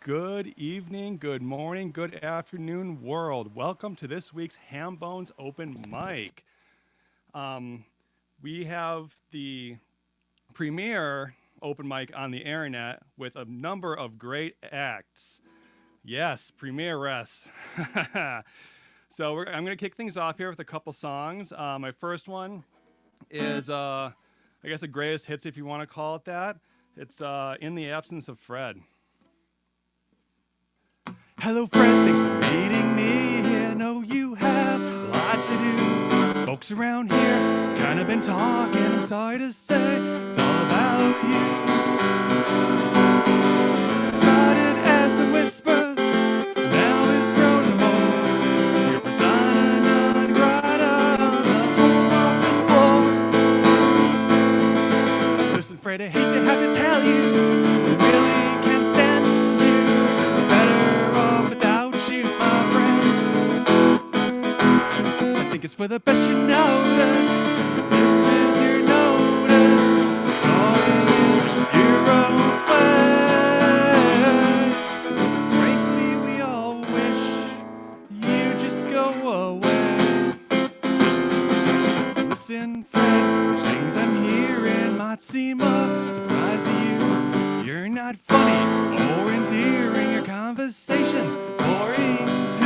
Good evening, good morning, good afternoon, world. Welcome to this week's Hambone's Open Mic. We have the premier open mic on the internet with a number of great acts. Yes, premier res. So I'm going to kick things off here with a couple songs. My first one is, I guess, a greatest hits, if you want to call it that. It's In the Absence of Fred. Hello, Fred, thanks for meeting me here. Know you have a lot to do. Folks around here have kind of been talking. I'm sorry to say it's all about you. Trotted as and whispers, now is grown to more. Your persona non grata on the home office floor. Listen, Fred, I hate to have to tell you, I really can't stand you. We're better off without you, my friend. I think it's for the best you notice. This is your notice. Going your own way. Frankly, we all wish you just go away. Listen, Fred, the things I'm hearing might seem a surprise to you. You're not funny or endearing. Your conversations boring too.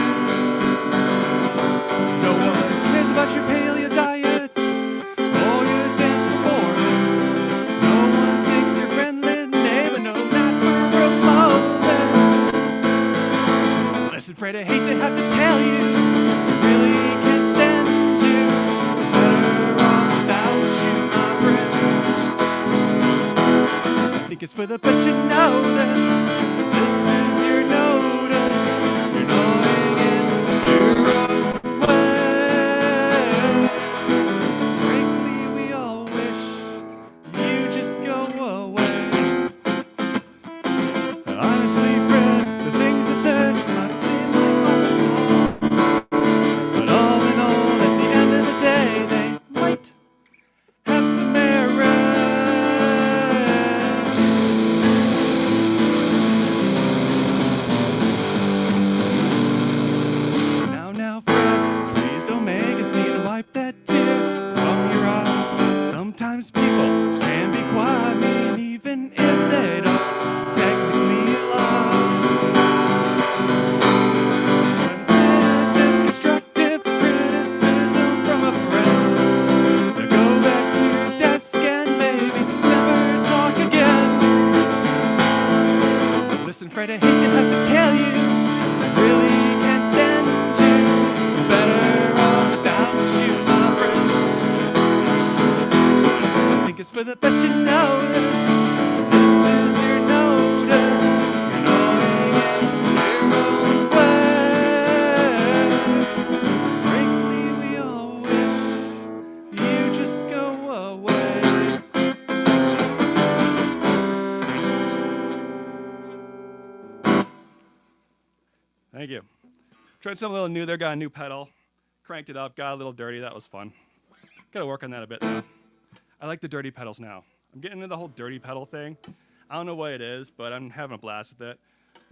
No one cares about your paleo diet or your dance performance. No one thinks you're friendly, neighbor, no, not for a moment. Listen, Fred, I hate to have to tell you, I really can't stand you. We're better off without you, my friend. I think it's for the best you notice. This is your notice. You're gnawing in your own way. Frankly, we all wish you just go away. Honestly, Fred, the things I said might seem like honest talk, but all in all, at the end of the day, they might have some merit. Now, Fred, please don't make a scene. Wipe that tear from your eye. Sometimes people can be quiet, mean, even if they don't technically lie. Consider this constructive criticism from a friend. Now go back to your desk and maybe never talk again. Listen, Fred, I hate to have to tell you, I really can't stand you. We're better off without you, my friend. I think it's for the best you notice. This is your notice. You're gnawing in your own way. Frankly, we all wish you just go away. Thank you. Tried something a little new there, got a new pedal, cranked it up, got a little dirty, that was fun. Gotta work on that a bit though. I like the dirty pedals now. I'm getting into the whole dirty pedal thing. I don't know what it is, but I'm having a blast with it.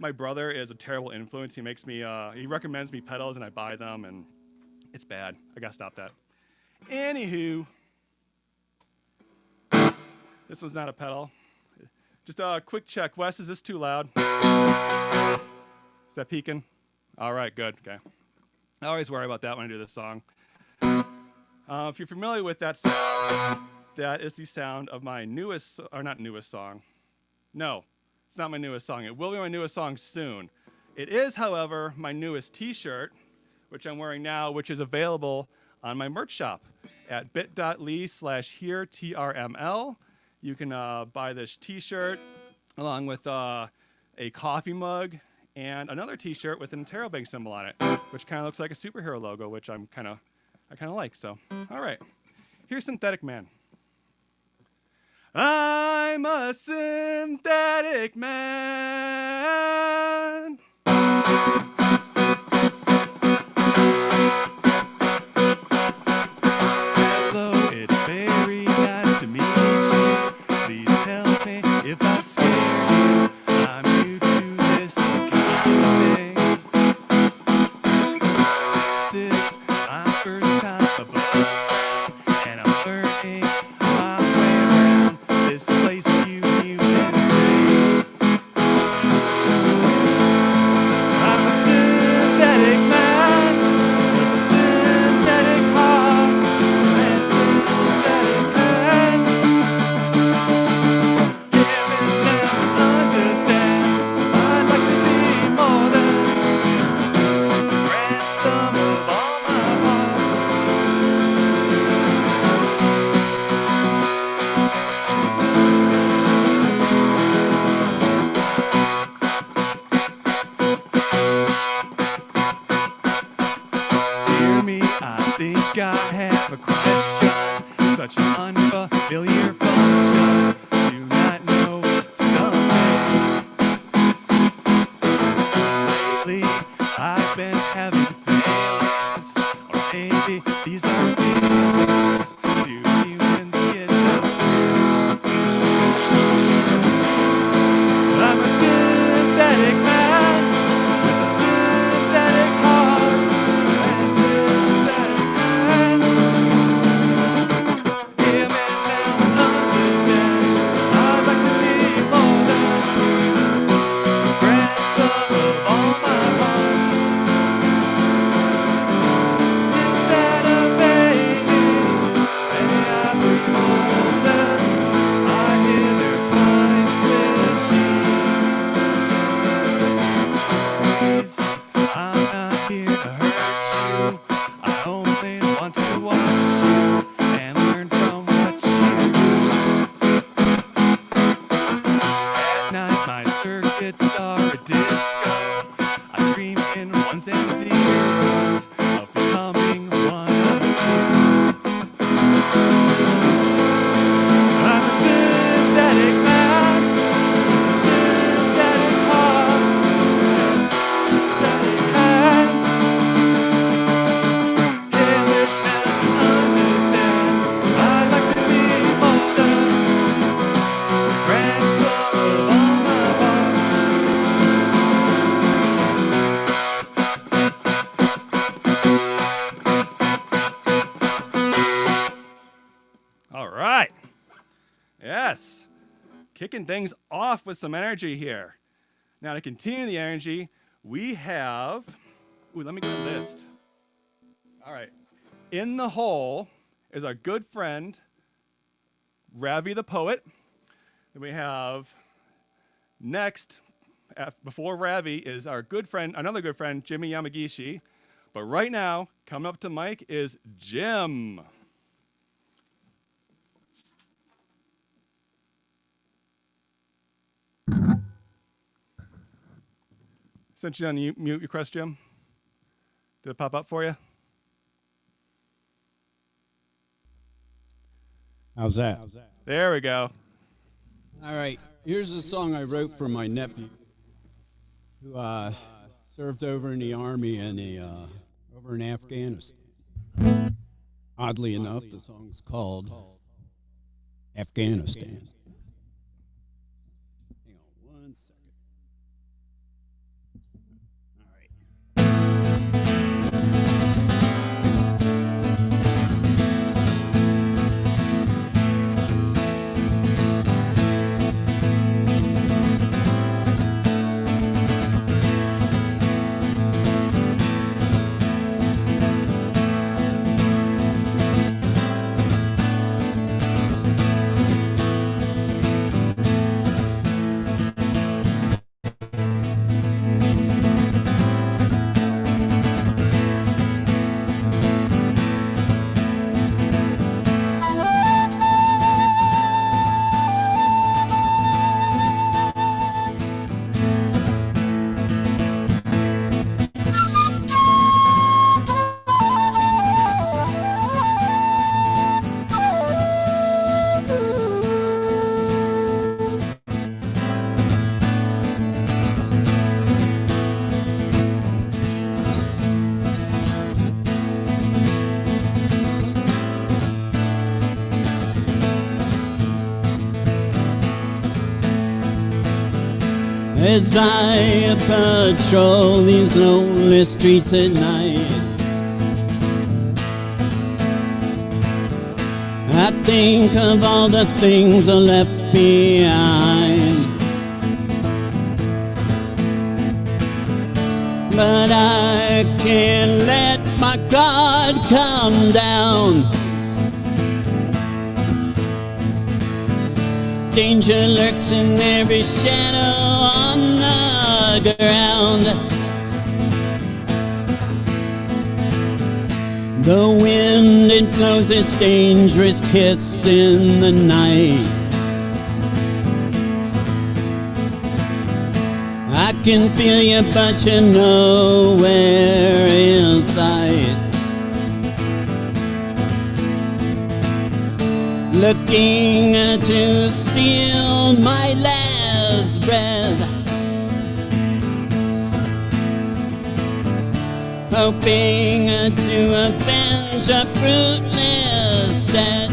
My brother is a terrible influence. He makes me, he recommends me pedals and I buy them and it's bad. I gotta stop that. Anywho, this one's not a pedal. Just a quick check. Wes, is this too loud? Is that peaking? All right, good, okay. I always worry about that when I do this song. If you're familiar with that song, that is the sound of my newest, or not newest song. No, it's not my newest song. It will be my newest song soon. It is, however, my newest t-shirt, which I'm wearing now, which is available on my merch shop at bit.ly/heretrml. You can buy this t-shirt along with a coffee mug and another t-shirt with an interrobang symbol on it, which kind of looks like a superhero logo, which I kind of like. So, all right, here's Synthetic Man. I'm a synthetic man. Hello, it's very nice to meet you. Please tell me if I scare you. I'm new to this familiar function. Do not know someday. Lately, I've been having feelings, or maybe these are feelings. Do humans get those too? I'm a synthetic man with a synthetic heart and synthetic hands. Hear me now, understand. I'd like to be more than the grandson of all my parts. Instead of baby, may I please hold her? I hear their cries wishing. Please, I'm not here to hurt you. I only want to watch you and learn from what you do. At night, my circuits are a disco. I dream in ones and zeros of becoming one of you. I'm a synthetic man with a synthetic heart and synthetic hands. Hear me now, understand. I'd like to be more than the grandson of all my parts. All right. Yes. Kicking things off with some energy here. Now, to continue the energy, we have. Ooh, let me get the list. All right. In the hole is our good friend, Ravi the poet. Then we have next, before Ravi, is our good friend, another good friend, Jimmy Yamagishi. But right now, coming up to Mike is Jim. Sent you on mute request, Jim. Did it pop up for you? How's that? There we go. All right. Here's a song I wrote for my nephew, who served over in the army and over in Afghanistan. Oddly enough, the song's called Afghanistan. Hang on 1 second. All right. As I patrol these lonely streets at night, I think of all the things I left behind. But I can't let my guard come down. Danger lurks in every shadow on the ground. The wind, it blows its dangerous kiss in the night. I can feel you, but you're nowhere in sight. looking to steal my last breath, hoping to avenge a fruitless death.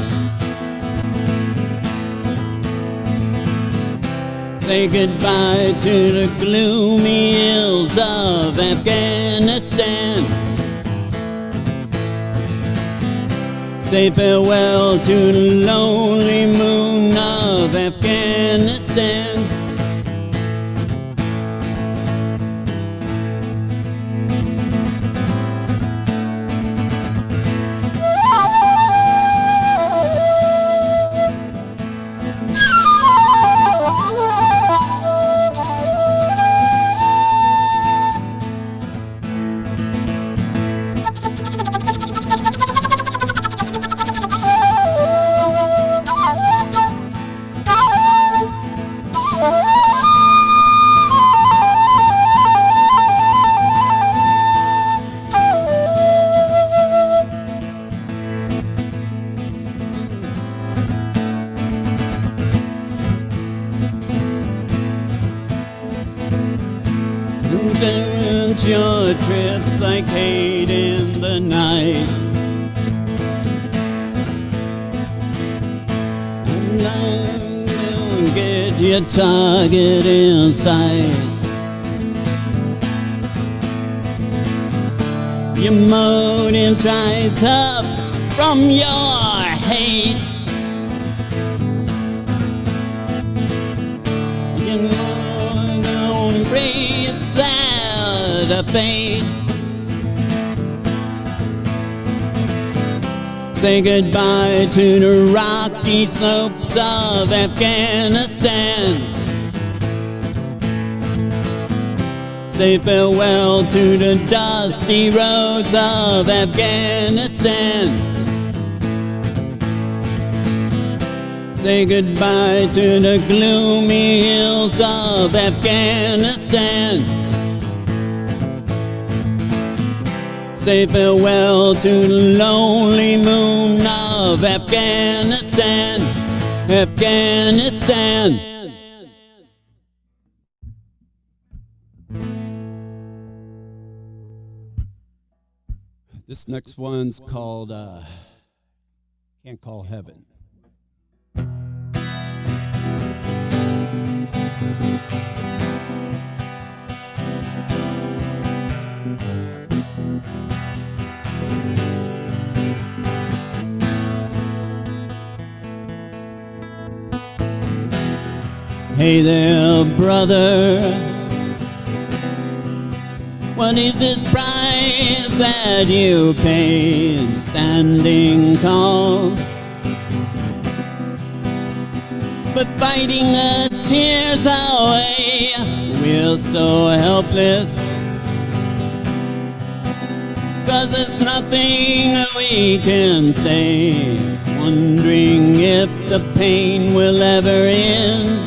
Say goodbye to the gloomy hills of Afghanistan. Say farewell to the lonely moon of Afghanistan. Turn your trips like hate in the night, and I will get your target in sight. Your motives rise up from your hate. You know, don't embrace that fate. Say goodbye to the rocky slopes of Afghanistan. Say farewell to the dusty roads of Afghanistan. Say goodbye to the gloomy hills of Afghanistan. Say farewell to the lonely moon of Afghanistan, Afghanistan. This next one's called Can't Call Heaven. Hey there, brother, what is this price that you pay standing tall, but fighting the tears away? We're so helpless, 'cause there's nothing we can say, wondering if the pain will ever end.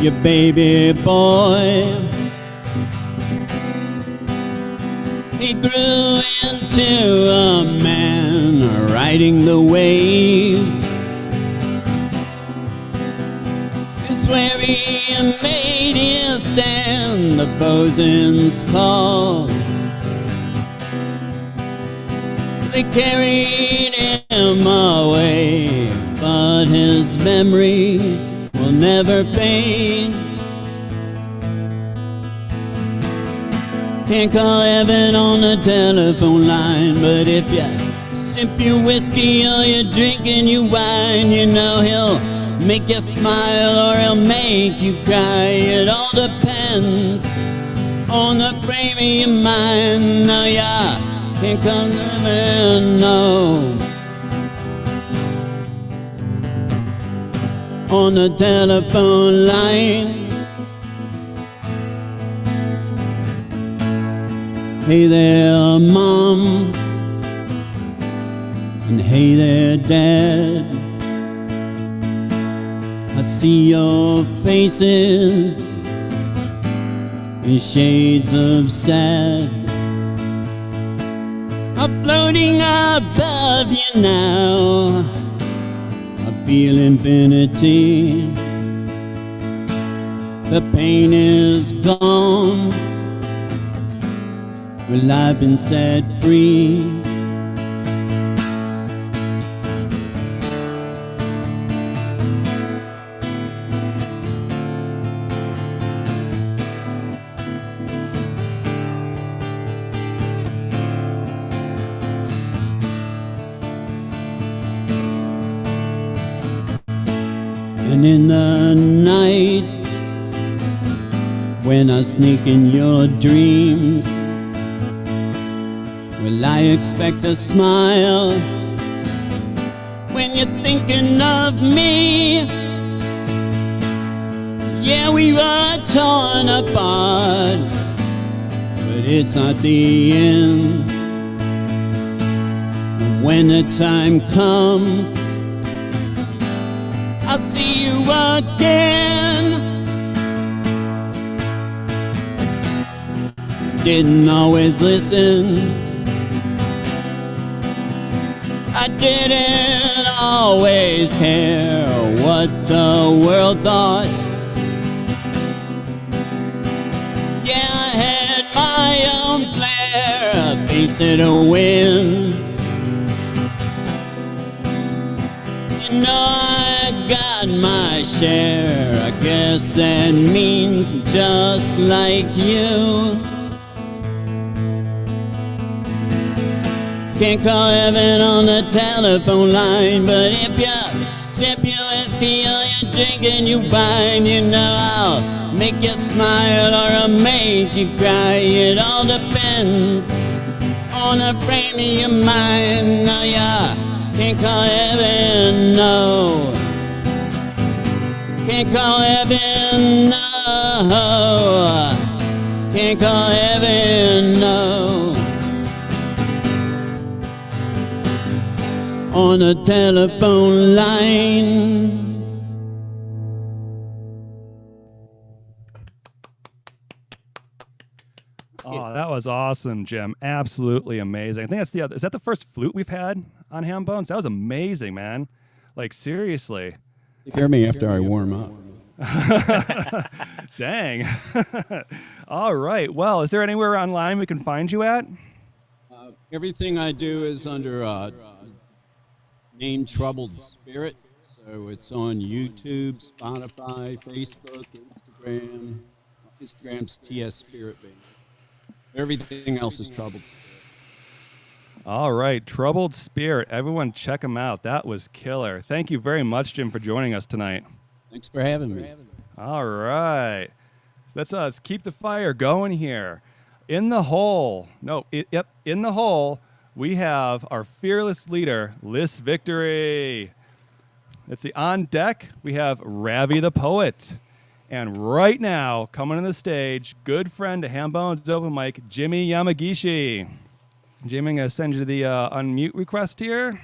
Your baby boy, he grew into a man riding the waves. It's where he made his stand, the bosun's call. They carried him away, but his memory will never fade. Can't call heaven on the telephone line, but if you sip your whiskey or you're drinking your wine, you know he'll make you smile or he'll make you cry. It all depends on the frame of your mind. No, yeah, can't call heaven, no, on the telephone line. Hey there, Mom, and hey there, Dad. I see your faces in shades of sad. A floating above you now. I feel infinity. The pain is gone. Well, I've been set free. And in the night, when I sneak in your dreams, well, I expect a smile when you're thinking of me. Yeah, we were torn apart, but it's not the end. When the time comes, I'll see you again. Didn't always listen. I didn't always care what the world thought. Yeah, I had my own flair, a face to win. You know I got my share. I guess that means I'm just like you. Can't call heaven on the telephone line, but if you sip your whiskey or you're drinking your wine, you know I'll make you smile or I'll make you cry. It all depends on the frame of your mind. No, yeah, can't call heaven, no. Can't call heaven, no. Can't call heaven, no. On a telephone line. Oh, that was awesome, Jim. Absolutely amazing. I think that's is that the first flute we've had on Hambones? That was amazing, man. Like, seriously. Hear me after I warm up. Dang. All right. Well, is there anywhere online we can find you at? Everything I do is under name Troubled Spirit. So it's on YouTube, Spotify, Facebook, Instagram. Instagram's TS Spirit Band. Everything else is Troubled Spirit. All right. Troubled Spirit. Everyone check them out. That was killer. Thank you very much, Jim, for joining us tonight. Thanks for having me. All right. So let's keep the fire going here. In the hole. In the hole. We have our fearless leader, Liss Victory. Let's see, on deck, we have Ravi the Poet. And right now, coming on the stage, good friend to Hambone's Open Mic, Jimmy Yamagishi. Jimmy, I'm going to send you the unmute request here.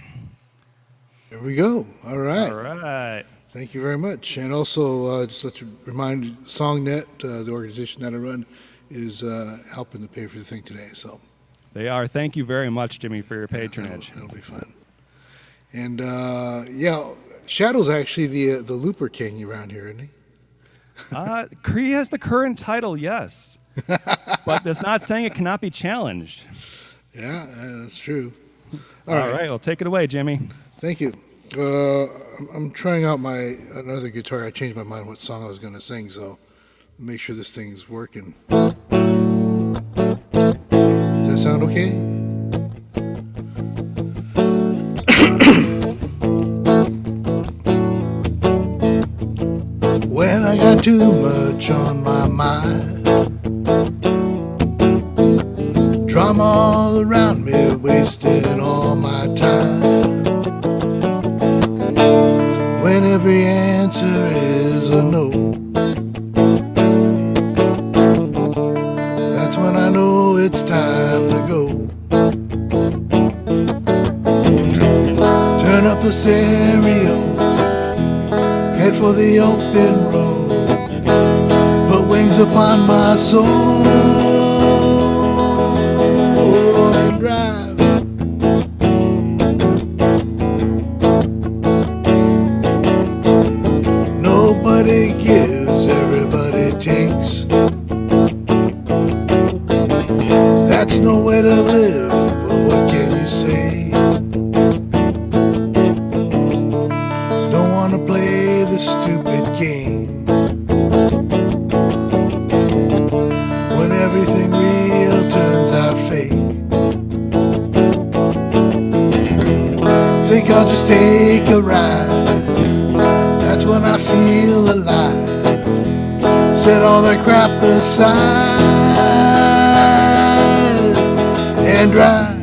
There we go. All right. All right. Thank you very much. And also, just let you remind SongNet, the organization that I run, is helping to pay for the thing today. So they are. Thank you very much, Jimmy, for your patronage. That'll be fun. And yeah, Shadow's actually the looper king around here, isn't he? He has the current title, yes, but that's not saying it cannot be challenged. Yeah, that's true. All right, well, take it away, Jimmy. Thank you. I'm trying out another guitar. I changed my mind what song I was going to sing, so make sure this thing's working. Does that sound okay? When I got too much on my mind, drama all around me, wasting all my time. When every answer is a no, that's when I know it's time to go. Turn up the stereo, head for the open road, put wings upon my soul and drive Everybody gives, everybody takes. That's no way to live, but what can you say? Don't want to play the stupid game when everything real turns out fake. Think I'll just take a ride, that's when I feel alive. Set all that crap aside and drive.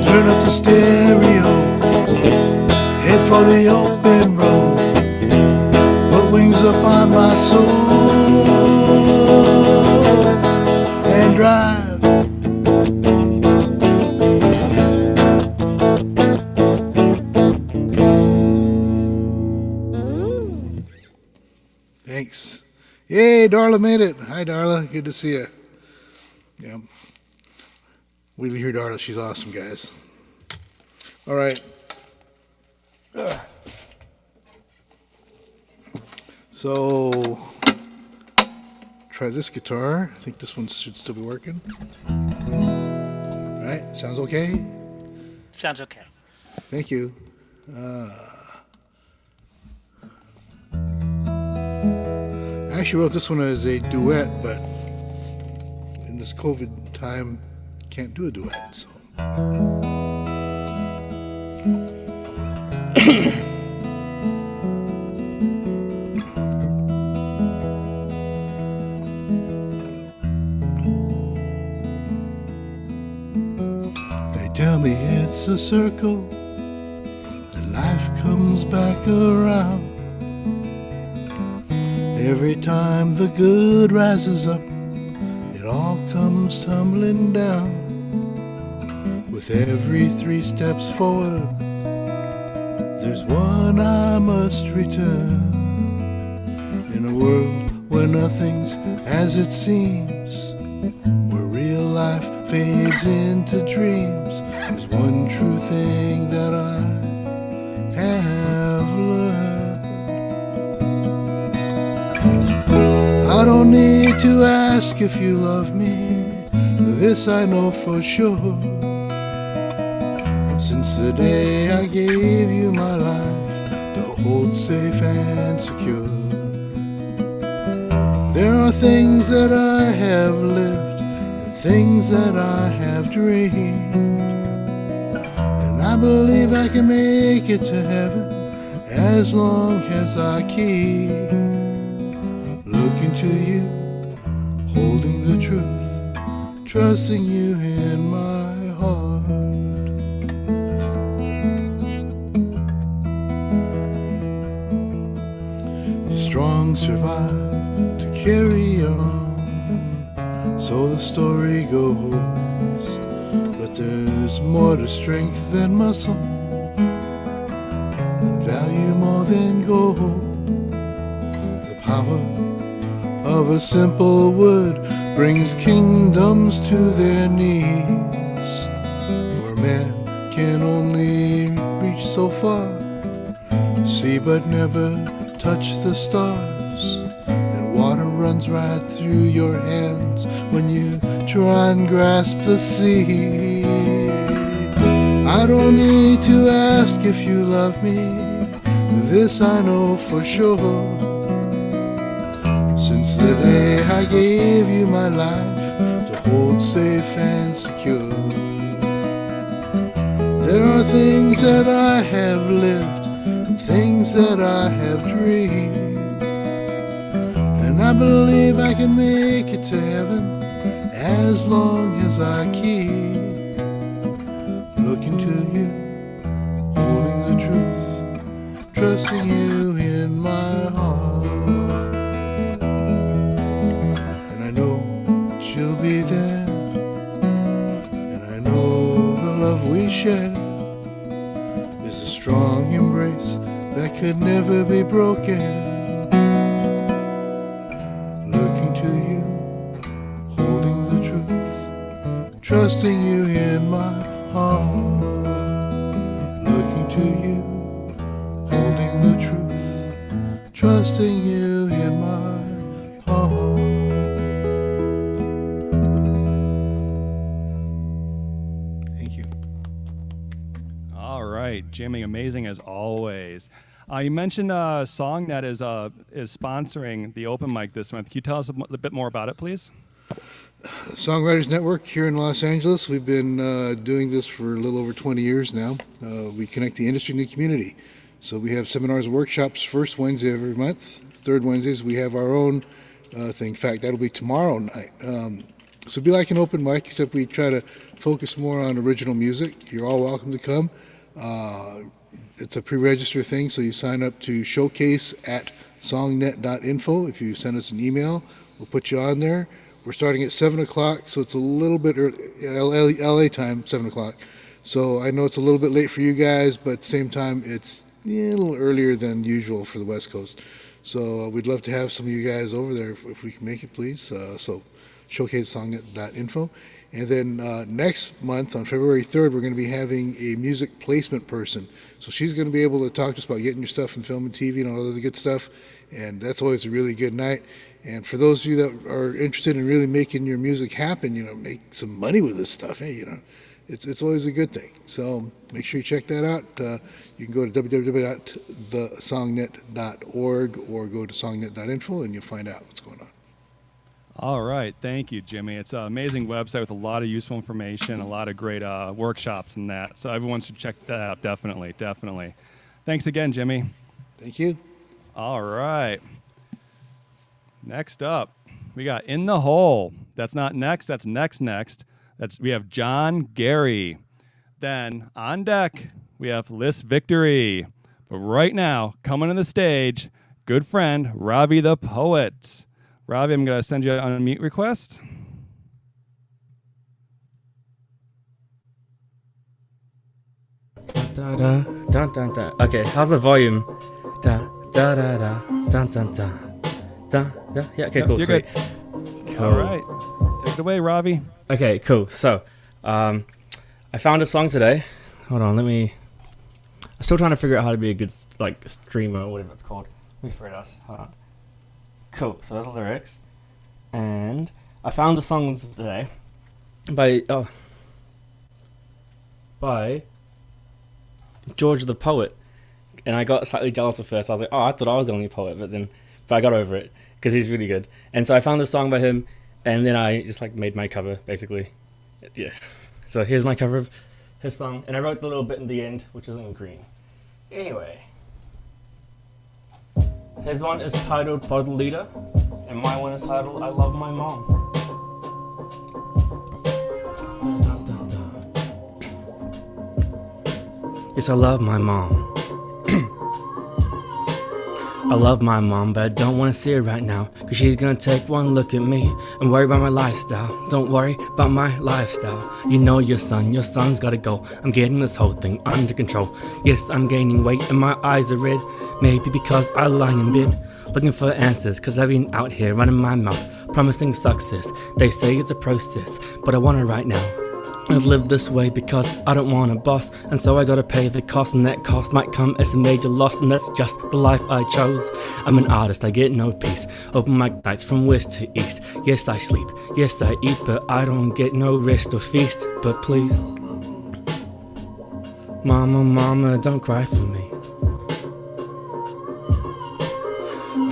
Turn up the stereo, head for the open road, put wings up on my soul and drive. Thanks. Yay, Darla made it. Hi, Darla. Good to see you. Yeah. We hear Darla. She's awesome, guys. All right. So, try this guitar. I think this one should still be working. Right? Sounds okay? Sounds okay. Thank you. I actually wrote this one as a duet, but in this COVID time, can't do a duet. So. They tell me it's a circle, and life comes back around. Every time the good rises up, it all comes tumbling down. With every 3 steps forward, there's one I must return. In a world where nothing's as it seems, where real life fades into dreams, there's one true thing that I have learned. I don't need to ask if you love me, this I know for sure. Since the day I gave you my life to hold safe and secure, there are things that I have lived and things that I have dreamed, and I believe I can make it to heaven as long as I keep looking to you, holding the truth, trusting you in my heart. Strong survive to carry on, so the story goes. But there's more to strength than muscle, and value more than gold. The power of a simple word brings kingdoms to their knees. For man can only reach so far, see but never touch the stars, and water runs right through your hands when you try and grasp the sea. I don't need to ask if you love me, this I know for sure. Since the day I gave you my life to hold safe and secure, there are things that I have lived, things that I have dreamed, and I believe I can make it to heaven as long as I keep looking to you, holding the truth, trusting you in my heart. And I know that you'll be there, and I know the love we share is the strong embrace that could never be broken. Looking to you, holding the truth, trusting you in my heart. Looking to you, holding the truth, trusting you in my heart. Thank you. All right, Jimmy, amazing as always. You mentioned SongNet is sponsoring the open mic this month. Can you tell us a bit more about it, please? Songwriters Network here in Los Angeles. We've been doing this for a little over 20 years now. We connect the industry and the community. So we have seminars and workshops first Wednesday of every month. Third Wednesdays we have our own thing. In fact, that'll be tomorrow night. So it'll be like an open mic, except we try to focus more on original music. You're all welcome to come. It's a pre-register thing, so you sign up to showcase@songnet.info. If you send us an email, we'll put you on there. We're starting at 7 o'clock, so it's a little bit early, LA time, 7 o'clock. So I know it's a little bit late for you guys, but at the same time, it's a little earlier than usual for the West Coast. So we'd love to have some of you guys over there if we can make it, please. So showcase@songnet.info. And then next month, on February 3rd, we're going to be having a music placement person. So she's going to be able to talk to us about getting your stuff in film and TV and all other good stuff. And that's always a really good night. And for those of you that are interested in really making your music happen, make some money with this stuff, hey, it's always a good thing. So make sure you check that out. You can go to www.thesongnet.org or go to songnet.info and you'll find out what's going on. All right, thank you, Jimmy. It's an amazing website with a lot of useful information, a lot of great workshops and that. So everyone should check that out, definitely. Thanks again, Jimmy. Thank you. All right. Next up, we got In the Hole. That's not next, that's next. We have John Gary. Then on deck, we have Liss Victory. But right now, coming to the stage, good friend, Ravi the Poet. Ravi, I'm going to send you an unmute request. Da da dun dun dun. Okay, how's the volume? Da da da da dun dun dun. Da, yeah, okay, cool. You're sweet. good. Cool. All right. Take it away, Ravi. Okay, cool. So, I found a song today. Hold on, I'm still trying to figure out how to be a good streamer or whatever it's called. Let me figure it out. Hold on. Cool. So there's the lyrics, and I found the song today by George the Poet, and I got slightly jealous at first. I was like, I thought I was the only poet, but I got over it because he's really good. And so I found the song by him, and then I just made my cover basically. Yeah. So here's my cover of his song, and I wrote the little bit in the end, which is in green. Anyway. His one is titled Bottle Leader, and my one is titled I Love My Mom. Dun, dun, dun, dun. Yes, I love my mom. I love my mom, but I don't want to see her right now, cause she's gonna take one look at me and worry about my lifestyle. Don't worry about my lifestyle. You know your son's gotta go. I'm getting this whole thing under control. Yes, I'm gaining weight and my eyes are red. Maybe because I lie in bed looking for answers, cause I've been out here running my mouth, promising success. They say it's a process, but I want it right now. I've lived this way because I don't want a boss, and so I gotta pay the cost, and that cost might come as a major loss, and that's just the life I chose. I'm an artist, I get no peace. Open mic nights from west to east. Yes, I sleep, yes, I eat, but I don't get no rest or feast. But please, mama, don't cry for me.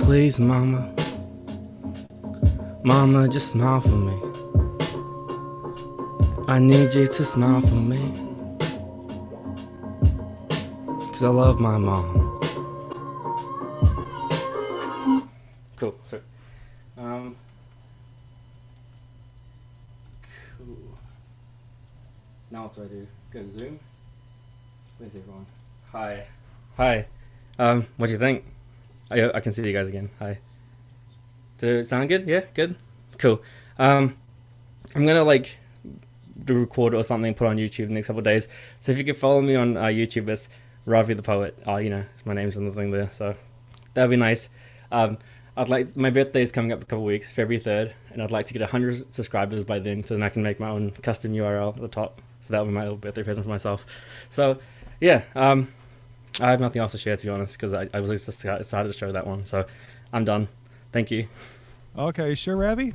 Please, mama, just smile for me. I need you to smile for me, cause I love my mom. Cool, so, cool. Now what do? Go to Zoom? Where's everyone? Hi. What do you think? I can see you guys again. Hi. Did it sound good? Yeah, good? Cool. I'm gonna record it or something, put it on YouTube in the next couple of days. So if you could follow me on YouTube, it's Ravi the Poet. My name's on the thing there, so that'd be nice. I'd like my birthday is coming up in a couple weeks, February 3rd, and I'd like to get 100 subscribers by then, so then I can make my own custom URL at the top. So that'll be my little birthday present for myself. So yeah, I have nothing else to share, to be honest, because I was just excited to show that one. So I'm done. Thank you. Okay, sure, Ravi?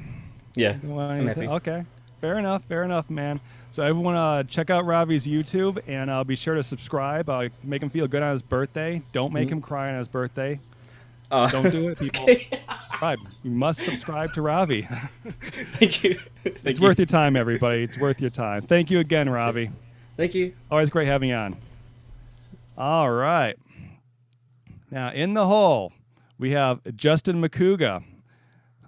Yeah, I'm happy. Okay, fair enough, man. So everyone, check out Ravi's YouTube, and be sure to subscribe. Make him feel good on his birthday. Don't make him cry on his birthday. Don't do it, people. Subscribe. You must subscribe to Ravi. Thank you. It's worth your time, everybody. It's worth your time. Thank you again, Ravi. Thank you. Always great having you on. All right. Now, in the hole, we have Justin Macuga.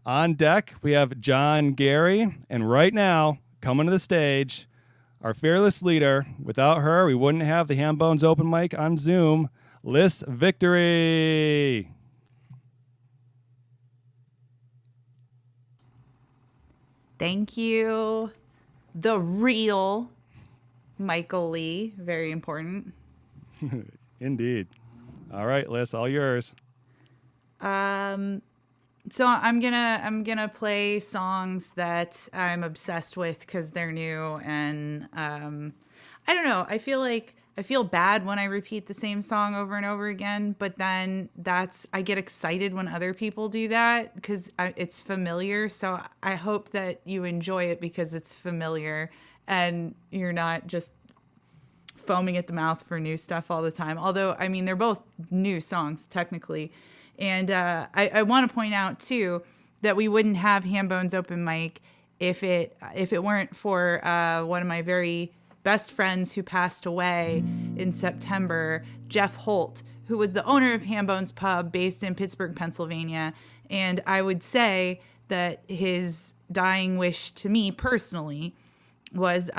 On deck, we have John Gary. And right now, coming to the stage, our fearless leader. Without her, we wouldn't have the Hambone's open mic on Zoom. Liss Victory. Thank you. The real Michael Lee. Very important. Indeed. All right, Liss, all yours. So I'm gonna play songs that I'm obsessed with because they're new, and I don't know. I feel bad when I repeat the same song over and over again, but then I get excited when other people do that because it's familiar. So I hope that you enjoy it because it's familiar and you're not just foaming at the mouth for new stuff all the time. Although, I mean, they're both new songs technically. And I want to point out too that we wouldn't have Hambone's open mic if it weren't for one of my very best friends who passed away in September, Jeff Holt, who was the owner of Hambone's Pub based in Pittsburgh, Pennsylvania. And I would say that his dying wish to me personally was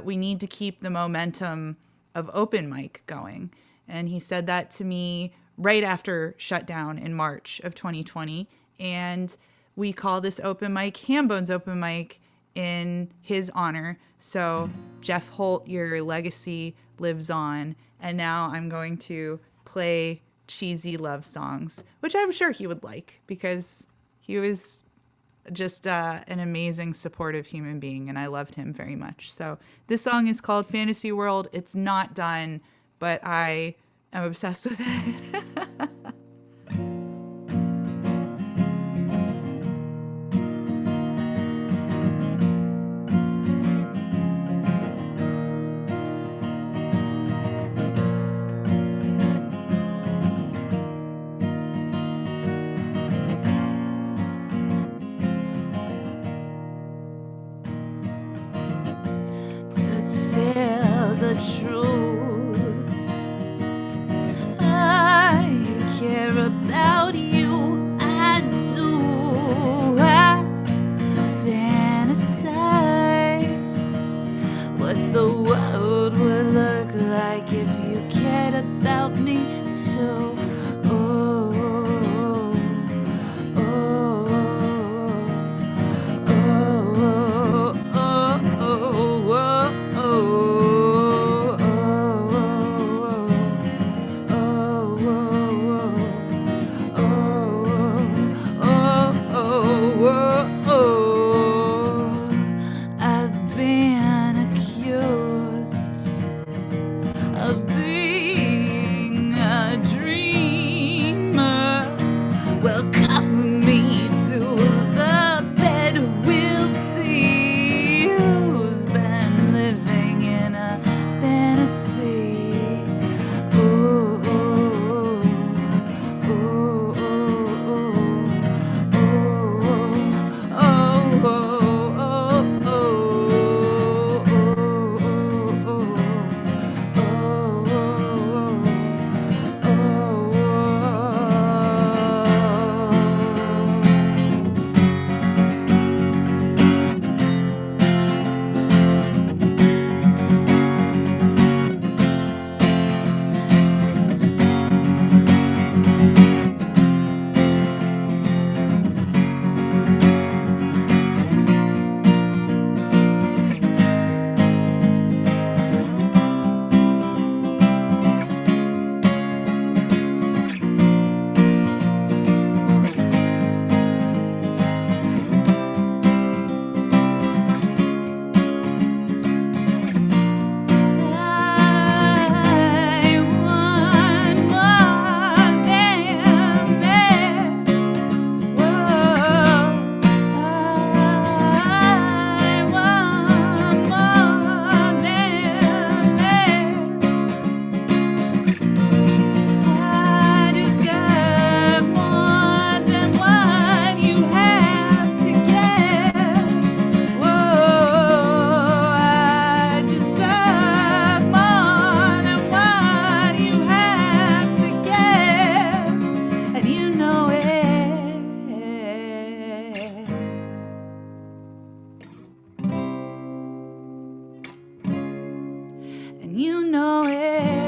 we need to keep the momentum of open mic going. And he said that to me right after shutdown in March of 2020. And we call this open mic Hambone's open mic in his honor. So Jeff Holt, your legacy lives on. And now I'm going to play cheesy love songs, which I'm sure he would like because he was just an amazing, supportive human being, and I loved him very much. So this song is called Fantasy World. It's not done, but I am obsessed with it. Tell the truth, I care about you. I do. I fantasize what the world would look like if you cared about me too. Oh, oh, oh, oh, oh, oh, I've been accused of being a dream. you know it.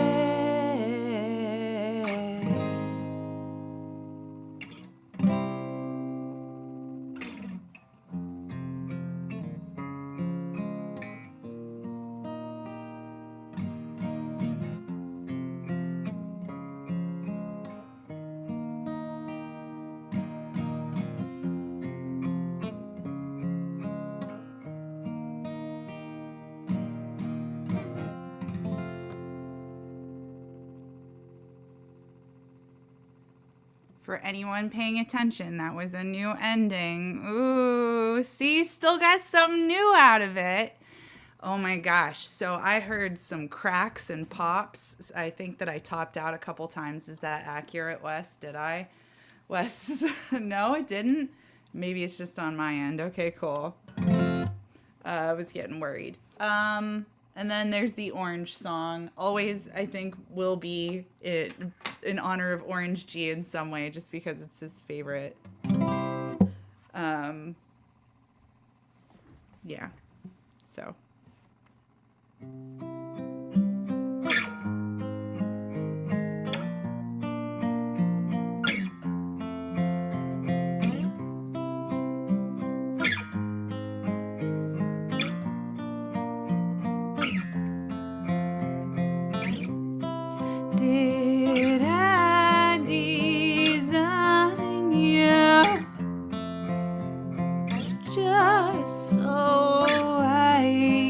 For anyone paying attention, that was a new ending. Ooh, see, still got some new out of it. Oh my gosh. So I heard some cracks and pops. I think that I topped out a couple times. Is that accurate, Wes? Did I? Wes, no, it didn't. Maybe it's just on my end. Okay, cool. I was getting worried. And then there's the Orange song. Always, I think, will be it in honor of Orange G in some way, just because it's his favorite. Yeah. So. Did I design you just so I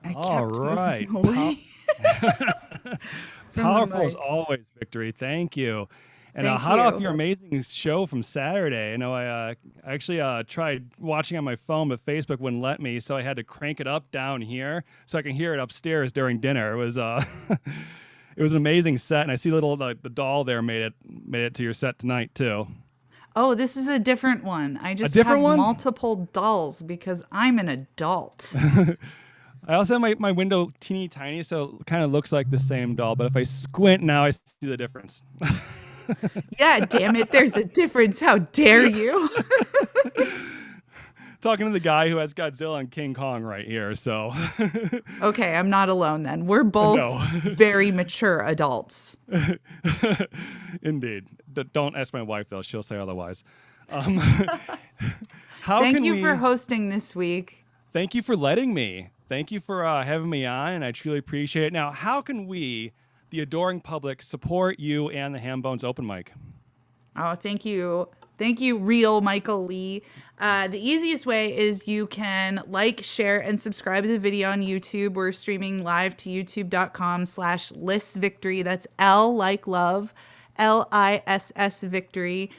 I All kept right. moving away. Powerful as mic. always, Victory. Thank you. And Thank hot off you. your amazing show from Saturday. I know I actually tried watching on my phone, but Facebook wouldn't let me, so I had to crank it up down here so I can hear it upstairs during dinner. It was it was an amazing set, and I see the doll there made it to your set tonight too. Oh, this is a different one. I just different have one? multiple dolls because I'm an adult. I also have my window teeny tiny, so it kind of looks like the same doll. But if I squint now, I see the difference. Yeah, damn it. There's a difference. How dare you? Talking to the guy who has Godzilla and King Kong right here. So Okay, I'm not alone then. We're both No. very mature adults. Indeed. Don't ask my wife though; she'll say otherwise. How Thank can you we? for hosting this week. Thank you for letting me. Thank you for having me on, and I truly appreciate it. Now, how can we, the adoring public, support you and the Hambones Open Mic? Oh, thank you. Thank you, real Michael Lee. The easiest way is you can like, share, and subscribe to the video on YouTube. We're streaming live to youtube.com/Liss Victory. That's L like love, LISS Victory.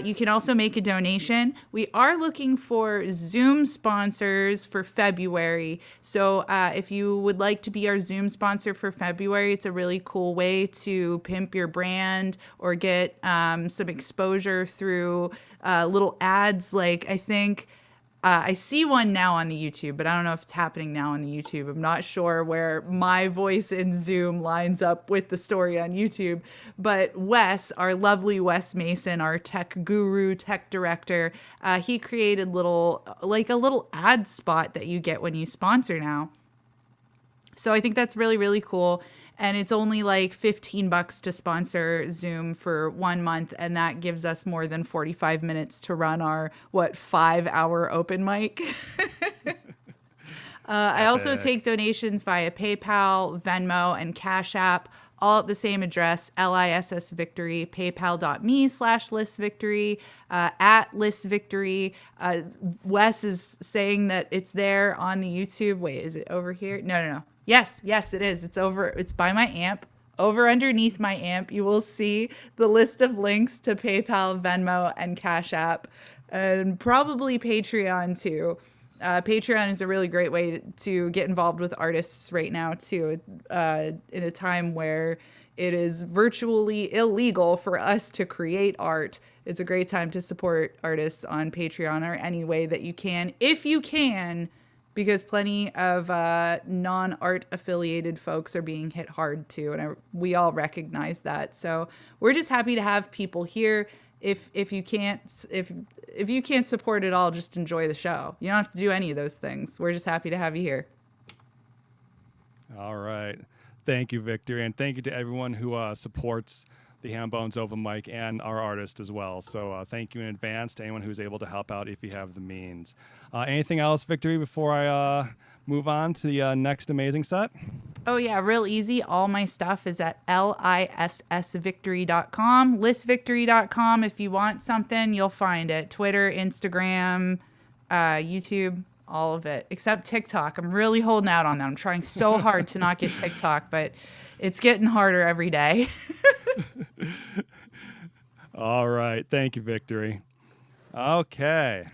You can also make a donation. We are looking for Zoom sponsors for February. So if you would like to be our Zoom sponsor for February, it's a really cool way to pimp your brand or get some exposure through little ads. Like I think I see one now on the YouTube, but I don't know if it's happening now on the YouTube. I'm not sure where my voice in Zoom lines up with the story on YouTube. But Wes, our lovely Wes Mason, our tech guru, tech director, he created a little ad spot that you get when you sponsor now. So I think that's really, really cool. And it's only like $15 to sponsor Zoom for 1 month. And that gives us more than 45 minutes to run our, 5-hour open mic. I also take donations via PayPal, Venmo, and Cash App, all at the same address, LISS Victory, paypal.me/Liss Victory, at Liss Victory. Wes is saying that it's there on the YouTube. Wait, is it over here? No. Yes, it is. It's by my amp. Over underneath my amp, you will see the list of links to PayPal, Venmo, and Cash App, and probably Patreon too. Patreon is a really great way to get involved with artists right now too, in a time where it is virtually illegal for us to create art. It's a great time to support artists on Patreon or any way that you can, if you can, because plenty of non-art affiliated folks are being hit hard too, and we all recognize that. So we're just happy to have people here. If you can't support it all, just enjoy the show. You don't have to do any of those things. We're just happy to have you here. All right. Thank you, Victory, and thank you to everyone who supports the Hambones Open Mic and our artist as well. So thank you in advance to anyone who's able to help out if you have the means. Anything else, Victory, before I move on to the next amazing set? Oh, yeah, real easy. All my stuff is at lissvictory.com, lissvictory.com. If you want something, you'll find it. Twitter, Instagram, YouTube, all of it, except TikTok. I'm really holding out on that. I'm trying so hard to not get TikTok, but it's getting harder every day. All right. Thank you, Victory. Okay.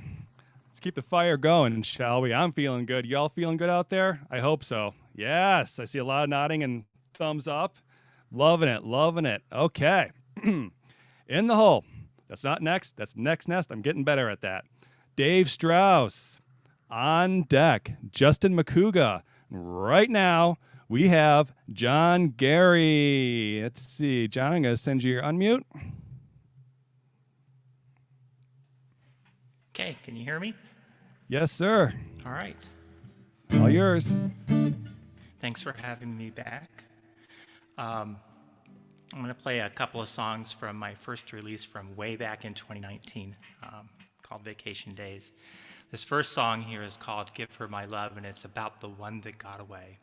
Let's keep the fire going, shall we? I'm feeling good. Y'all feeling good out there? I hope so. Yes. I see a lot of nodding and thumbs up. Loving it. Okay. In the hole. That's not next. That's next nest. I'm getting better at that. Dave Strauss. On deck. Justin Macuga. Right now, we have John Gary. Let's see. John, I'm going to send you your unmute. Okay, can you hear me? Yes, sir. All right. All yours. Thanks for having me back. I'm going to play a couple of songs from my first release from way back in 2019 called Vacation Days. This first song here is called Give Her My Love, and it's about the one that got away.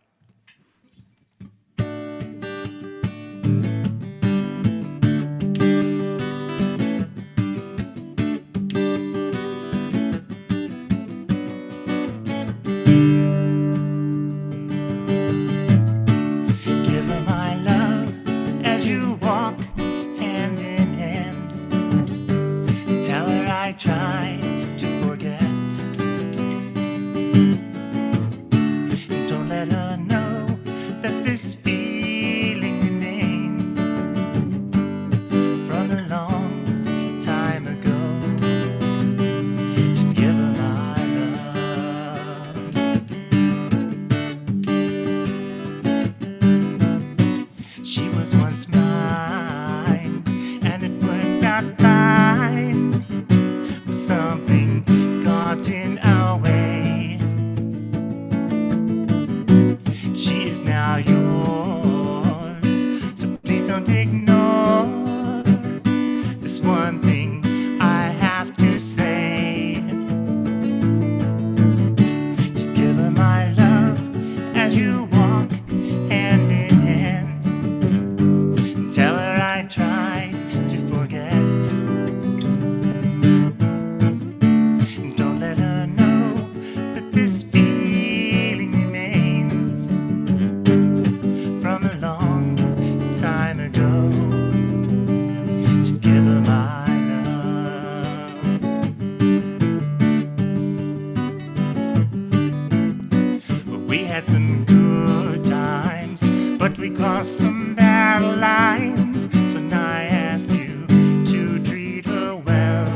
We had some good times, but we crossed some battle lines. So now I ask you to treat her well.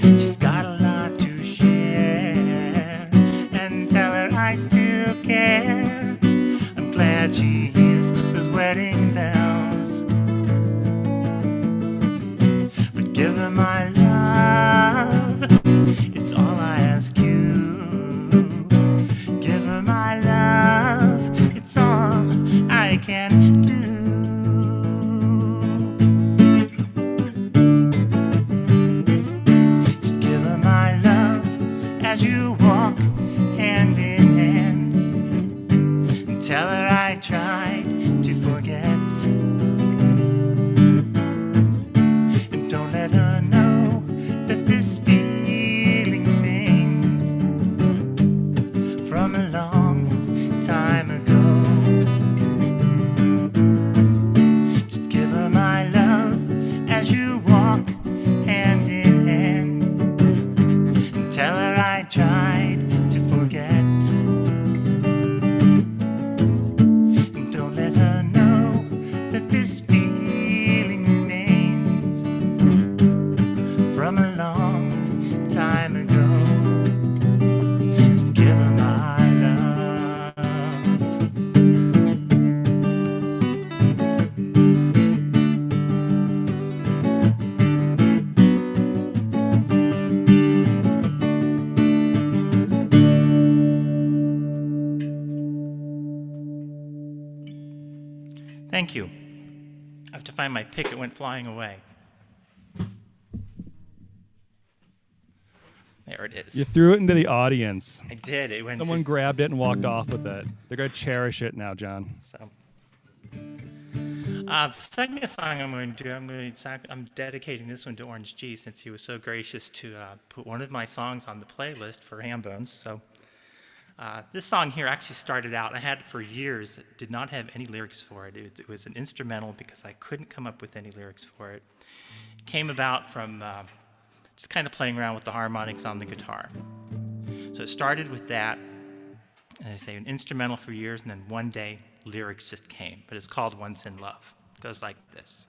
She's got a lot to share, and tell her I still care. I'm glad she hears those wedding bells. But give her my love, it's all I ask you. Give her my love, it's all I can do. Just give her my love as you walk hand in hand, and tell her I tried to forget. And don't let her know that this feeling remains from a long time ago. Just give her my love as you walk hand in hand, and tell her I tried to forget. And don't let her know that this feeling remains from a long time ago. Just give her my love. Thank you. I have to find my pick. It went flying away. There it is. You threw it into the audience. I did. It went. Someone grabbed it and walked off with it. They're going to cherish it now, John. So, the second song I'm going to do, I'm dedicating this one to Orange G, since he was so gracious to put one of my songs on the playlist for Hambones. So, this song here actually started out, I had it for years, did not have any lyrics for it. It was an instrumental because I couldn't come up with any lyrics for it. It came about from just kind of playing around with the harmonics on the guitar. So it started with that, and I say an instrumental for years, and then one day lyrics just came. But it's called Once in Love. It goes like this.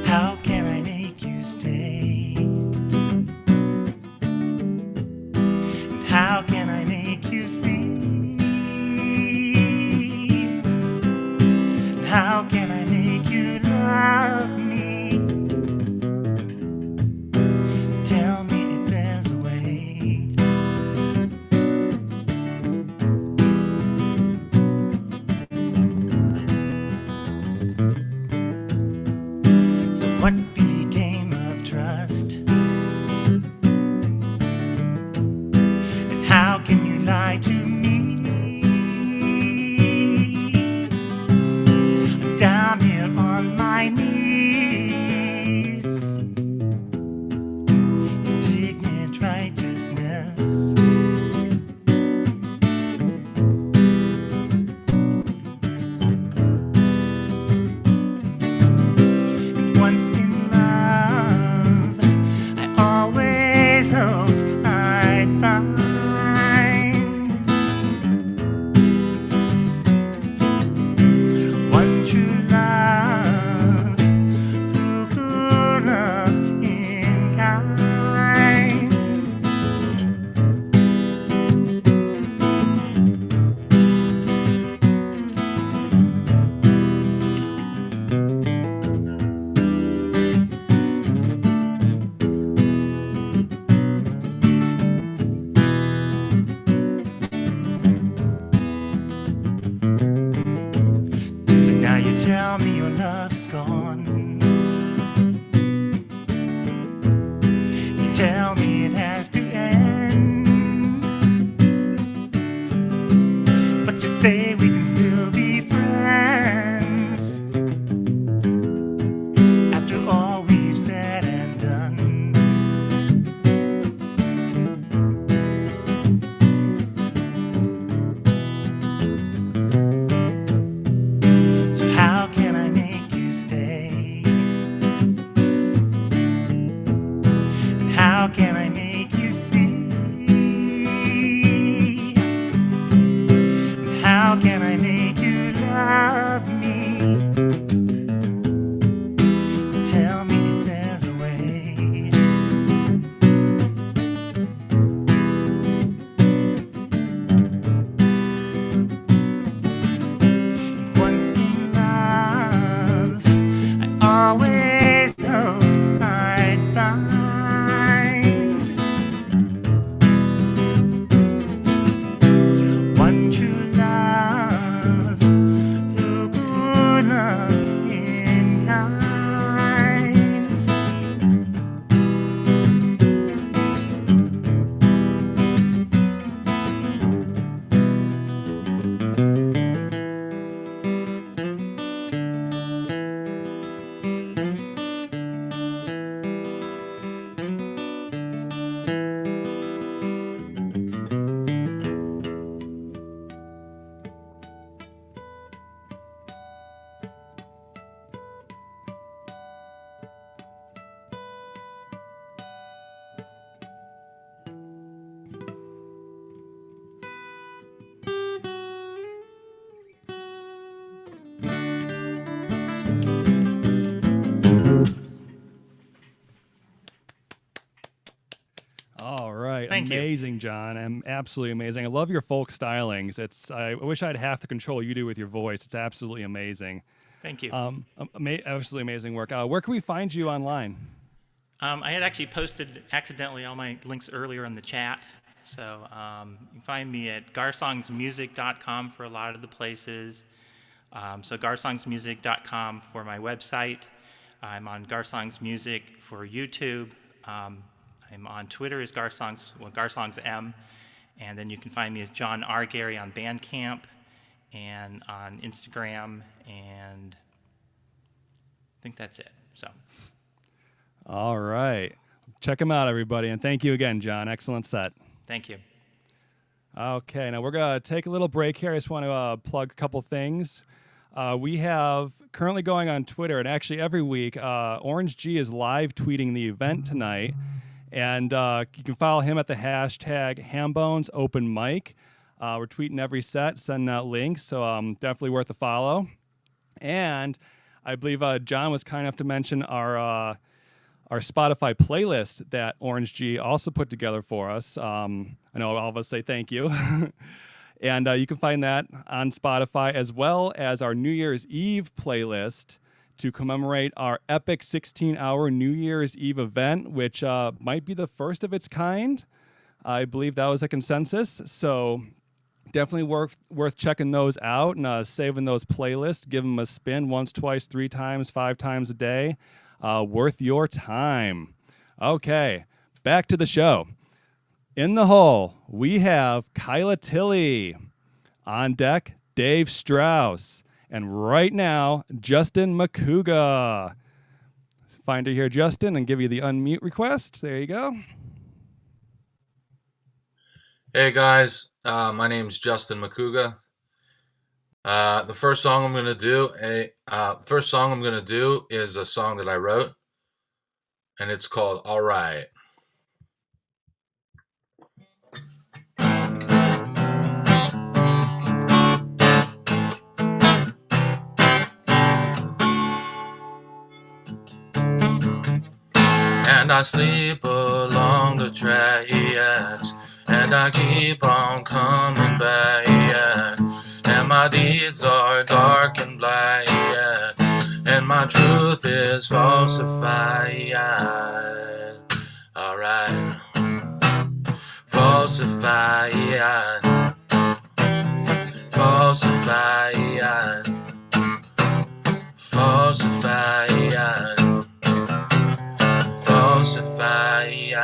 How can I make you stay? And how can I make you see? And how can I make you love me? Tell me if there's a way. So what became of trust? And how can you lie to me? I'm down here on my knees. tell me if there's a way. Once in love, I always hoped I'd find one true love who could love in kind. All right, Thank you. amazing, John. Absolutely amazing. I love your folk stylings. I wish I had half the control you do with your voice. It's absolutely amazing. Thank you. Absolutely amazing work. Where can we find you online? I had actually posted accidentally all my links earlier in the chat. So you can find me at garsongsmusic.com for a lot of the places. So garsongsmusic.com for my website. I'm on Garsongs Music for YouTube. I'm on Twitter as GarsongsM. And then you can find me as John R. Gary on Bandcamp and on Instagram. And I think that's it. So. All right. Check them out, everybody. And thank you again, John. Excellent set. Thank you. Okay, now we're going to take a little break here. I just want to plug a couple things. We have currently going on Twitter, and actually every week, Orange G is live tweeting the event tonight. And you can follow him at the hashtag Hambone's Open Mic. We're tweeting every set, sending out links, so definitely worth a follow. And I believe John was kind enough to mention our Spotify playlist that Orange G also put together for us. I know all of us say thank you. And you can find that on Spotify, as well as our New Year's Eve playlist to commemorate our epic 16-hour New Year's Eve event, which might be the first of its kind. I believe that was a consensus. So definitely worth checking those out and saving those playlists. Give them a spin once, twice, 3 times, 5 times a day. Worth your time. Okay, back to the show. In the hole, we have Kyla Tilley. On deck, Dave Strauss. And right now, Justin Macuga. Let's find her here, Justin, and give you the unmute request. There you go. Hey guys, my name's Justin Macuga. The first song I'm gonna do is a song that I wrote, and it's called "All Right." And I sleep along the tracks, and I keep on coming back, and my deeds are dark and black, and my truth is falsified. Alright, falsified, falsified, falsified, falsified.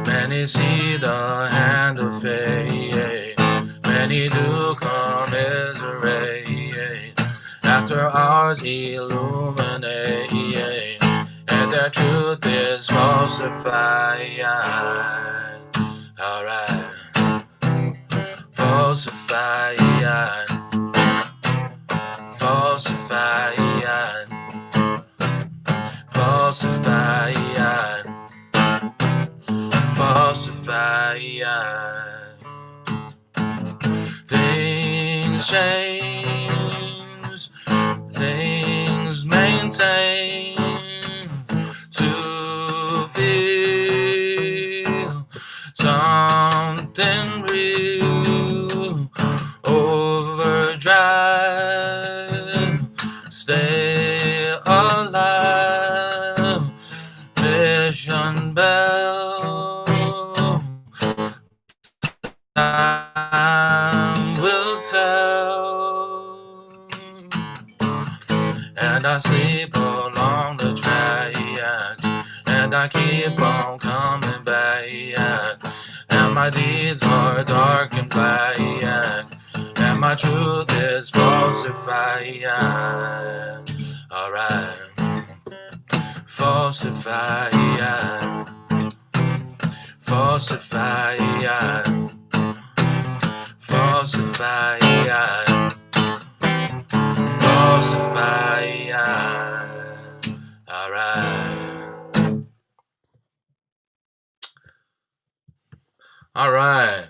Many see the hand of fate, many do commiserate after ours illuminate, and their truth is falsified. Alright, falsified, falsified, falsified, falsified. Things change, things mountain to feel something real. Overdrive, stay alive. Mission bell, time will tell. And I sleep along the tracks, and I keep on coming back. And my deeds are dark and black, and my truth is falsified. Alright, falsified, falsified, falsified, falsified. Alright. Alright.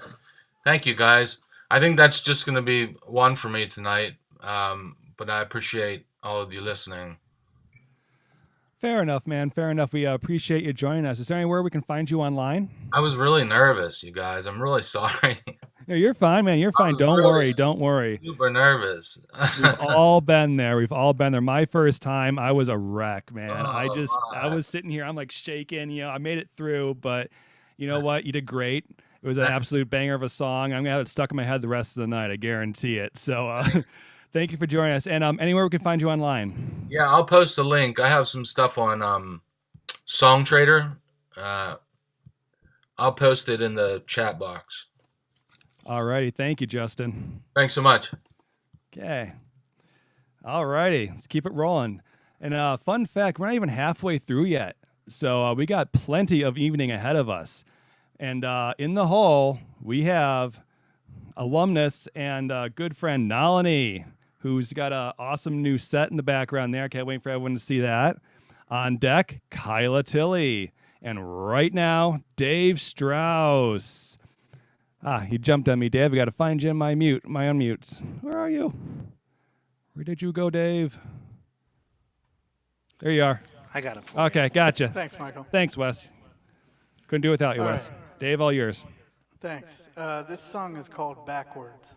Thank you, guys. I think that's just going to be one for me tonight, but I appreciate all of you listening. Fair enough, man. Fair enough. We appreciate you joining us. Is there anywhere we can find you online? I was really nervous, you guys. I'm really sorry. No, you're fine, man. You're fine. Don't worry. Don't worry. Super nervous. We've all been there. We've all been there. My first time, I was a wreck, man. I was sitting here. I'm like shaking. You know, I made it through, but you know what? You did great. It was an absolute banger of a song. I'm gonna have it stuck in my head the rest of the night. I guarantee it. So, thank you for joining us. And anywhere we can find you online. Yeah, I'll post a link. I have some stuff on Song Trader. I'll post it in the chat box. All righty. Thank you, Justin. Thanks so much. Okay. All righty. Let's keep it rolling. And fun fact, we're not even halfway through yet. So we got plenty of evening ahead of us. And in the hall, we have alumnus and good friend Nalini, who's got an awesome new set in the background there. Can't wait for everyone to see that. On deck, Kyla Tilley. And right now, Dave Strauss. He jumped on me, Dave. I got to find you in my unmutes. Where are you? Where did you go, Dave? There you are. I got him. Okay, gotcha. Thanks, Michael. Thanks, Wes. Couldn't do it without you, All Wes. right. Dave, all yours. Thanks. This song is called Backwards.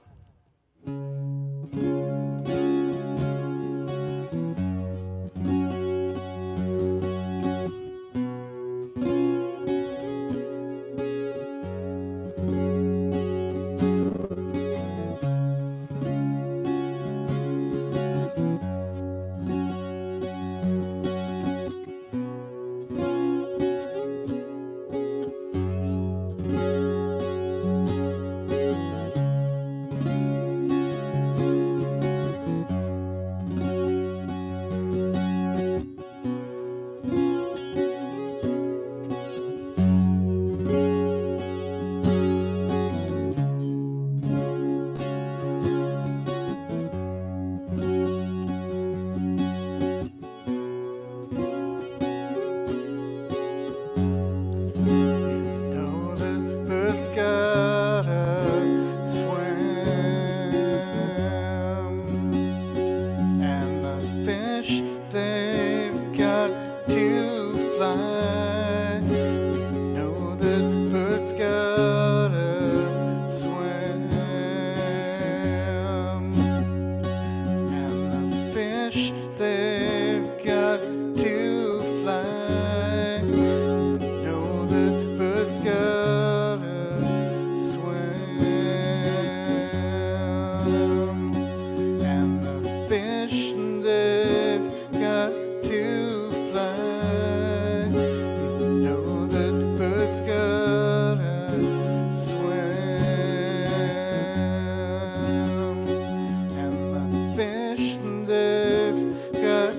They've got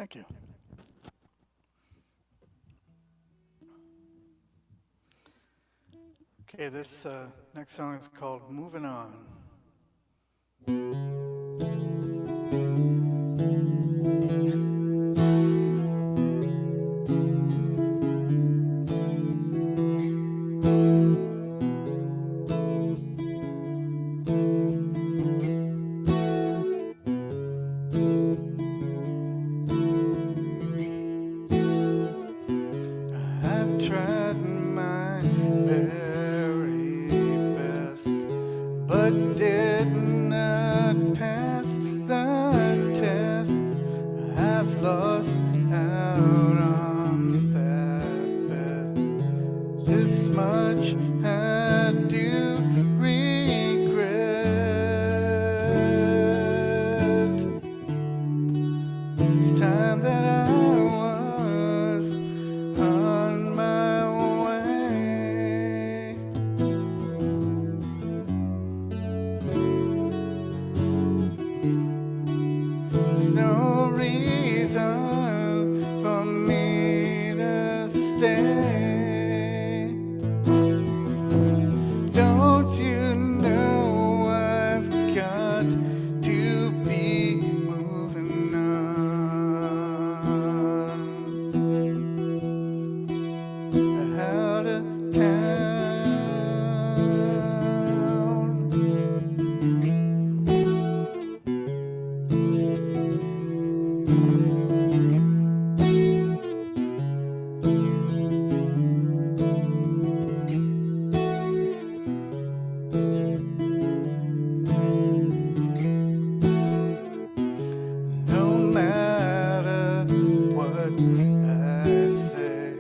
Thank you. Okay, this next song is called Moving On. I've tried my very best, but did not pass the test. I've lost out on that bet. This much I do regret. It's time that I was on my way. There's no reason for me to stay. Don't you know I've got to be moving on? Out of town. No matter what I say,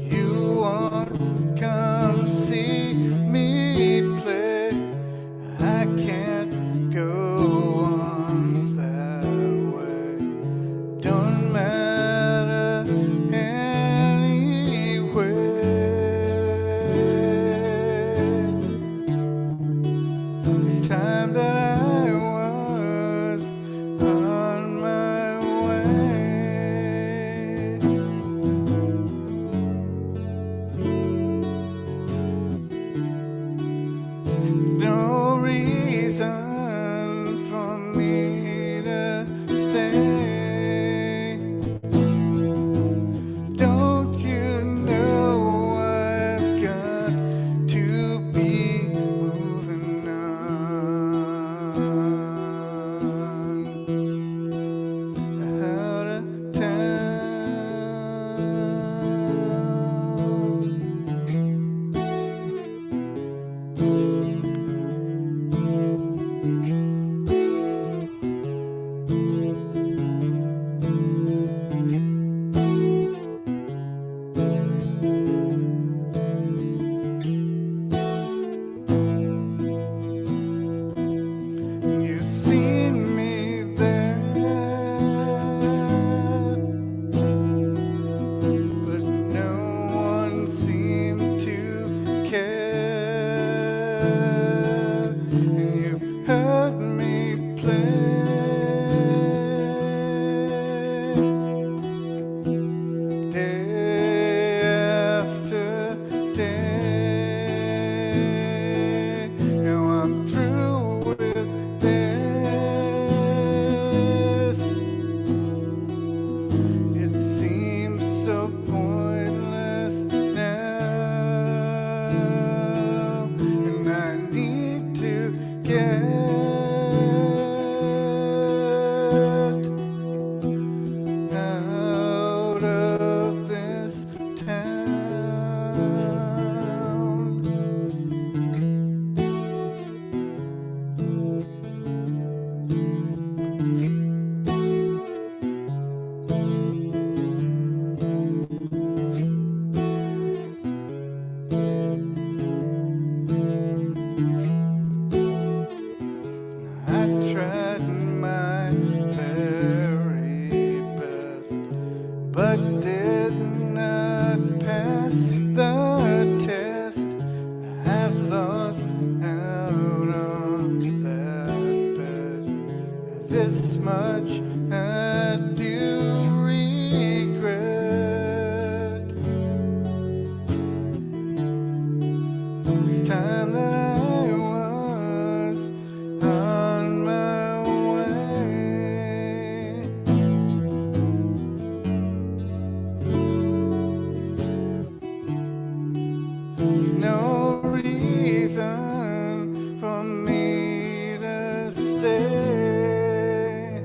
you won't come see me play. I can't go on that way. Don't matter anyway. It's time that I was on my way. There's no reason for me to stay. Don't you know I've got to be moving on? Out of town. You've seen me there, but no one seemed to care. And you've heard me play day after day. Now I'm through with this. It seems so pointless now, and I need to get out of this town. I tried my very best, but did not pass the test. I've lost out on that bet. This much I do stay.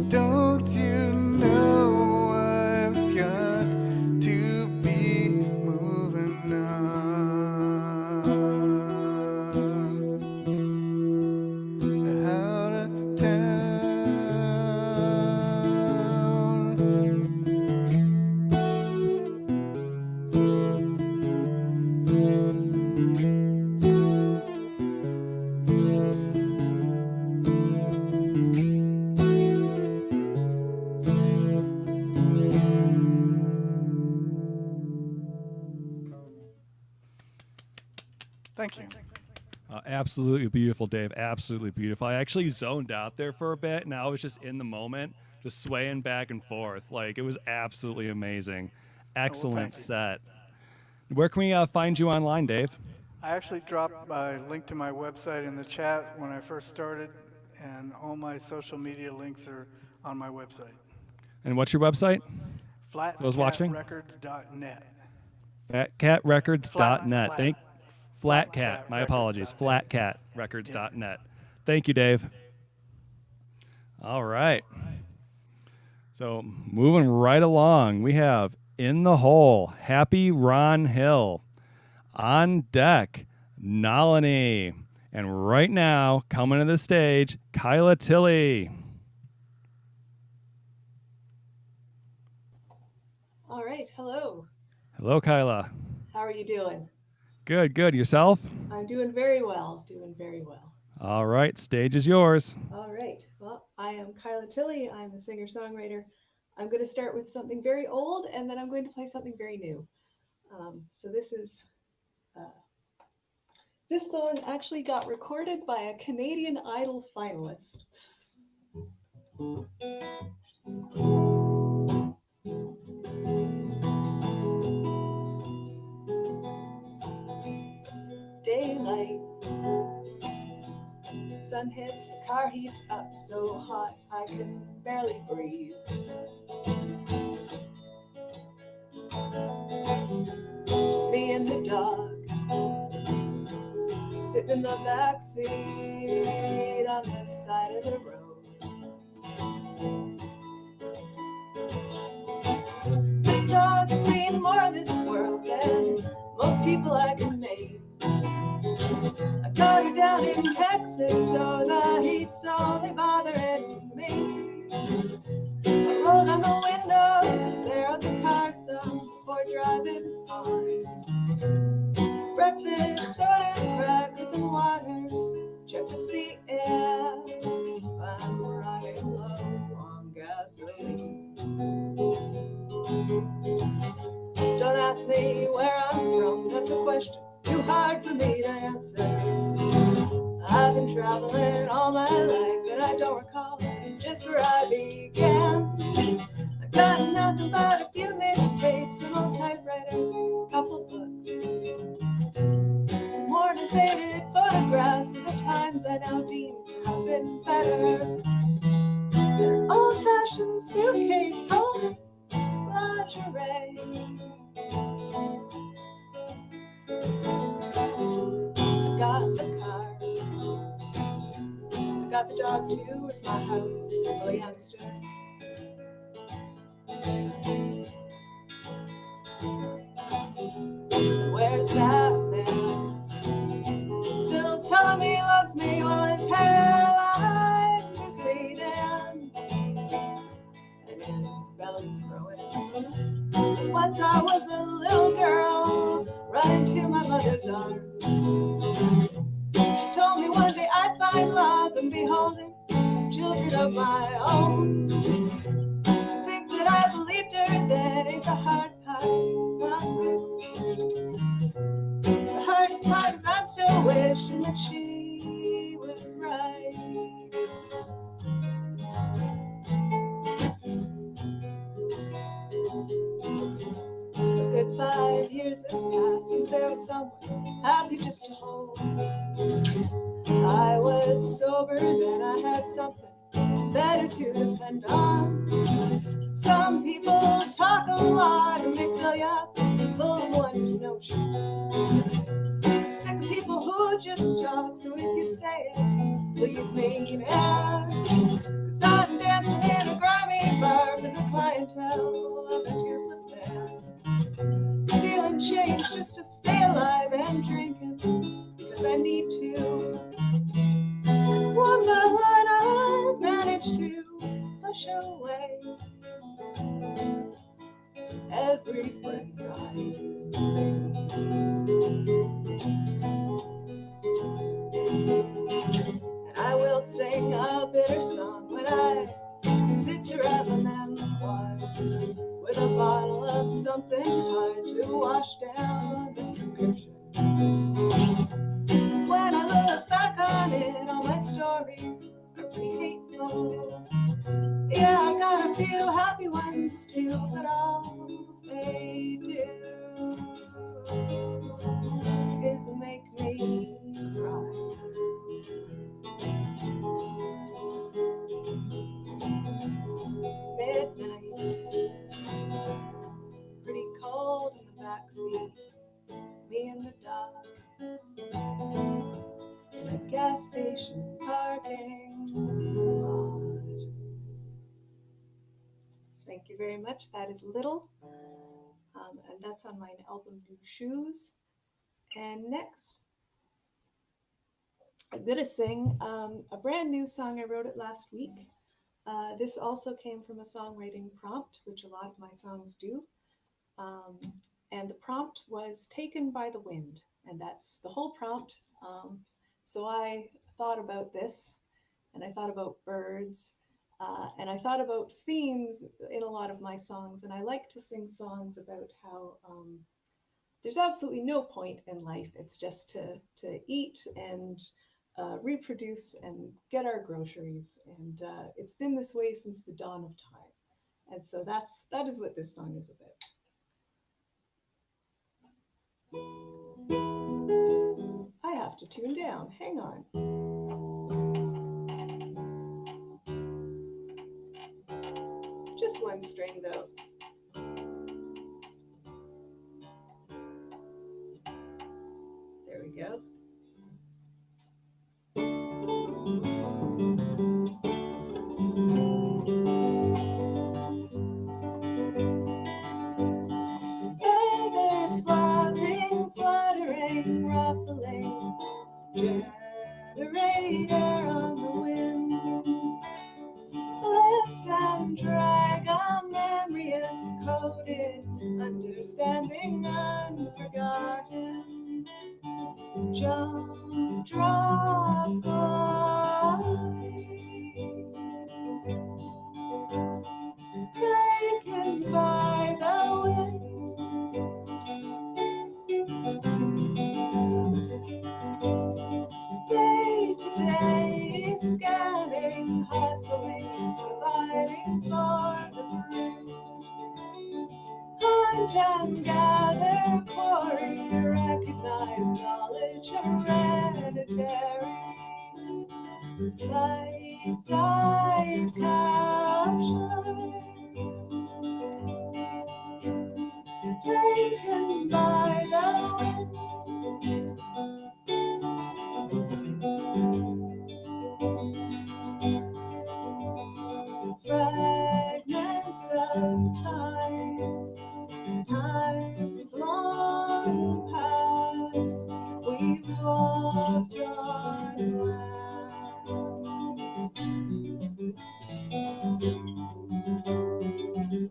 Don't you know I've got to be moving on out of town? Thank you. Absolutely beautiful, Dave. Absolutely beautiful. I actually zoned out there for a bit, and I was just in the moment, just swaying back and forth. Like, it was absolutely amazing. Excellent thank you. set. Where can we find you online, Dave? I actually dropped a link to my website in the chat when I first started, and all my social media links are on my website. And what's your website? Those watching? FlatCatRecords.net. FlatCatRecords.net. Flat Flat Cat. My apologies. FlatCatRecords.net. Thank you, Dave. All right. So moving right along, we have In the Hole, Happy Ron Hill. On deck, Nalini. And right now, coming to the stage, Kyla Tilley. All right, hello. Hello, Kyla. How are you doing? Good, good. Yourself? I'm doing very well, doing very well. All right, stage is yours. All right, well, I am Kyla Tilley. I'm a singer-songwriter. I'm going to start with something very old, and then I'm going to play something very new. So this song actually got recorded by a Canadian Idol finalist. Daylight, sun hits, the car heats up so hot I can barely breathe. Just me and the dog, sitting in the back seat on the side of the road. This dog has seen more of this world than most people I can name. I got her down in Texas, so the heat's only bothering me. I rolled on the window, zeroed the car some before driving on. Breakfast, soda, crackers, and water. Check to see if I'm running low on gasoline. Don't ask me where I'm from, that's a question too hard for me to answer. I've been traveling all my life and I don't recall just where I began. I got nothing but a few mixtapes, an old typewriter, a couple books, some worn and faded photographs of the times I now deem to have been better. And an old-fashioned suitcase full of lingerie. I got the car, I got the dog too, where's my house, full of youngsters. Where's that man? Still telling me he loves me while his hairline's receding and his belly's growing. Once I was a little girl, running to my mother's arms. She told me one day I'd find love and be holding children of my own. To think that I believed her, that ain't the hard part. The hardest part is I'm still wishing that she was right. A good 5 years has passed since there was someone happy just to hold. I was sober, then I had something better to depend on. Some people talk a lot and they fill you up full of wondrous notions. I'm sick of people who just talk, so if you say it, please me now. 'Cause I'm dancing in a grimy bar for the clientele of a toothless man. Stealing change just to stay alive and drinking because I need to. One by one I've managed to push away every friend I made. And I will sing a bitter song when I sit to write my memoirs with a bottle of something hard to wash down the prescription. 'Cause when I look back on it, all my stories are pretty hateful. Yeah, I got a few happy ones too, but all they do is make me cry. Midnight, pretty cold in the backseat, me in the dark, in a gas station parking lot. Thank you very much. That is Little, and that's on my album New Shoes. And next, I'm gonna sing a brand new song. I wrote it last week. This also came from a songwriting prompt, which a lot of my songs do. And the prompt was Taken by the Wind, and that's the whole prompt. So I thought about this, and I thought about birds, and I thought about themes in a lot of my songs, and I like to sing songs about how there's absolutely no point in life. It's just to eat and reproduce and get our groceries, and it's been this way since the dawn of time. And so that is what this song is about. I have to tune down. Hang on. Just one string though. There we go. Feathers flapping, fluttering, ruffling, generator on the wind. Lift and drag a memory encoded, understanding unforgotten. Jump, drop, glide. Taken by the wind. Day to day, scanning, hustling, providing for the brood. Hunt and gather, quarry, recognize knowledge, hereditary. Sight, dive, capture. Taken by the wind. Fragments of time, times long past, we walked on land.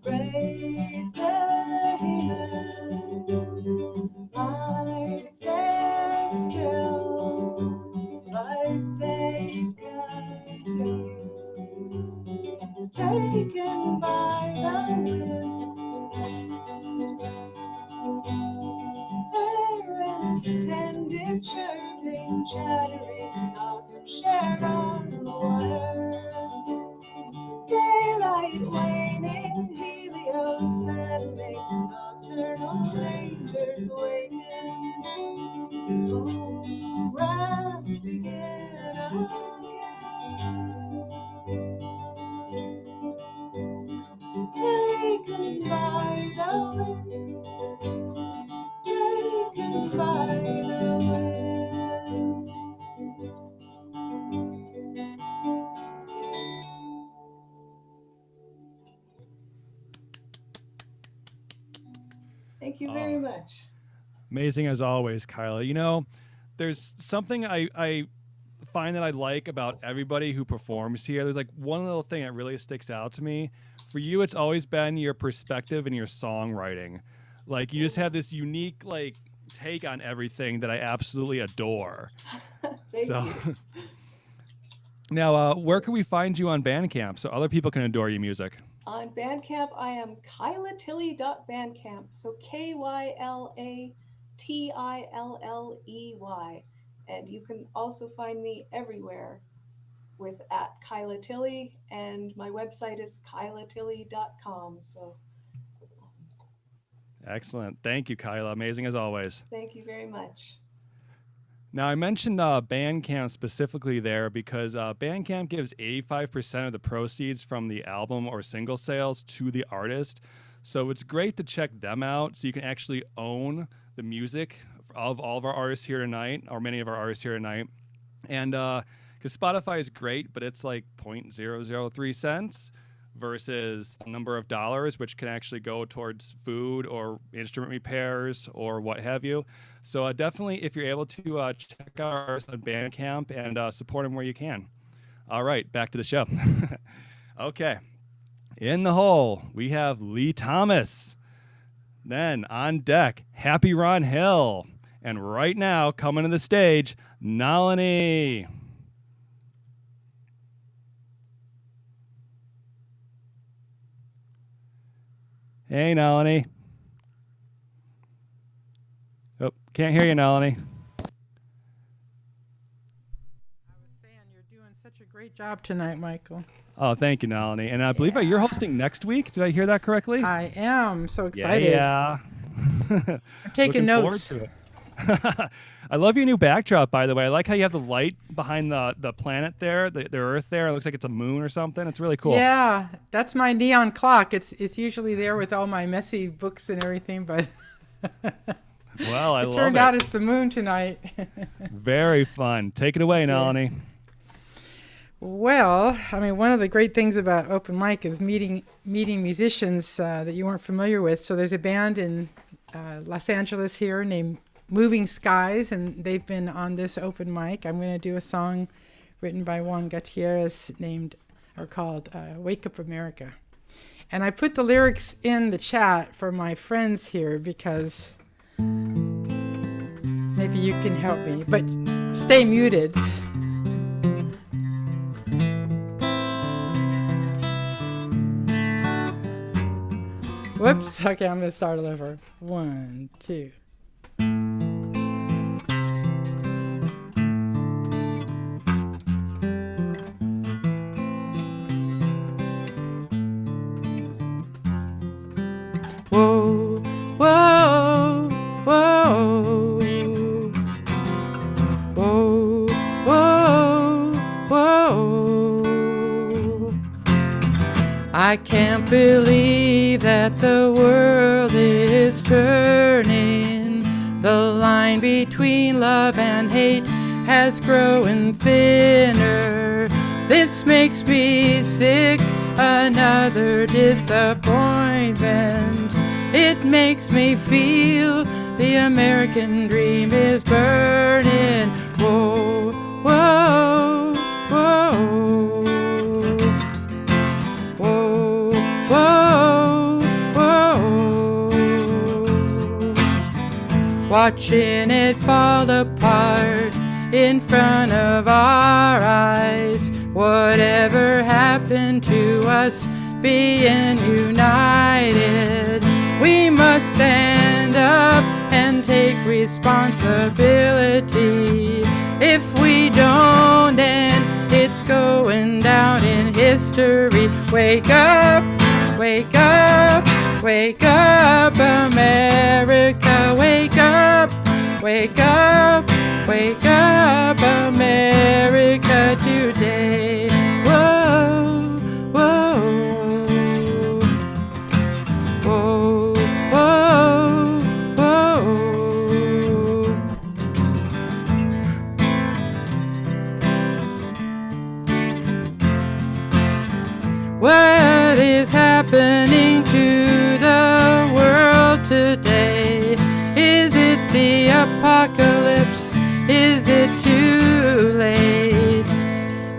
Great behemoth lies there still, like fate continues, taken by the wind. Parents tended, chirping, chattering, gossip shared on the water. Daylight waning, helio settling, nocturnal rangers waken. Oh, rest begin again. Taken by the wind, taken by the wind. Thank you very much. Amazing as always, Kyla. You know, there's something I find that I like about everybody who performs here. There's like one little thing that really sticks out to me. For you, it's always been your perspective and your songwriting. Like you just have this unique like take on everything that I absolutely adore. Thank you. Now, where can we find you on Bandcamp so other people can adore your music? On Bandcamp, I am kylatilly.bandcamp. So KYLATILLEY. And you can also find me everywhere with @KylaTilly, and my website is kylatilly.com. So Excellent. Thank you, Kyla. Amazing as always. thank you very much. Now, I mentioned Bandcamp specifically there because Bandcamp gives 85% of the proceeds from the album or single sales to the artist. So it's great to check them out so you can actually own the music of all of our artists here tonight, or many of our artists here tonight. And because Spotify is great, but it's like 0.003 cents versus a number of dollars, which can actually go towards food or instrument repairs or what have you. So definitely, if you're able to check out our artists on Bandcamp and support them where you can. All right, back to the show. Okay. In the hole, we have Lee Thomas. Then on deck, Happy Ron Hill. And right now, coming to the stage, Nalini. Hey, Nalini. Oh, can't hear you, Nalini. I was saying you're doing such a great job tonight, Michael. Oh, thank you, Nalini. And I believe you're hosting next week. Did I hear that correctly? I am so excited. Yeah. I'm taking notes. Forward to it. I love your new backdrop, by the way. I like how you have the light behind the planet there, the Earth there. It looks like it's a moon or something. It's really cool. Yeah, that's my neon clock. It's usually there with all my messy books and everything, but well, I love it. It turned out it's the moon tonight. Very fun. Take it away, Nalini. Well, I mean, one of the great things about open mic is meeting musicians that you weren't familiar with. So there's a band in Los Angeles here named Moving Skies, and they've been on this open mic. I'm going to do a song written by Juan Gutierrez called Wake Up America. And I put the lyrics in the chat for my friends here because maybe you can help me, but stay muted. Whoops, okay, I'm going to start all over. 1, 2. Whoa, whoa, whoa, whoa, whoa, whoa. I can't believe that the world is turning. The line between love and hate has grown thinner. This makes me sick, another disappointment. It makes me feel the American dream is burning. Whoa, whoa, whoa. Whoa, whoa, whoa. Watching it fall apart in front of our eyes. Whatever happened to us being united? We must stand up and take responsibility. If we don't, then it's going down in history. Wake up, wake up, wake up, America. Wake up, wake up, wake up, America today. Whoa, whoa, whoa, whoa, whoa. What is happening to the world today? apocalypse? Is it too late?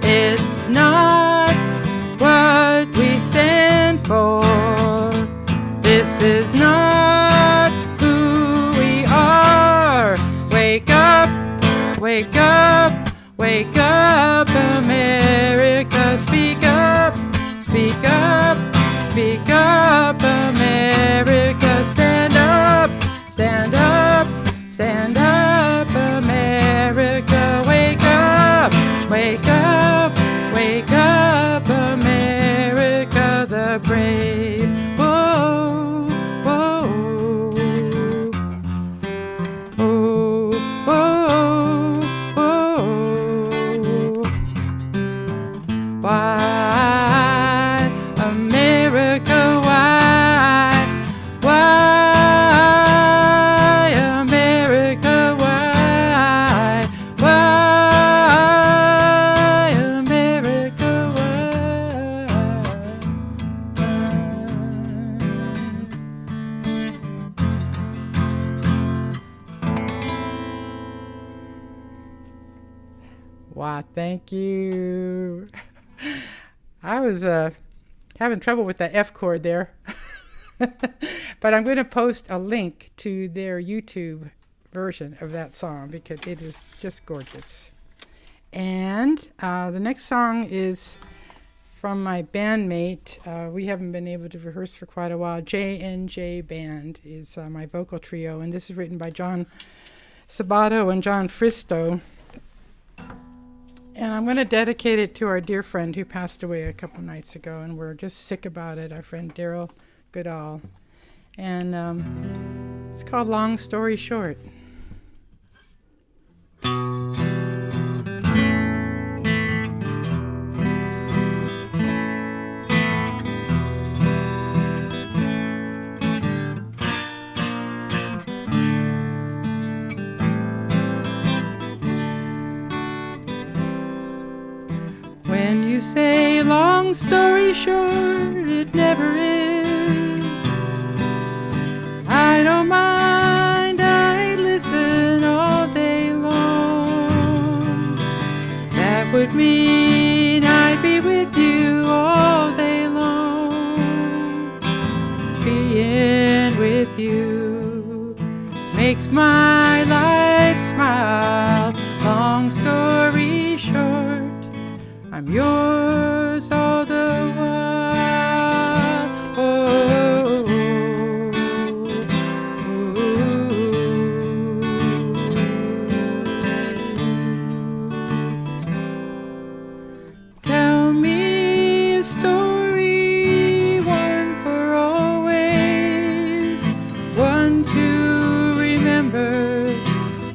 It's not what we stand for. This is not who we are. Wake up, wake up, wake up, America. Speak up, speak up, speak up, America. Stand up, stand up, stand up, America. Wake up, wake up, wake up, America the brave. Whoa, whoa, whoa, whoa, whoa. Why, America, why? Why, America, why? Why, America, why? Thank you. I was having trouble with the F chord there. But I'm going to post a link to their YouTube version of that song because it is just gorgeous. And the next song is from my bandmate. We haven't been able to rehearse for quite a while. J&J Band is my vocal trio, and this is written by John Sabato and John Fristo. And I'm going to dedicate it to our dear friend who passed away a couple nights ago, and we're just sick about it, our friend Daryl Goodall. And it's called Long Story Short. When you say long story short, it never is. I don't mind, I listen all day long. That would mean I'd be with you all day long. Being with you makes my life smile. Long story short, I'm yours all the while. Oh, tell me a story, one for always, one to remember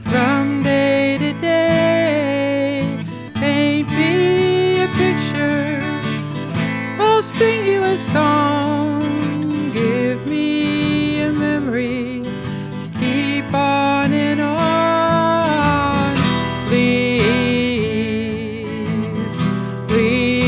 from day to day. Paint me a picture, I'll sing you a song. Give me a memory to keep on and on. Please, please,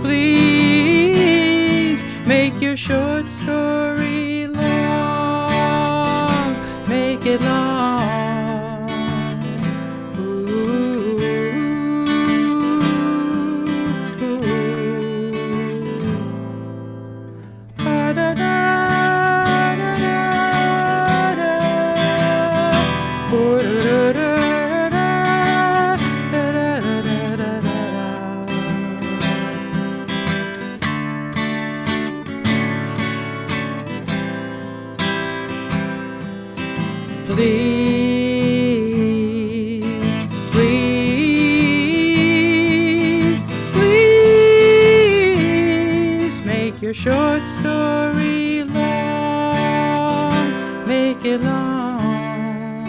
please make your short story long. Make it long. Please, please, please make your short story long. Make it long.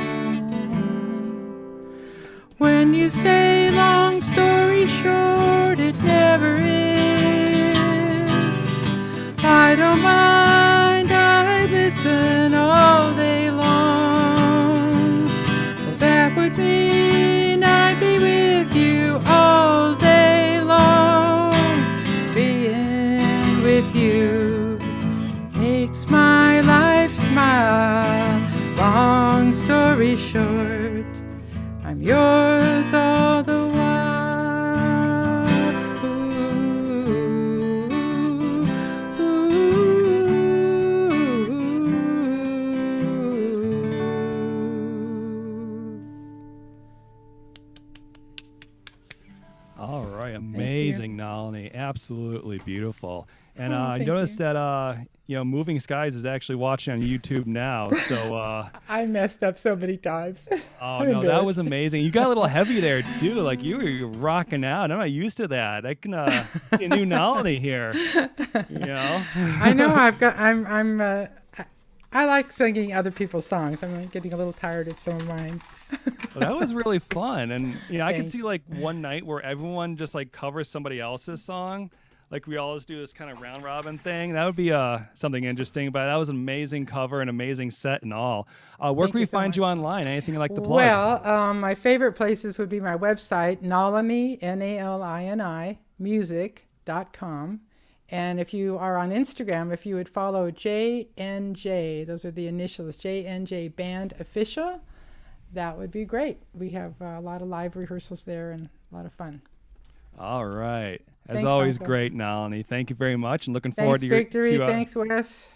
When you say long story short, it never is. I don't mind, I listen all day long. Well, that would mean I'd be with you all day long. Being with you All right, amazing, Nalini, absolutely beautiful. And thank noticed you. that Moving Skies is actually watching on YouTube now. So I messed up so many times. oh I'm no, that was embarrassed. amazing. You got a little heavy there too. Like you were rocking out. I'm not used to that. I can see a new Nalini here. You know. I know I like singing other people's songs. I'm getting a little tired of some of mine. Well, that was really fun, and I could Thanks. see like one night where everyone just like covers somebody else's song, like we always do this kind of round robin thing. That would be something interesting. But that was an amazing cover, an amazing set, and all. Where Thank can we you so find you much. online? Anything you'd like to plug? Well, my favorite places would be my website, Nalini, Nalini, music.com. And if you are on Instagram, if you would follow JNJ, those are the initials, JNJ Band Official, that would be great. We have a lot of live rehearsals there and a lot of fun. All right. As Thanks, always, Michael. great, Nalini. Thank you very much, and looking forward Thanks, to your Victory. to, Thanks, Wes.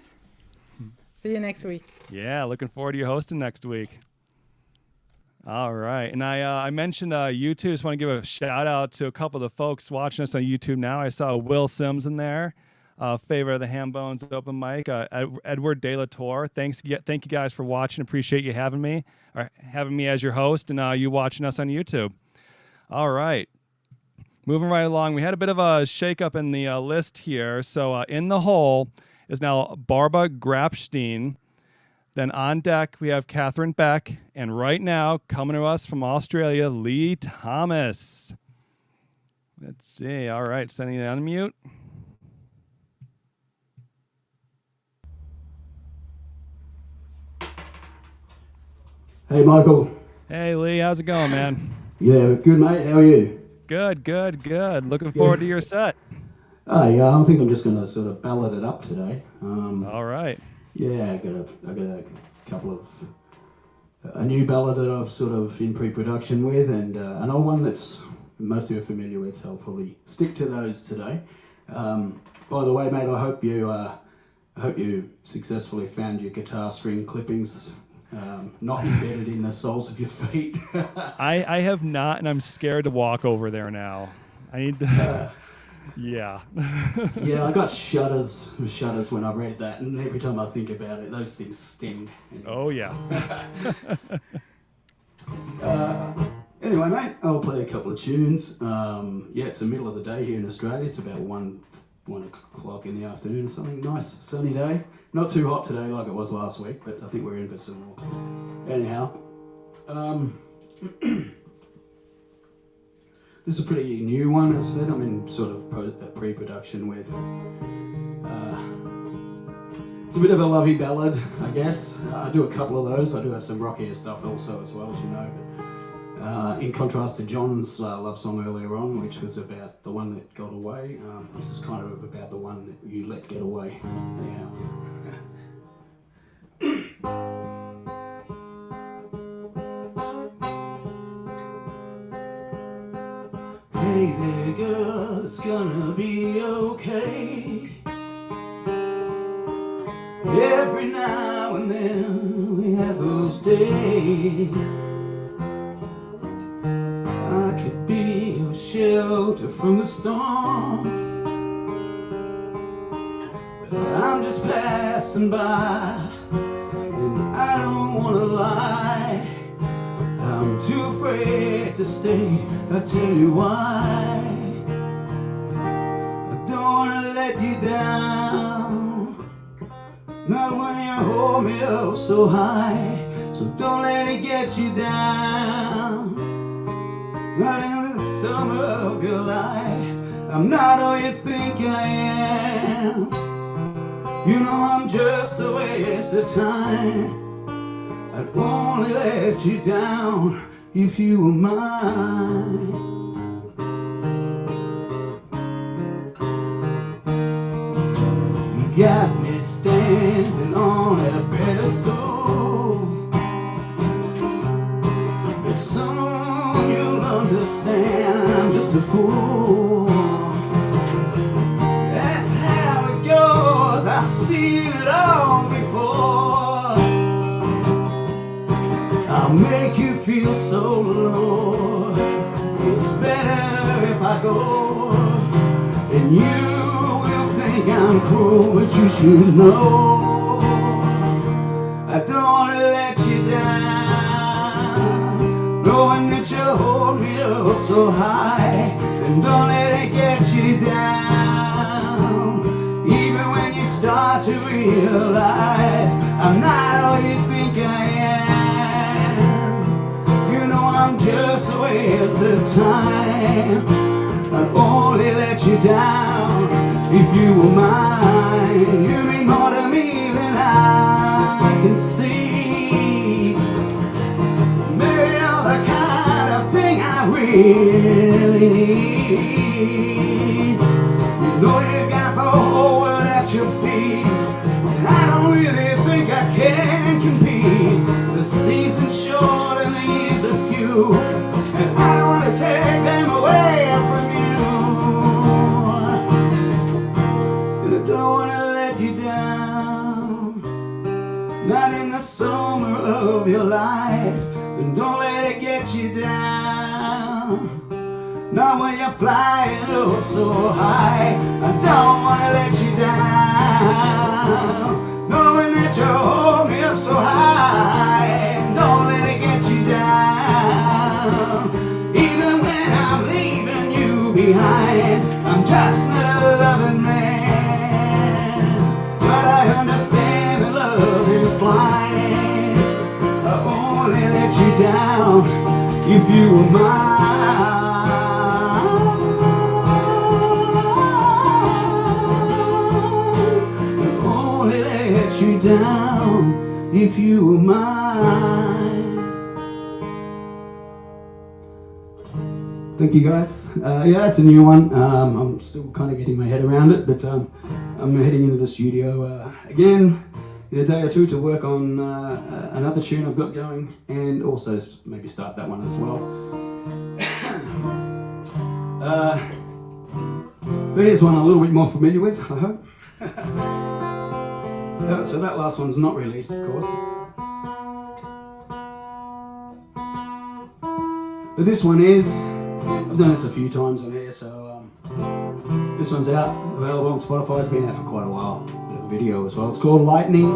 See you next week. Yeah, looking forward to your hosting next week. All right. And I mentioned YouTube. Just want to give a shout out to a couple of the folks watching us on YouTube now. I saw Will Sims in there, favorite of the Hambones open mic, Edward De La Torre. Thank you guys for watching. Appreciate you having me as your host, and you watching us on YouTube. All right. Moving right along, we had a bit of a shakeup in the list here. So in the hole is now Barbara Grapstein. Then on deck, we have Catherine Beck. And right now, coming to us from Australia, Lee Thomas. Let's see. All right, sending it unmute. Hey, Michael. Hey, Lee. How's it going, man? Yeah, good, mate. How are you? Good. Looking forward to your set. Oh, yeah, I think I'm just going to sort of ballad it up today. All right. Yeah, I got a couple of a new ballad that I've sort of in pre-production with, and an old one that's most of you are familiar with. So I'll probably stick to those today. By the way, mate, I hope you successfully found your guitar string clippings not embedded in the soles of your feet. I have not, and I'm scared to walk over there now. I need to. Yeah. Yeah, I got shudders when I read that, and every time I think about it, those things sting. Oh, yeah. Anyway, mate, I'll play a couple of tunes. Yeah, it's the middle of the day here in Australia. It's about 1 o'clock in the afternoon or something. Nice sunny day. Not too hot today like it was last week, but I think we're in for some more. Anyhow, this is a pretty new one, as I said. I'm in sort of pre-production with. It's a bit of a lovey ballad, I guess. I do a couple of those. I do have some rockier stuff also as well, as you know. But in contrast to John's love song earlier on, which was about the one that got away, this is kind of about the one that you let get away. Anyhow. Hey there, girl, it's gonna be okay. Every now and then we have those days. I could be your shelter from the storm, but I'm just passing by, and I don't wanna lie. I'm too afraid to stay, I'll tell you why. I don't wanna let you down, not when you hold me up so high. So don't let it get you down, not in the summer of your life. I'm not all you think I am. You know I'm just a waste of time. I'd only let you down if you were mine. You got me standing on a pedestal, but soon you'll understand I'm just a fool. That's how it goes, I've seen it all before. I'll make you feel so low. It's better if I go. And you will think I'm cruel, but you should know I don't want to let you down, knowing that you hold me up so high. And don't let it get you down, even when you start to realize I'm not all you think I am. You know I'm just a waste of time. I'd only let you down if you were mine. You mean more to me than I can see. Maybe you're the kind of thing I really need. You know you got the whole world at your feet, and I don't really think I can compete. The season's short and the years are few, and I don't want to take them away from you. And I don't want to let you down, not in the summer of your life. And don't let it get you down, not when you're flying up so high. I don't want to let you down, knowing that you hold me up so high. And don't let it get you down, even when I'm leaving you behind. I'm just not a loving man, but I understand that love is blind. I only let you down if you were mine. I only let you down if you were mine. Thank you guys. Yeah, that's a new one. I'm still kind of getting my head around it, but I'm heading into the studio again in a day or two to work on another tune I've got going, and also maybe start that one as well. But here's one I'm a little bit more familiar with, I hope. So that last one's not released, of course. But this one is. I've done this a few times on here, so this one's out, available on Spotify. It's been out for quite a while. Bit of a video as well. It's called Lightning.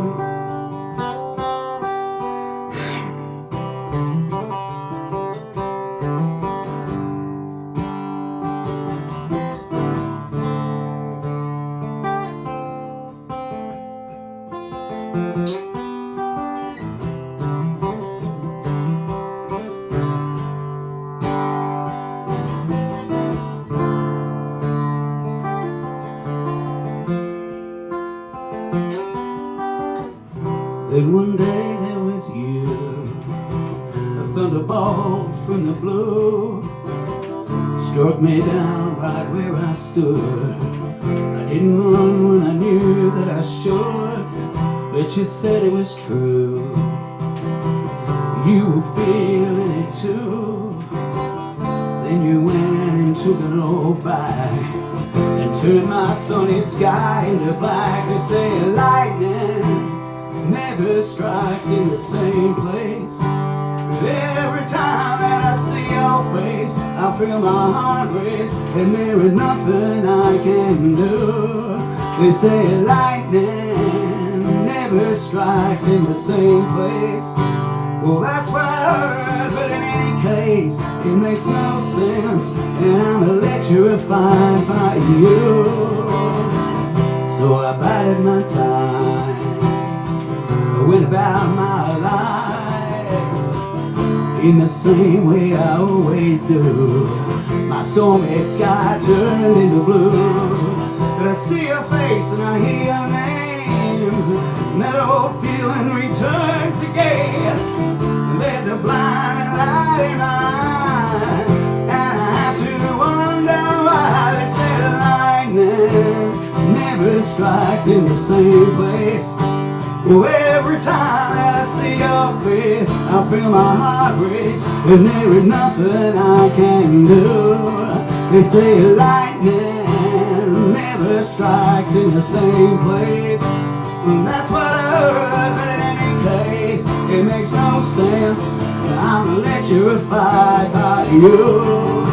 Then one day there was you, a thunderbolt from the blue, struck me down right where I stood. I didn't run when I knew that I should, but you said it was true. You were feeling it too. Then you went and took it all back and turned my sunny sky into black. They say lightning never strikes in the same place, but every time that I see your face, I feel my heart race, and there ain't nothing I can do. They say lightning never strikes in the same place. Well, that's what I heard, but in any case, it makes no sense, and I'm electrified by you. So I bided my time, I went about my life in the same way I always do. My stormy sky turned into blue, but I see your face and I hear your name, and that old feeling returns again. There's a blinding light in my eye, and I have to wonder why they say lightning never strikes in the same place. Oh, every time that I see your face, I feel my heart race, and there ain't nothing I can do. They say lightning never strikes in the same place, and that's what I heard, but in any case, it makes no sense. I'm electrified by you.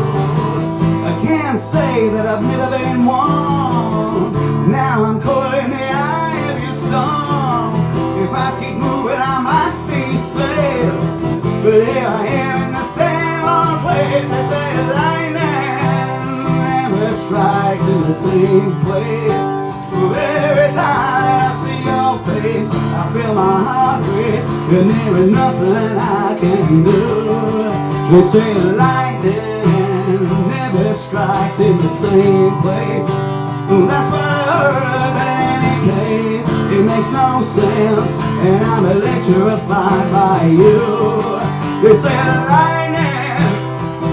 I can't say that I've never been one. Now I'm caught in the eye of your storm. If I keep moving, I might be saved. But here I am in the same old place. They say lightning never strikes in the same place. Every time I see your face, I feel my heart race, and there is nothing I can do. They say lightning never strikes in the same place. That's what I heard, but in any case, it makes no sense, and I'm electrified by you. They say lightning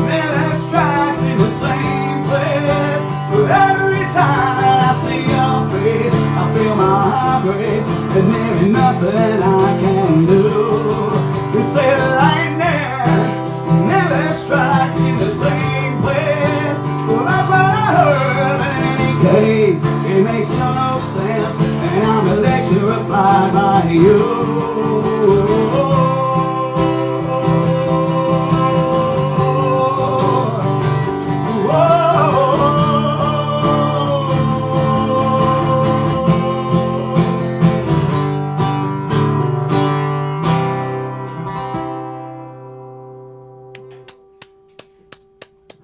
never strikes in the same place. Every time I see your face, I feel my heart race, and there ain't nothing I can do. They say lightning never strikes in the same place. Well, that's what I heard, but in any case, it makes no sense, and I'm electrified by you.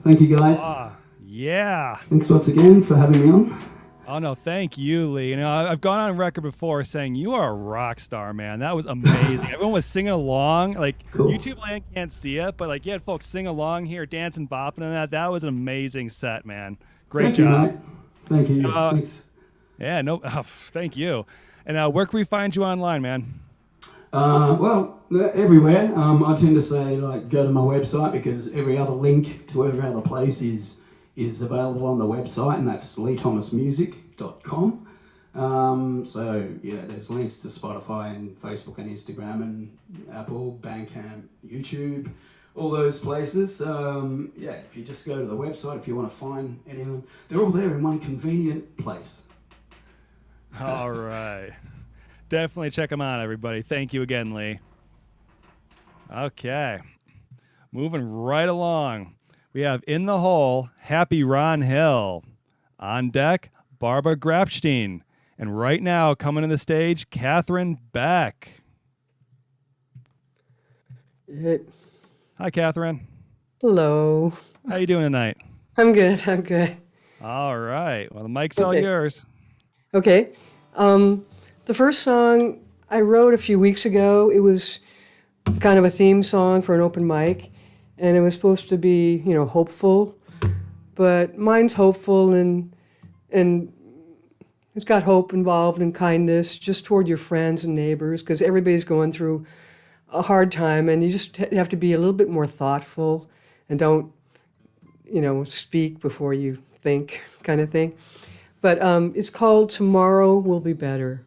Thank you, guys. Yeah. Thanks once again for having me on. Oh, no, thank you, Lee. You know, I've gone on record before saying you are a rock star, man. That was amazing. Everyone was singing along. Like, cool. YouTube land can't see it, but, like, you had folks sing along here, dancing, bopping, and that. That was an amazing set, man. Great Thank you, job. mate. Thank you. Thanks. Yeah, no, thank you. And where can we find you online, man? Well, everywhere. I tend to say, like, go to my website, because every other link to every other place is available on the website, and that's leethomasmusic.com. So, yeah, there's links to Spotify and Facebook and Instagram and Apple, Bandcamp, YouTube, all those places. Yeah, if you just go to the website, if you want to find anyone, they're all there in one convenient place. All right. Definitely check them out, everybody. Thank you again, Lee. Okay. Moving right along. We have in the hole, Happy Ron Hill. On deck, Barbara Grapstein. And right now, coming to the stage, Catherine Beck. Hi, Catherine. Hello. How you doing tonight? I'm good. I'm good. All right. Well, the mic's all yours. Okay. The first song I wrote a few weeks ago, it was kind of a theme song for an open mic, and it was supposed to be, you know, hopeful, but mine's hopeful and it's got hope involved and kindness just toward your friends and neighbors, because everybody's going through a hard time, and you just have to be a little bit more thoughtful and don't, you know, speak before you think, kind of thing. But it's called Tomorrow Will Be Better.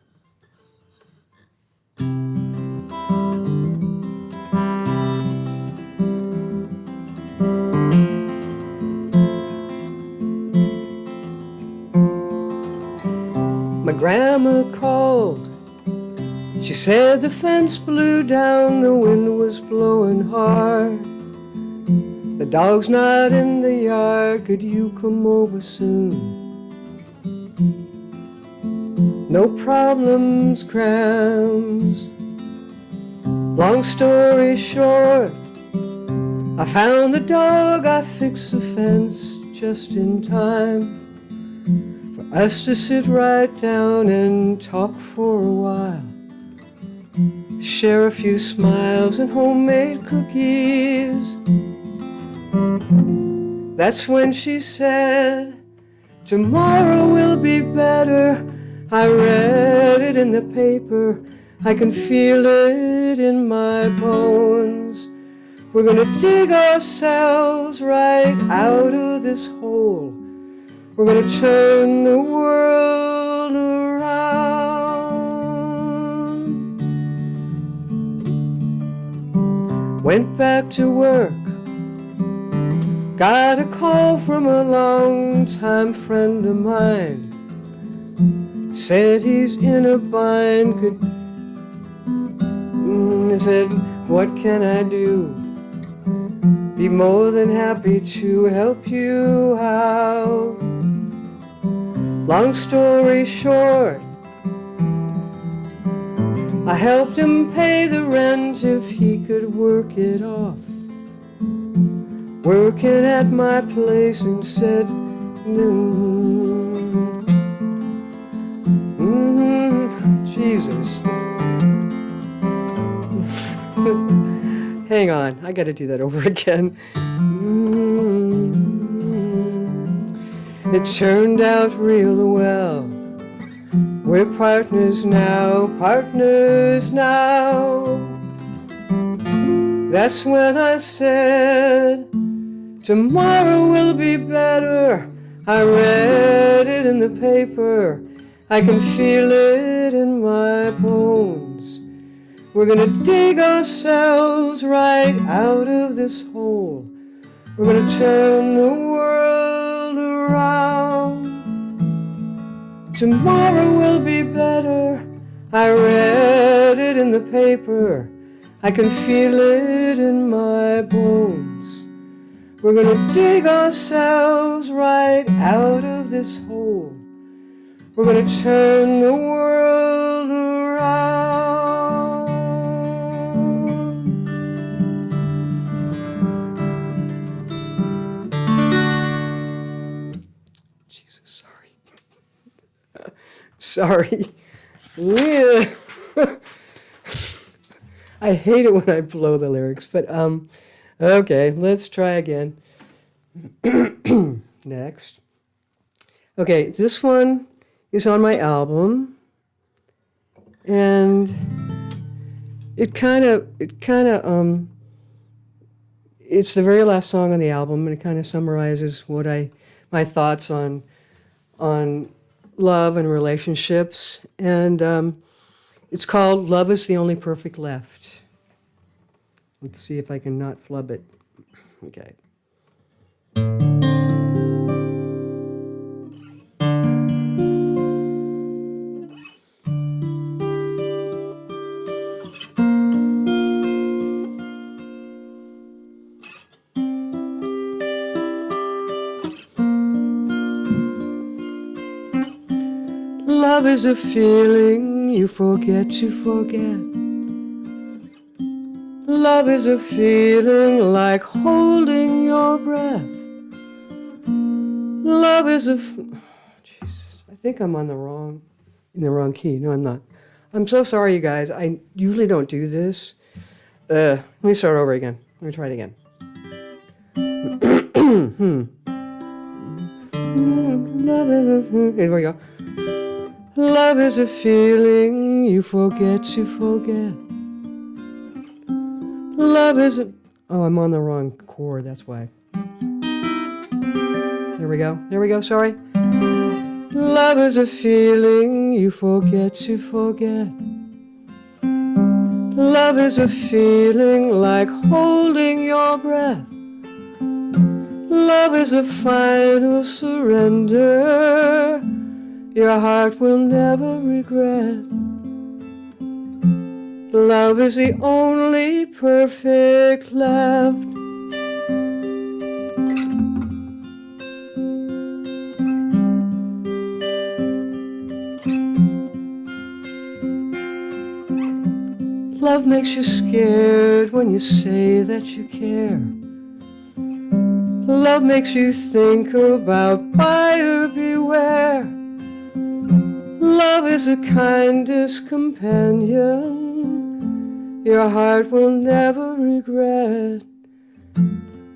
My grandma called. She said the fence blew down, the wind was blowing hard. The dog's not in the yard, could you come over soon? No problems, crams. Long story short, I found the dog, I fixed the fence just in time for us to sit right down and talk for a while. Share a few smiles and homemade cookies. That's when she said, tomorrow will be better. I read it in the paper, I can feel it in my bones. We're gonna dig ourselves right out of this hole. We're gonna turn the world around. Went back to work, got a call from a long-time friend of mine. Said he's in a bind, I said, what can I do? be more than happy to help you out. Long story short, I helped him pay the rent if he could work it off. Working at my place and said, Jesus. Hang on, I gotta do that over again. It turned out real well. We're partners now, partners now. That's when I said, tomorrow will be better. I read it in the paper. I can feel it in my bones. We're gonna dig ourselves right out of this hole. We're gonna turn the world around. Tomorrow will be better. I read it in the paper. I can feel it in my bones. We're gonna dig ourselves right out of this hole. We're gonna turn the world around. Jesus, sorry. Sorry. Yeah. I hate it when I blow the lyrics, but okay, let's try again. Next. Okay, this one is on my album, and it's the very last song on the album, and it kind of summarizes my thoughts on love and relationships, and it's called Love is the Only Perfect Left. Let's see if I can not flub it. Okay. Love is a feeling you forget to forget. Love is a feeling like holding your breath. Love is Jesus, I think I'm in the wrong key. No, I'm not. I'm so sorry, you guys. I usually don't do this. Let me start over again. Let me try it again. Here we go. Love is a feeling you forget to forget. Love is a... Oh, I'm on the wrong chord, that's why. There we go, sorry. Love is a feeling you forget to forget. Love is a feeling like holding your breath. Love is a final surrender your heart will never regret. Love is the only perfect left. Love makes you scared when you say that you care. Love makes you think about buyer beware. Love is the kindest companion your heart will never regret.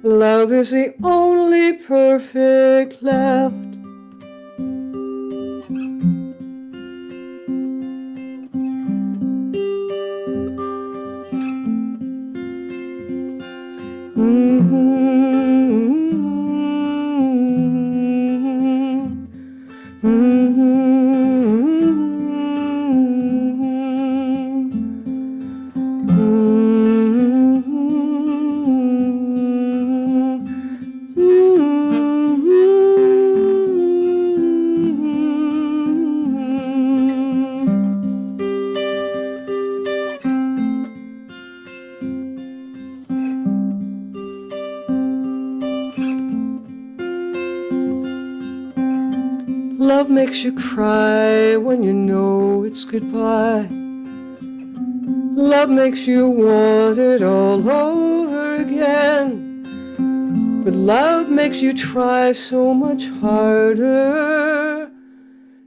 Love is the only perfect left. Love makes you cry when you know it's goodbye. Love makes you want it all over again. But love makes you try so much harder.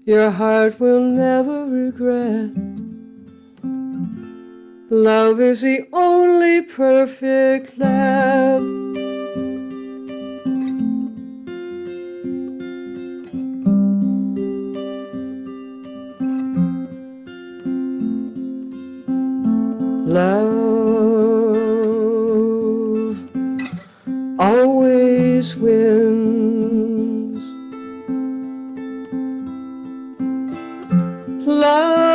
Your heart will never regret. Love is the only perfect love. Love always wins. Love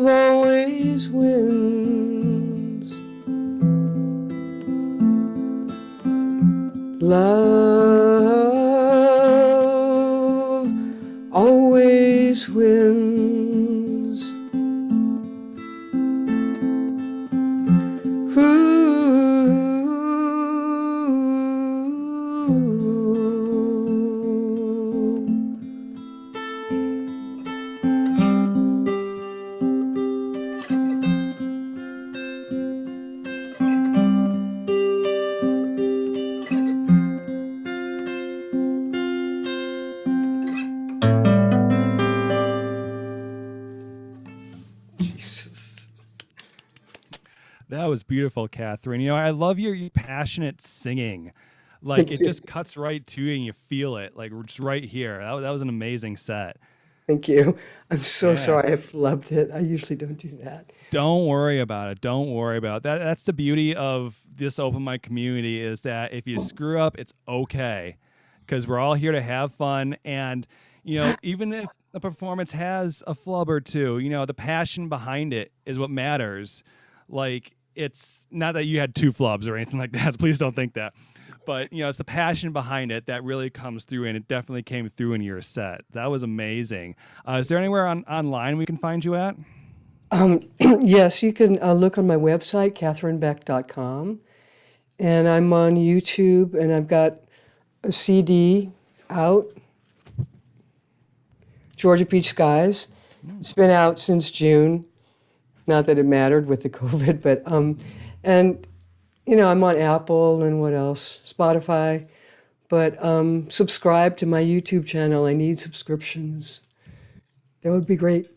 always wins. Love always wins. That was beautiful, Catherine. You know, I love your passionate singing. Like, Thank it you. just cuts right to you and you feel it, like, just right here. That was an amazing set. Thank you. I'm so Yeah. sorry I flubbed it. I usually don't do that. Don't worry about it. Don't worry about that. That's the beauty of this open mic community, is that if you screw up, it's okay, because we're all here to have fun. And, you know, even if a performance has a flub or two, you know, the passion behind it is what matters. Like, it's not that you had 2 flubs or anything like that. Please don't think that. But, you know, it's the passion behind it that really comes through, and it definitely came through in your set. That was amazing. Is there anywhere online we can find you at? Yes, you can look on my website, catherinebeck.com. And I'm on YouTube, and I've got a CD out, Georgia Peach Skies. It's been out since June. Not that it mattered with the COVID, but, and, you know, I'm on Apple and what else? Spotify. But subscribe to my YouTube channel. I need subscriptions. That would be great.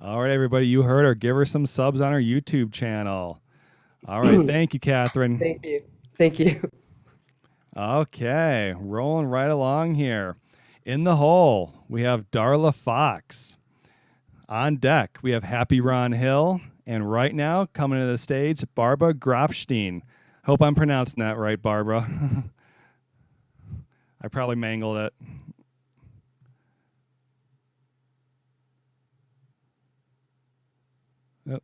All right, everybody, you heard her. Give her some subs on her YouTube channel. All right, thank you, Catherine. Thank you. Thank you. Okay, rolling right along here. In the hole, we have Darla Fox. On deck, we have Happy Ron Hill. And right now, coming to the stage, Barbara Grobstein. Hope I'm pronouncing that right, Barbara. I probably mangled it. Oh,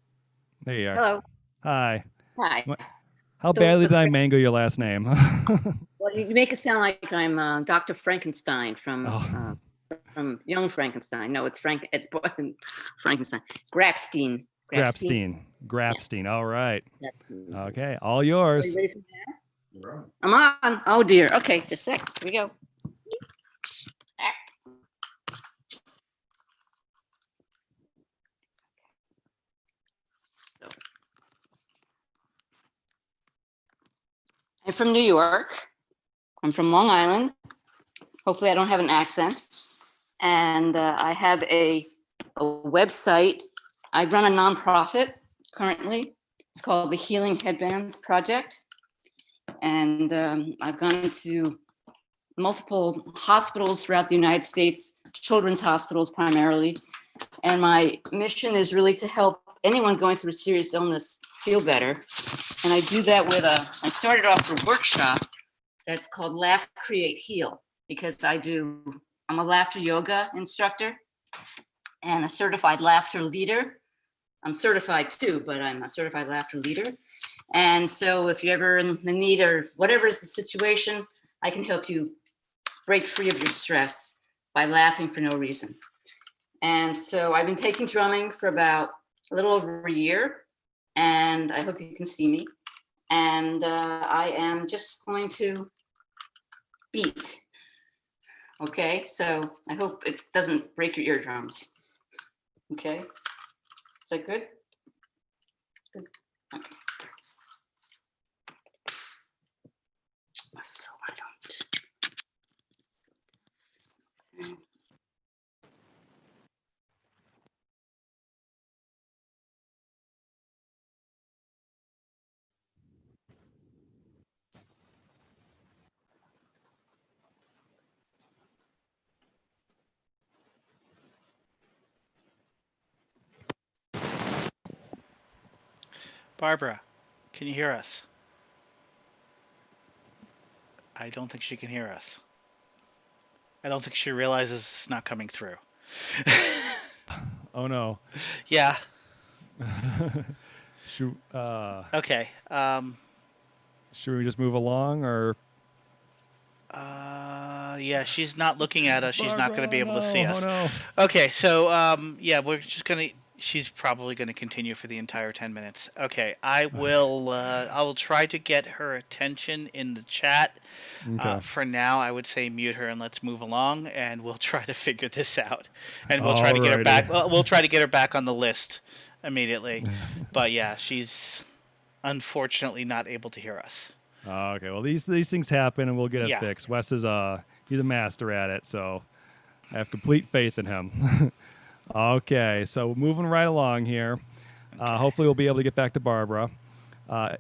there you are. Hello. Hi. Hi. How So badly what's did I great- mangle your last name? Well, you make it sound like I'm Dr. Frankenstein from Oh. from Young Frankenstein. No, it's Frankenstein. Grabstein. Grabstein. All right. Grabstein, Okay, yes. all Are yours. you ready for that? I'm on. Oh dear. Okay, just a sec. Here we go. So, I'm from New York. I'm from Long Island. Hopefully I don't have an accent. And I have a website. I run a nonprofit currently. It's called the Healing Headbands Project. And I've gone to multiple hospitals throughout the United States, children's hospitals primarily. And my mission is really to help anyone going through a serious illness feel better. And I do that with I started off a workshop that's called Laugh, Create, Heal, because I'm a laughter yoga instructor and a certified laughter leader. I'm certified too, but I'm a certified laughter leader. And so if you're ever in the need or whatever is the situation, I can help you break free of your stress by laughing for no reason. And so I've been taking drumming for about a little over a year, and I hope you can see me. And I am just going to beat. Okay, so I hope it doesn't break your eardrums. Okay, is that good? Good. Okay. So I don't. Barbara, can you hear us? I don't think she can hear us. I don't think she realizes it's not coming through. Oh no. Yeah. Should Okay. should we just move along, or? Yeah, she's not looking at us. She's not going to be able to see us. Oh no. Okay, so yeah, we're just gonna. She's probably going to continue for the entire 10 minutes. Okay, I will try to get her attention in the chat. Okay. For now, I would say mute her and let's move along, and we'll try to figure this out. And we'll try to get her back. We'll try to get her back on the list immediately. But yeah, she's unfortunately not able to hear us. Okay. Well, these things happen, and we'll get it Yeah. fixed. Wes is he's a master at it, so I have complete faith in him. Okay, so moving right along here. Hopefully we'll be able to get back to Barbara.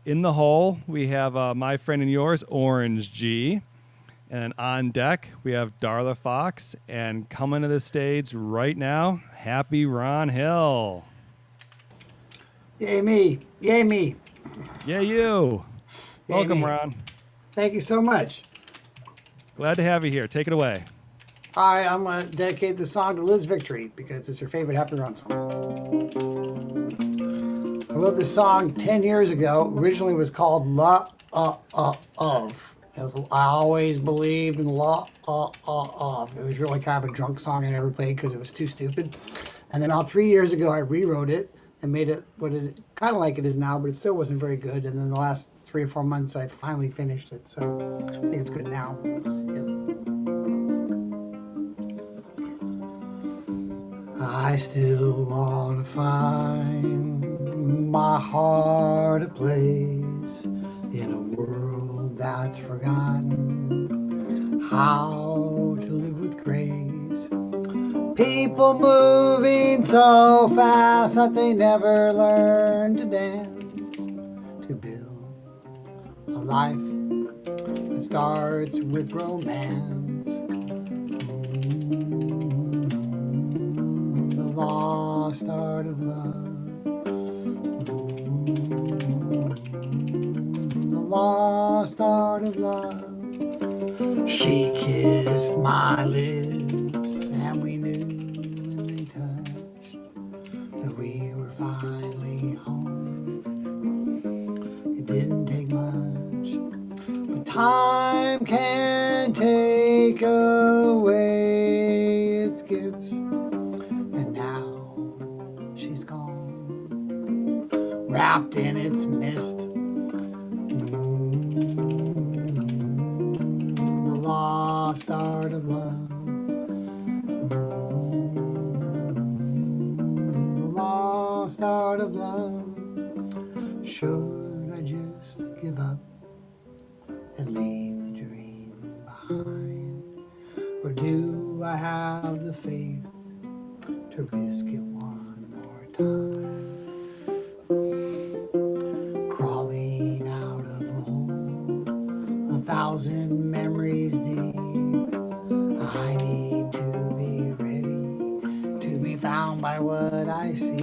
In the hole, we have my friend and yours, Orange G. And on deck, we have Darla Fox. And coming to the stage right now, Happy Ron Hill. Yay me. Yay me. Yeah, you. Yay Welcome, me. Ron. Thank you so much. Glad to have you here. Take it away. Hi, I'm going to dedicate the song to Liss Victory because it's her favorite Happy Ron song. I wrote this song 10 years ago. Originally it was called La of. I always believed in La of. It was really kind of a drunk song I never played because it was too stupid. And then about 3 years ago I rewrote it and made it what it kind of like it is now, but it still wasn't very good. And then the last 3 or 4 months I finally finished it, so I think it's good now. I still want to find my heart a place in a world that's forgotten how to live with grace. People moving so fast that they never learn to dance, to build a life that starts with romance. Lost art of love, the lost art of love. She kissed my lips and we knew when they touched that we were finally home. It didn't take much, but time can take away its gifts. Wrapped in its mist, the lost art of love, the lost art of love. Should I just give up and leave the dream behind, or do I have the faith to risk it one more time? Thousand memories deep, I need to be ready to be found by what I seek.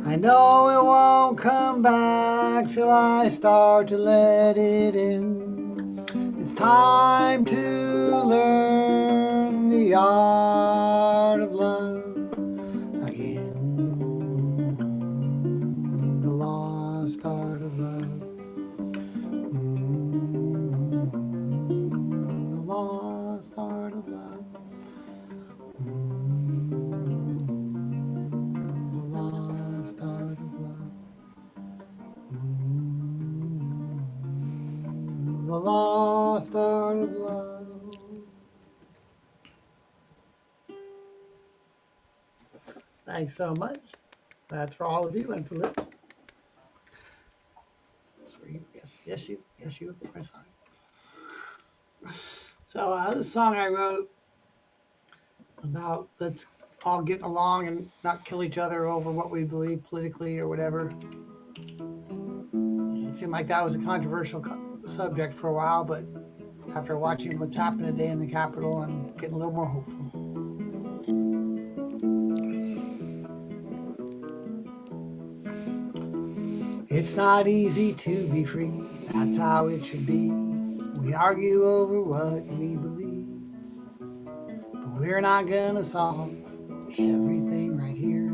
I know it won't come back till I start to let it in. It's time to learn the art of love again, the lost art of love. Art of love. The lost art of love. The lost art. heart of love. Thanks so much. That's for all of you and for Liz. Yes, you. Press on. So the song I wrote about let's all get along and not kill each other over what we believe politically or whatever. It seemed like that was a controversial subject for a while, but after watching what's happened today in the Capitol, I'm getting a little more hopeful. It's not easy to be free, that's how it should be. We argue over what we believe, but we're not gonna solve everything right here.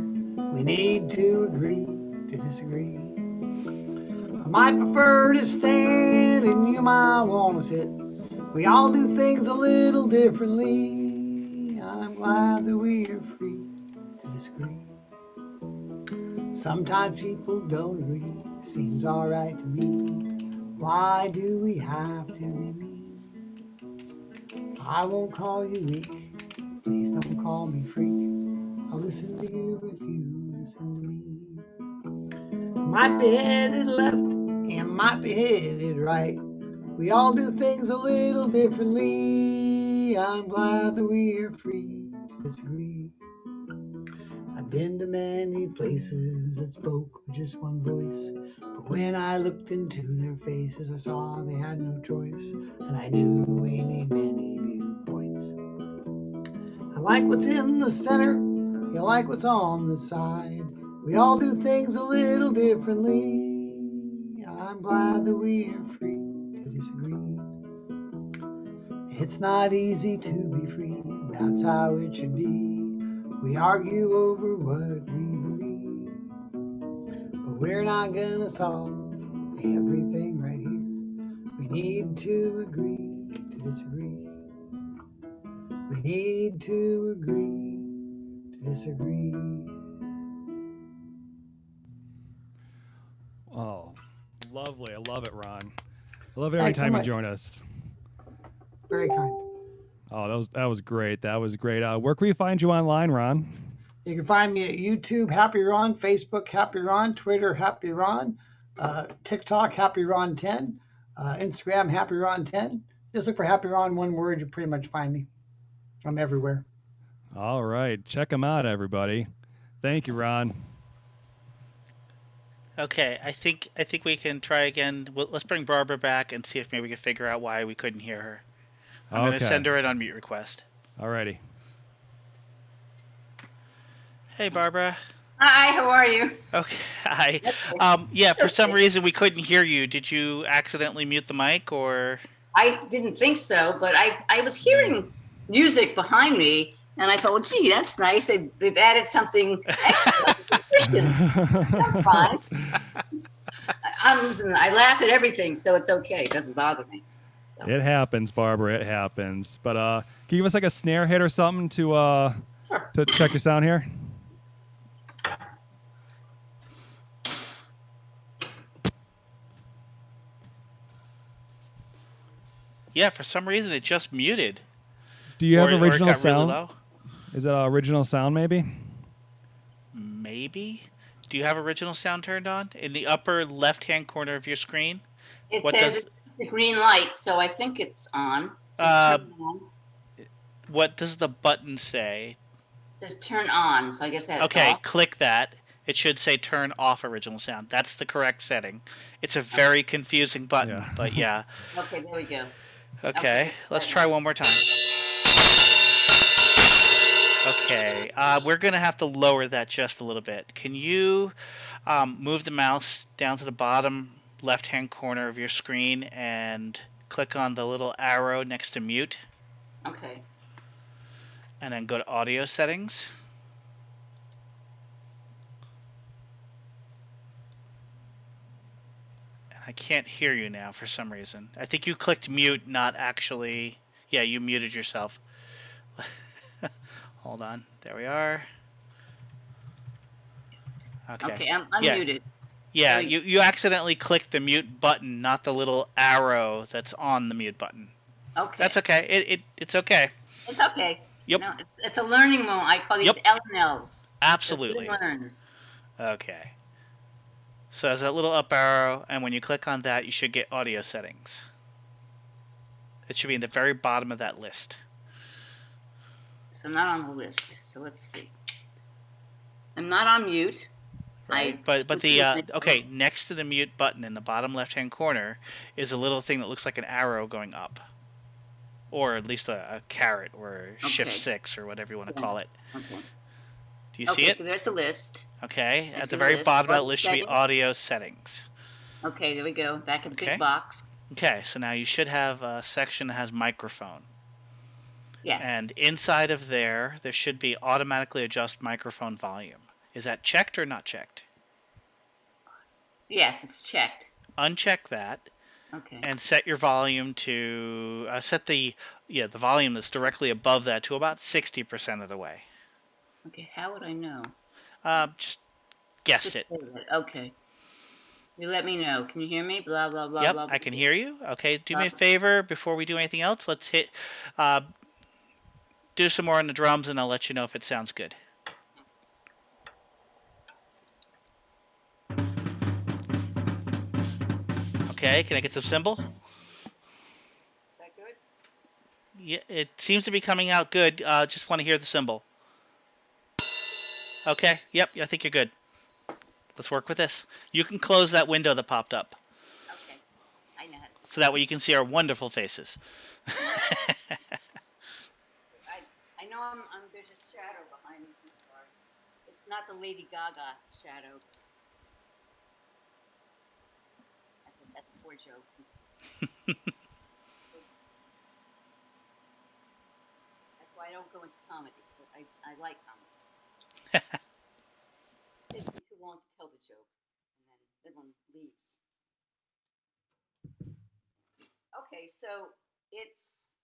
We need to agree to disagree. I might prefer to stand and you might want to sit. We all do things a little differently. I'm glad that we are free to disagree. Sometimes people don't agree, seems alright to me. Why do we have to be mean? I won't call you weak, please don't call me freak. I'll listen to you if you listen to me. Might be headed left and might be headed right. We all do things a little differently. I'm glad that we are free to disagree. I've been to many places that spoke with just one voice, but when I looked into their faces, I saw they had no choice, and I knew we need many viewpoints. I like what's in the center, you like what's on the side. We all do things a little differently. I'm glad that we are free to disagree. It's not easy to be free, that's how it should be. We argue over what we believe, but we're not gonna solve everything right here. We need to agree to disagree. We need to agree to disagree. Oh, lovely. I love it, Ron. I love it every Thanks so time you much. join us. Very kind. Oh, that was great. That was great. Where can we find you online, Ron? You can find me at YouTube, Happy Ron, Facebook, Happy Ron, Twitter, Happy Ron, TikTok, Happy Ron 10, Instagram, Happy Ron 10. Just look for Happy Ron, one word, you pretty much find me. I'm everywhere. All right. Check them out, everybody. Thank you, Ron. Okay, I think we can try again. Let's bring Barbara back and see if maybe we can figure out why we couldn't hear her. I'm going to send her an unmute request. Alrighty. Hey, Barbara. Hi, how are you? Okay, hi. Yeah, for some reason we couldn't hear you. Did you accidentally mute the mic, or? I didn't think so, but I was hearing music behind me, and I thought, well, gee, that's nice. They've added something extra. That's fine. I laugh at everything, so it's okay. It doesn't bother me. It happens, Barbara. It happens. But can you give us like a snare hit or something to check your sound here? Yeah, for some reason it just muted. Do you have original got sound? Really low. Is that original sound maybe? Maybe. Do you have original sound turned on in the upper left-hand corner of your screen? It says it's the green light, so I think it's on. It says turn on. What does the button say? It says turn on, so I guess that's okay, off. Click that. It should say turn off original sound. That's the correct setting. It's a very confusing button, but yeah. Okay, there we go. Okay, let's try one more time. Okay, we're going to have to lower that just a little bit. Can you move the mouse down to the bottom left-hand corner of your screen and click on the little arrow next to mute? Okay. And then go to audio settings. I can't hear you now for some reason. I think you clicked mute, not actually... Yeah, you muted yourself. Hold on. There we are. Okay, I'm unmuted. Yeah, you accidentally clicked the mute button, not the little arrow that's on the mute button. Okay. That's okay. It's okay. It's okay. Yep. No, it's a learning moment. I call these LNLs. Absolutely. They're learners. Okay. So there's that little up arrow, and when you click on that, you should get audio settings. It should be in the very bottom of that list. So I'm not on the list. So let's see. I'm not on mute. Right. But the okay, next to the mute button in the bottom left-hand corner is a little thing that looks like an arrow going up. Or at least a caret or Shift 6 or whatever you want to call it. Okay. Do you see it? So there's a list. Okay. I At see the very list. bottom of that Audio list should be settings. audio settings. Okay, there we go. Back at the Okay. big box. Okay, so now you should have a section that has microphone. Yes. And inside of there should be automatically adjust microphone volume. Is that checked or not checked? Yes, it's checked. Uncheck that. Okay. And set your volume to set the volume that's directly above that to about 60% of the way. Okay, how would I know? Just guess Just it. say that. Okay. You let me know. Can you hear me? Blah blah blah Yep, blah. I can hear you. Okay, do me a favor before we do anything else. Let's do some more on the drums, and I'll let you know if it sounds good. Okay, can I get some cymbal? Is that good? Yeah, it seems to be coming out good. Just want to hear the cymbal. Okay, yep, I think you're good. Let's work with this. You can close that window that popped up. Okay. I know how to. So that way you can see our wonderful faces. I know there's a shadow behind me. I'm sorry. It's not the Lady Gaga shadow. That's a poor joke. That's why I don't go into comedy. But I like comedy. It takes me too long to tell the joke, and then everyone leaves. Okay, so it's.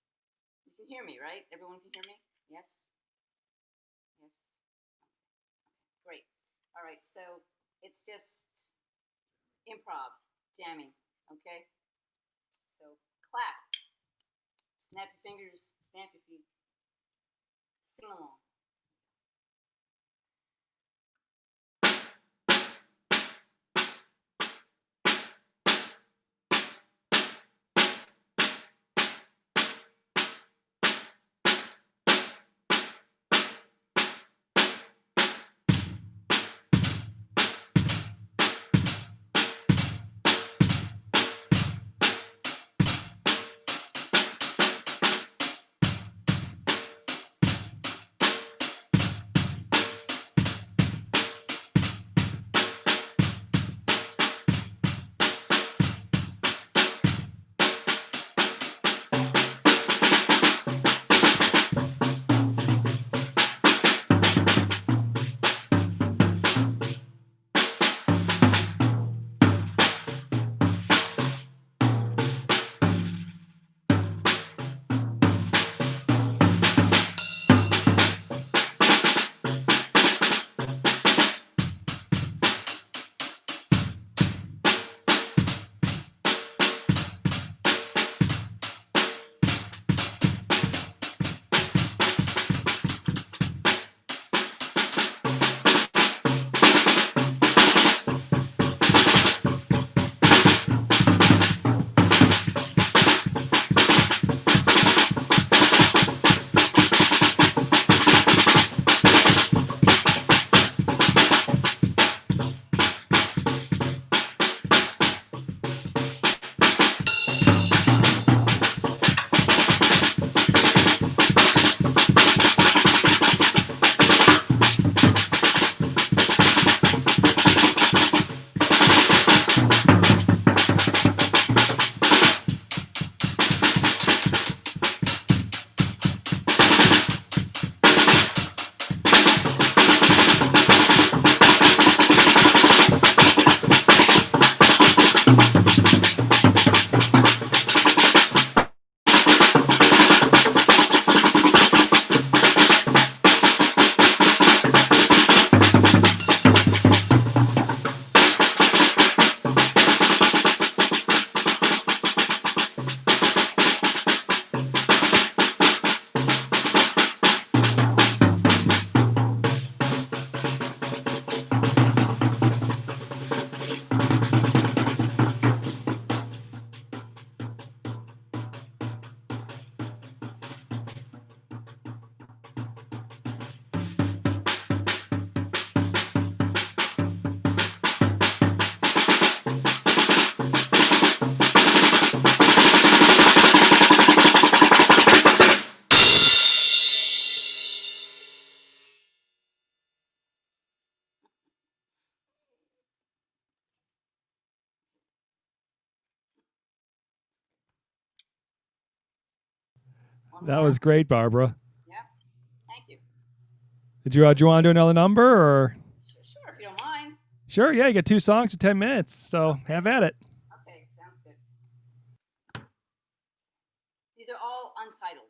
You can hear me, right? Everyone can hear me? Yes? Yes? Okay. Great. All right, so it's just improv, jamming, okay? So clap, snap your fingers, stamp your feet, sing along. That was great, Barbara. Yeah. Thank you. Do you want to do another number or? Sure, if you don't mind. Sure, yeah, you get 2 songs in 10 minutes, so have at it. Okay, sounds good. These are all untitled.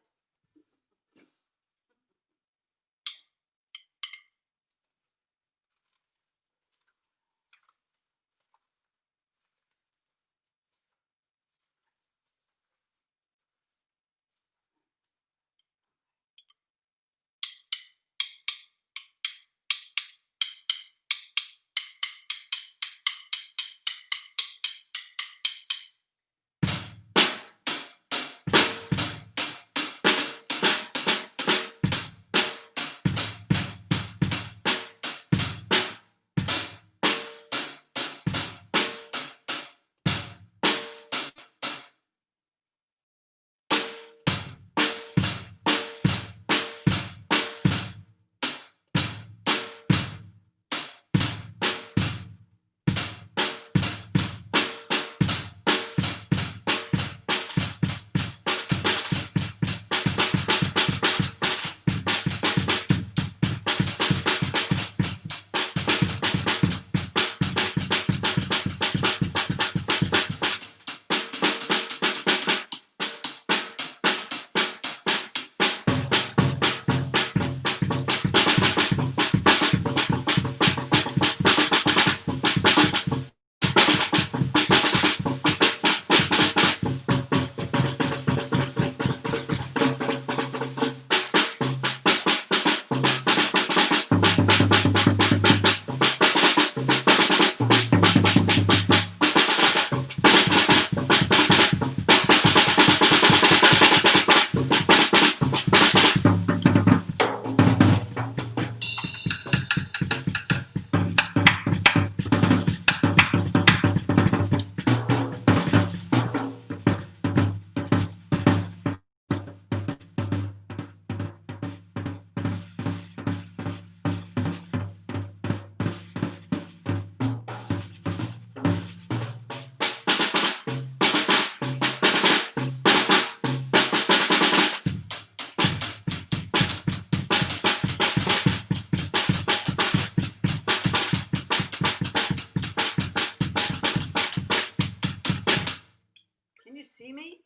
Can you see me?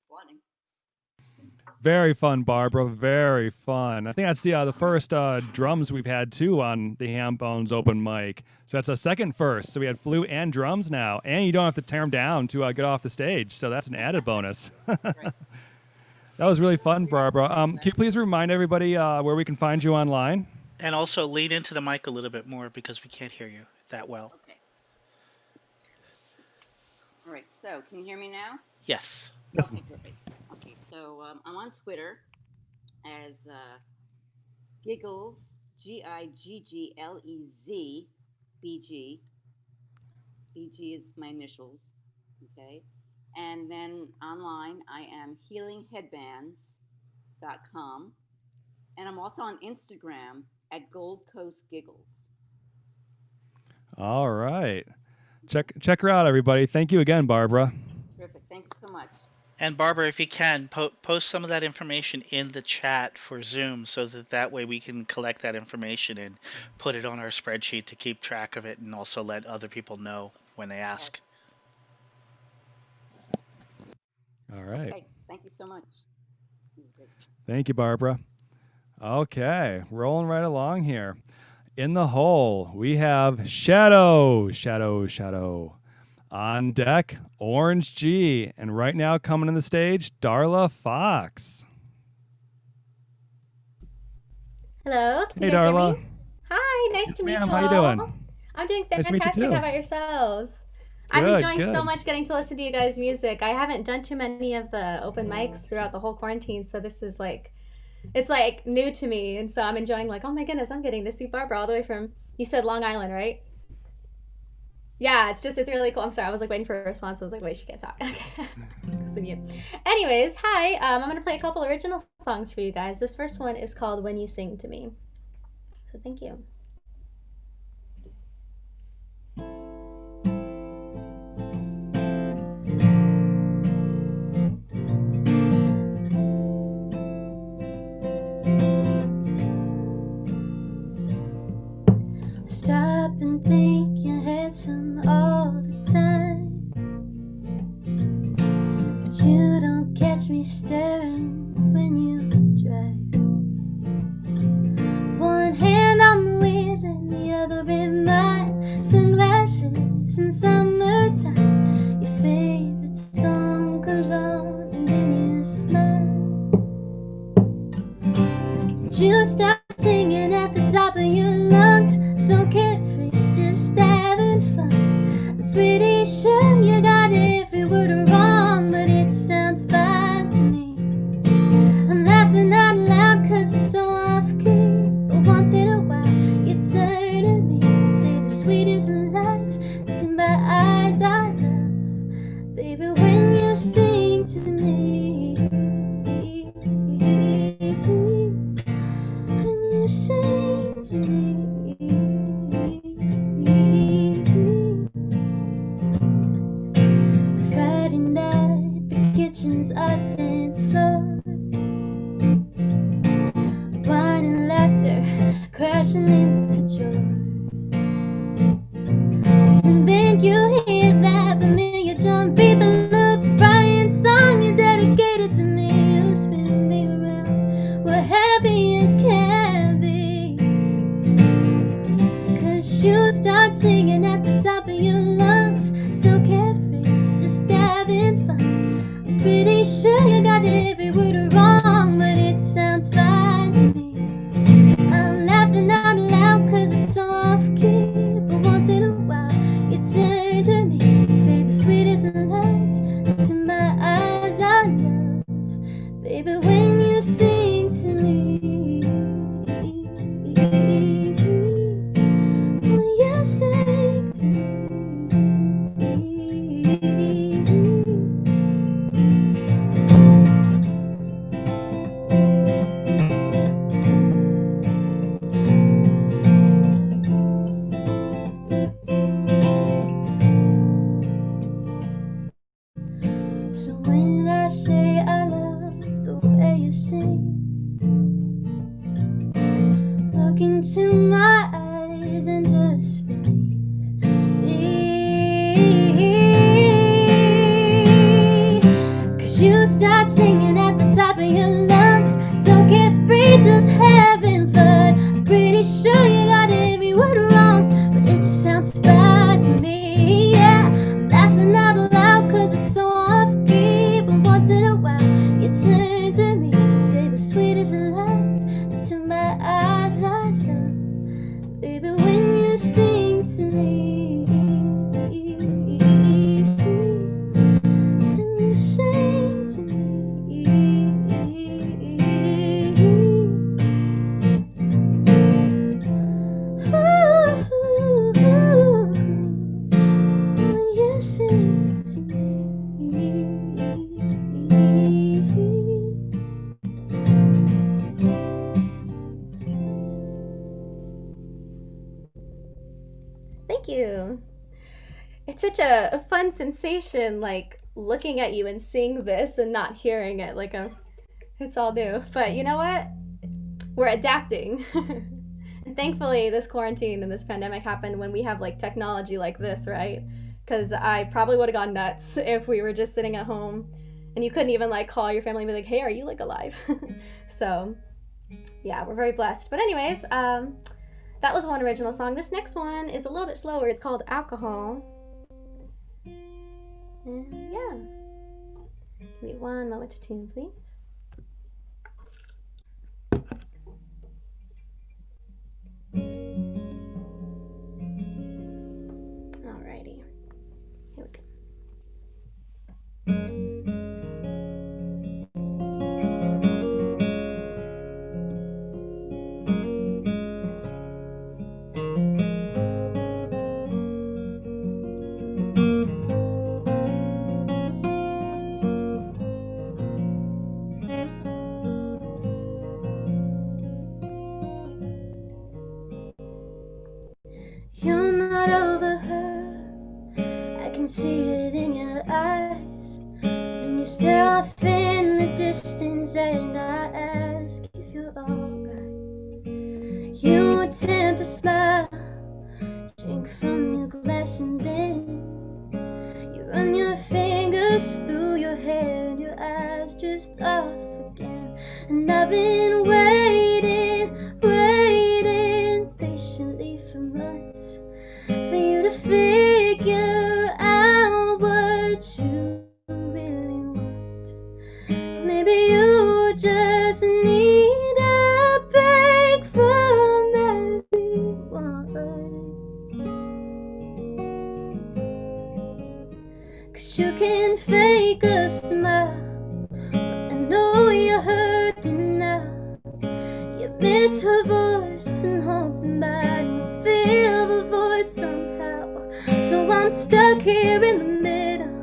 Flooding. Very fun, Barbara. Very fun. I think that's the first drums we've had too on the Hambones open mic. So that's a second first. So we had flute and drums now, and you don't have to tear them down to get off the stage. So that's an added bonus. That was really fun, Barbara. Can you please remind everybody where we can find you online? And also lean into the mic a little bit more because we can't hear you that well. Okay. All right, so can you hear me now? Yes. Okay, perfect. Okay, so I'm on Twitter as Giggles, Gigglez, BG. BG is my initials, okay? And then online, I am healingheadbands.com. And I'm also on Instagram at Gold Coast Giggles. All right. Check her out, everybody. Thank you again, Barbara. Terrific. Thank you so much. And Barbara, if you can, post some of that information in the chat for Zoom so that way we can collect that information and put it on our spreadsheet to keep track of it and also let other people know when they ask. All right. Okay. Thank you so much. Thank you, Barbara. Okay, rolling right along here. in the hole, we have Shadow. On deck, Orange G. And right now coming on the stage, Darla Fox. Hello, can Hey, you guys hear Darla. me? Hi, nice to meet you ma'am. all. How you doing? I'm doing Nice to meet you, fantastic. too. How about yourselves? I'm Good, enjoying so good. much getting to listen to you guys' music. I haven't done too many of the open mics throughout the whole quarantine, so this is like, it's like new to me, and so I'm enjoying like, oh my goodness, I'm getting to see Barbara all the way from, you said Long Island, right? Yeah, it's really cool. I'm sorry, I was like waiting for a response. I was like, wait, she can't talk. Okay. Because of you. Anyways, hi. I'm going to play a couple original songs for you guys. This first one is called When You Sing to Me. So thank you. Stop and think you're handsome all the time, but you don't catch me staring when you drive. One hand on the wheel and the other in mine. Sunglasses in summertime. Your favorite song comes on and then you smile. And you start singing at the top of your lungs, so carefree, just having fun. I'm pretty sure you got every word wrong, but it sounds fine to me. I'm laughing out loud cause it's so off-key, but once in a while you turn to me and say the sweetest lines to my eyes. I love, baby, when you sing to me. When you sing to me. Friday night, the kitchen's our dance floor. Wine and laughter crashing into drawers. And then you hear that familiar drum beat, the Luke Bryan song you dedicated to me. You spin me around, we're happy as can be. Cause you start singing at the top of your lungs, so carefree, just having fun. I'm pretty sure you got every word wrong, but it sounds fine to me. I'm laughing out loud cause it's so off-key, but once in a while you turn to me and say the sweetest lines to my eyes. I love, baby, when you sing to me. When you sing to me. So when I say I love the way you sing, look into my eyes and just believe me. Cause you start singing at the top of your lungs, so carefree, just having fun. I'm pretty sure you got every word wrong, but it sounds fine to me. Yeah, I'm laughing out loud cause it's so off-key, but once in a while you turn to me and say the sweetest lines to my eyes. I love, baby, when you sing to me. When you sing to me. Ooh, when you sing to me. Thank you. It's such a fun sensation, like looking at you and seeing this and not hearing it. Like it's all new. But you know what? We're adapting. And thankfully, this quarantine and this pandemic happened when we have like technology like this, right? Because I probably would have gone nuts if we were just sitting at home and you couldn't even like call your family and be like, hey, are you like alive? So yeah, we're very blessed. But anyways, That was one original song. This next one is a little bit slower. It's called Alcohol. And yeah. Give me one moment to tune, please. Alrighty. Here we go. You're not over her. I can see it in your eyes. When you stare off in the distance and I ask if you're alright. You attempt to smile, drink from your glass, and then you run your fingers through your hair and your eyes drift off again. And I've been waiting, waiting patiently for months for you to figure out what you really want. Maybe you just need a break from everyone. 'Cause you can fake a smile, but I know you're hurting now. You miss her voice and hope that I will fill the void somehow. So I'm stuck here in the middle,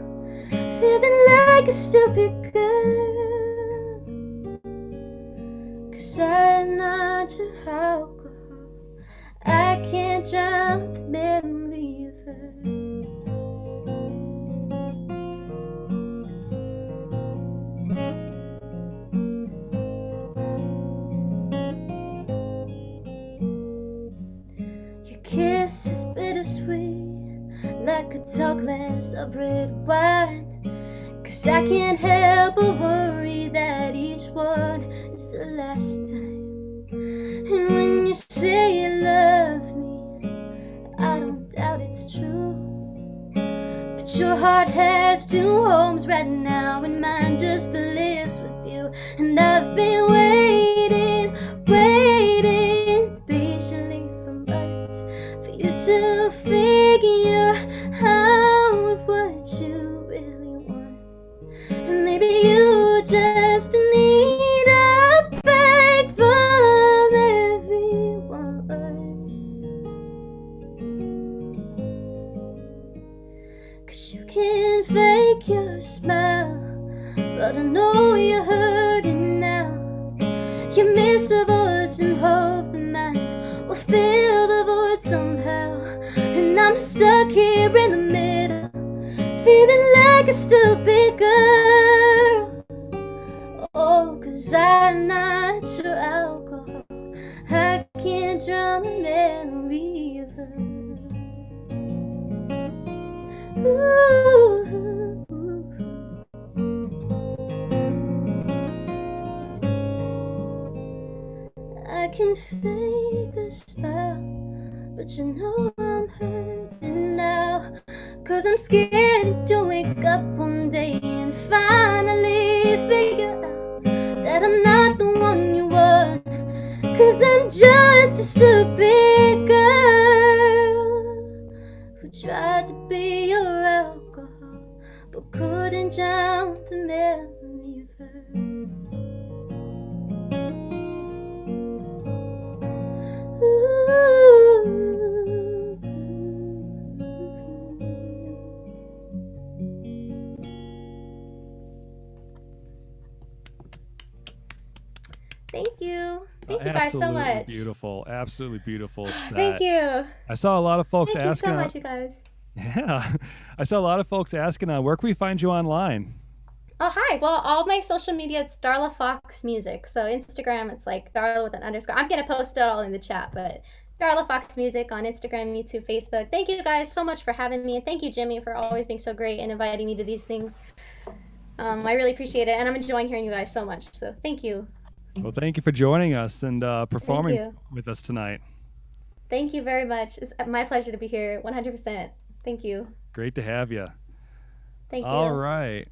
feeling like a stupid girl. 'Cause I'm not your alcohol. I can't drown the memory of her. Your kiss is bittersweet, like a tall glass of red wine. 'Cause I can't help but worry that each one is the last time. And when you say you love me, I don't doubt it's true. But your heart has two homes right now, and mine just lives with you. And I've been waiting, waiting patiently for months for you to figure out what you really want. And maybe you just need a break from everyone. 'Cause you can fake your smile, but I know you're hurting now. You miss a voice and hope that mine will fill the void somehow. And I'm stuck here in the middle, feeling like a stupid girl. Oh, 'cause I'm not your alcohol. I can't drown the memory of her. Ooh. I can fake a smile, but you know I'm hurting now. 'Cause I'm scared to wake up one day and finally figure out that I'm not the one you want. 'Cause I'm just a stupid girl who tried to be your alcohol, but couldn't drown the memory of her. Thank you. Thank you guys so much. Absolutely beautiful set. Thank you. I saw a lot of folks Thank you asking. so much, you guys. Yeah, I saw a lot of folks asking, where can we find you online? Oh, hi. Well, all my social media, it's Darla Fox Music. So Instagram, it's like Darla with an underscore. I'm going to post it all in the chat, but Darla Fox Music on Instagram, YouTube, Facebook. Thank you guys so much for having me. And thank you, Jimmy, for always being so great and inviting me to these things. I really appreciate it. And I'm enjoying hearing you guys so much. So thank you. Well, thank you for joining us and performing with us tonight. Thank you very much. It's my pleasure to be here. 100%. Thank you. Great to have you. Thank you. All right.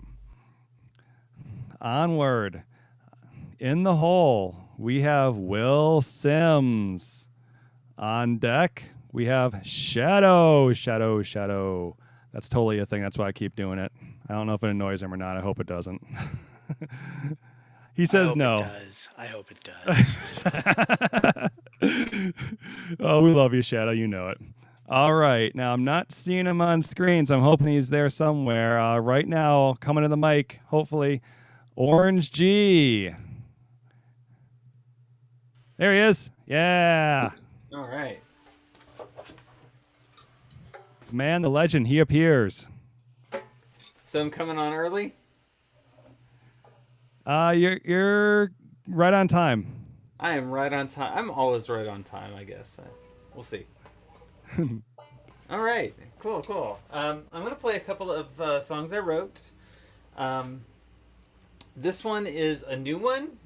Onward. In the hole, we have Will Sims. On deck, we have Shadow. That's totally a thing. That's why I keep doing it. I don't know if it annoys him or not. I hope it doesn't. He says no. I hope it does. Oh, we love you, Shadow. You know it. All right. Now, I'm not seeing him on screen, so I'm hoping he's there somewhere. Right now, coming to the mic, hopefully, Orange G. There he is. Yeah. All right. The man, the legend, he appears. So I'm coming on early? You're right on time. I am right on time. I'm always right on time, I guess. We'll see. All right. Cool. I'm going to play a couple of songs I wrote. This one is a new one.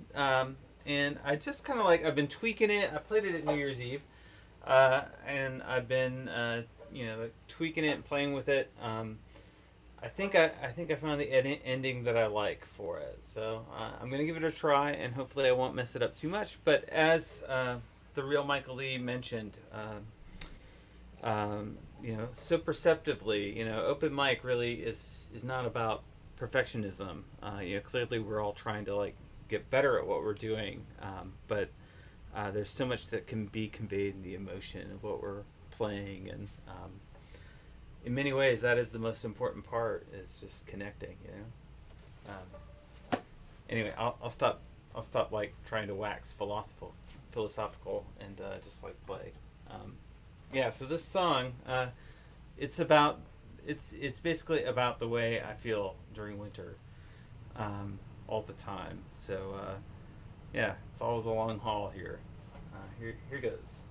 And I just kind of I've been tweaking it. I played it at New Year's Eve. And I've been, tweaking it and playing with it. I think I found the ending that I like for it. So I'm going to give it a try, and hopefully I won't mess it up too much. But as the real Michael Lee mentioned, so perceptively, open mic really is not about perfectionism. Clearly we're all trying to get better at what we're doing, but there's so much that can be conveyed in the emotion of what we're playing, and in many ways that is the most important part, is just connecting. Anyway, I'll stop trying to wax philosophical and just play. So this song, it's basically about the way I feel during winter, all the time. So it's always a long haul here. Here goes.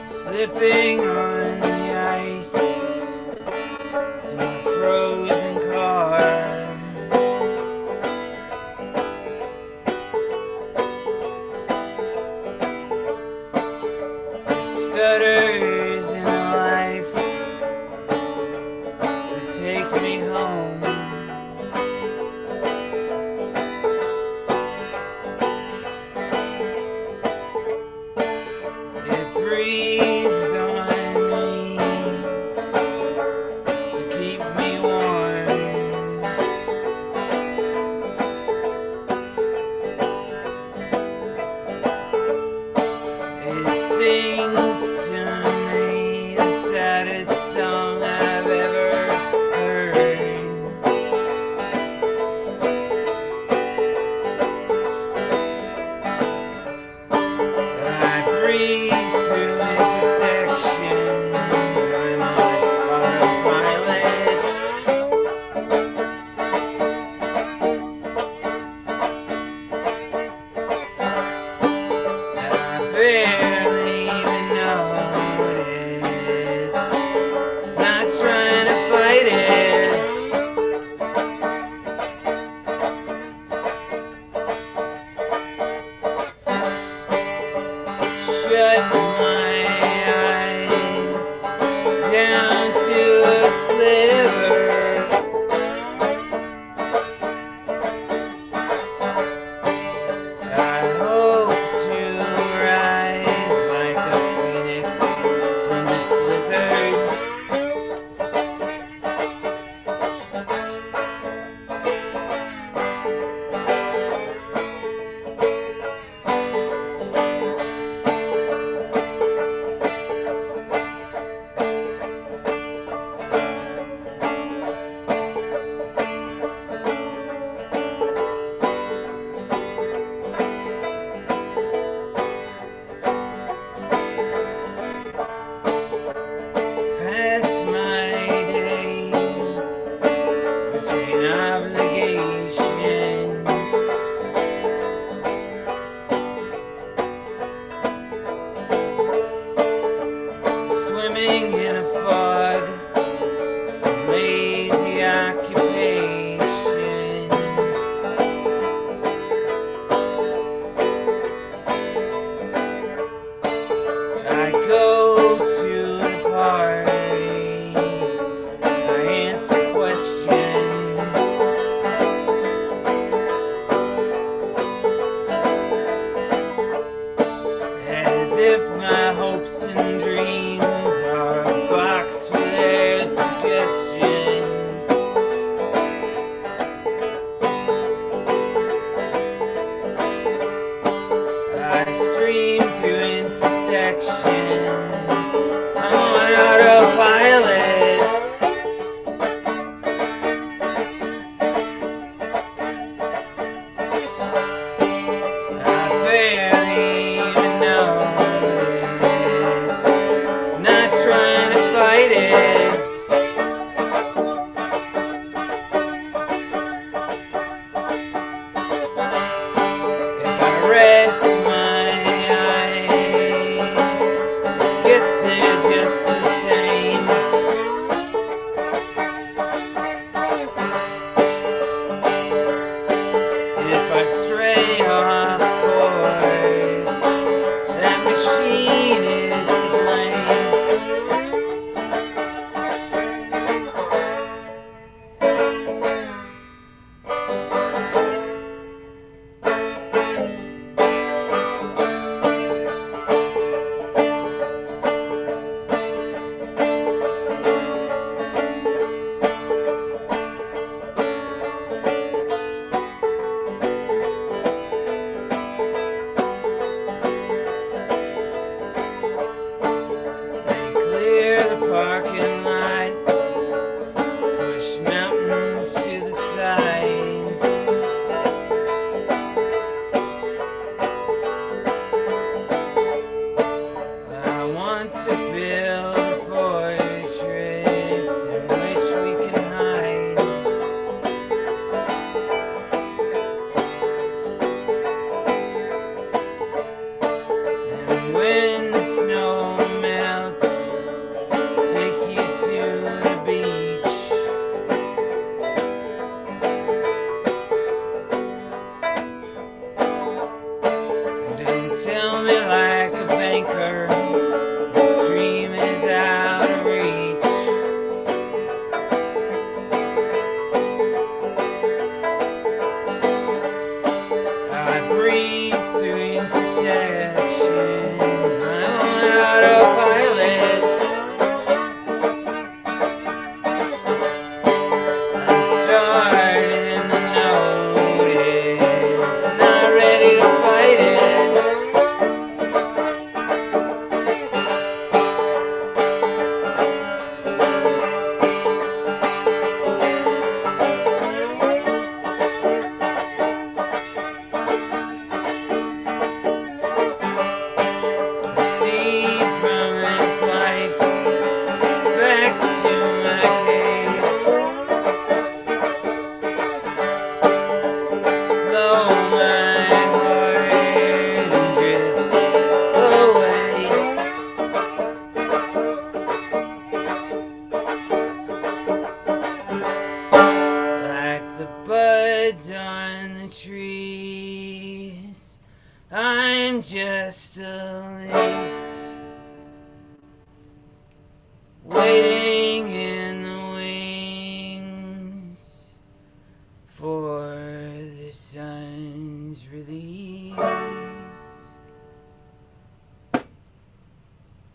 Slipping on the ice to my frozen car. It stutters in a life to take me home. It breathes on me to keep me warm. It sings to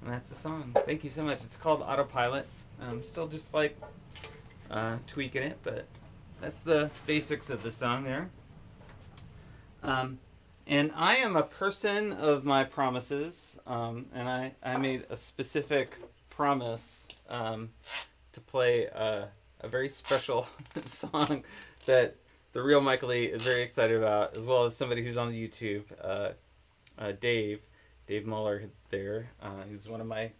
And that's the song. Thank you so much. It's called Autopilot. I'm still just like tweaking it, but that's the basics of the song there. And I am a person of my promises, and I made a specific promise to play a very special song that the real Michael Lee is very excited about, as well as somebody who's on the YouTube, Dave Muller there. He's one of my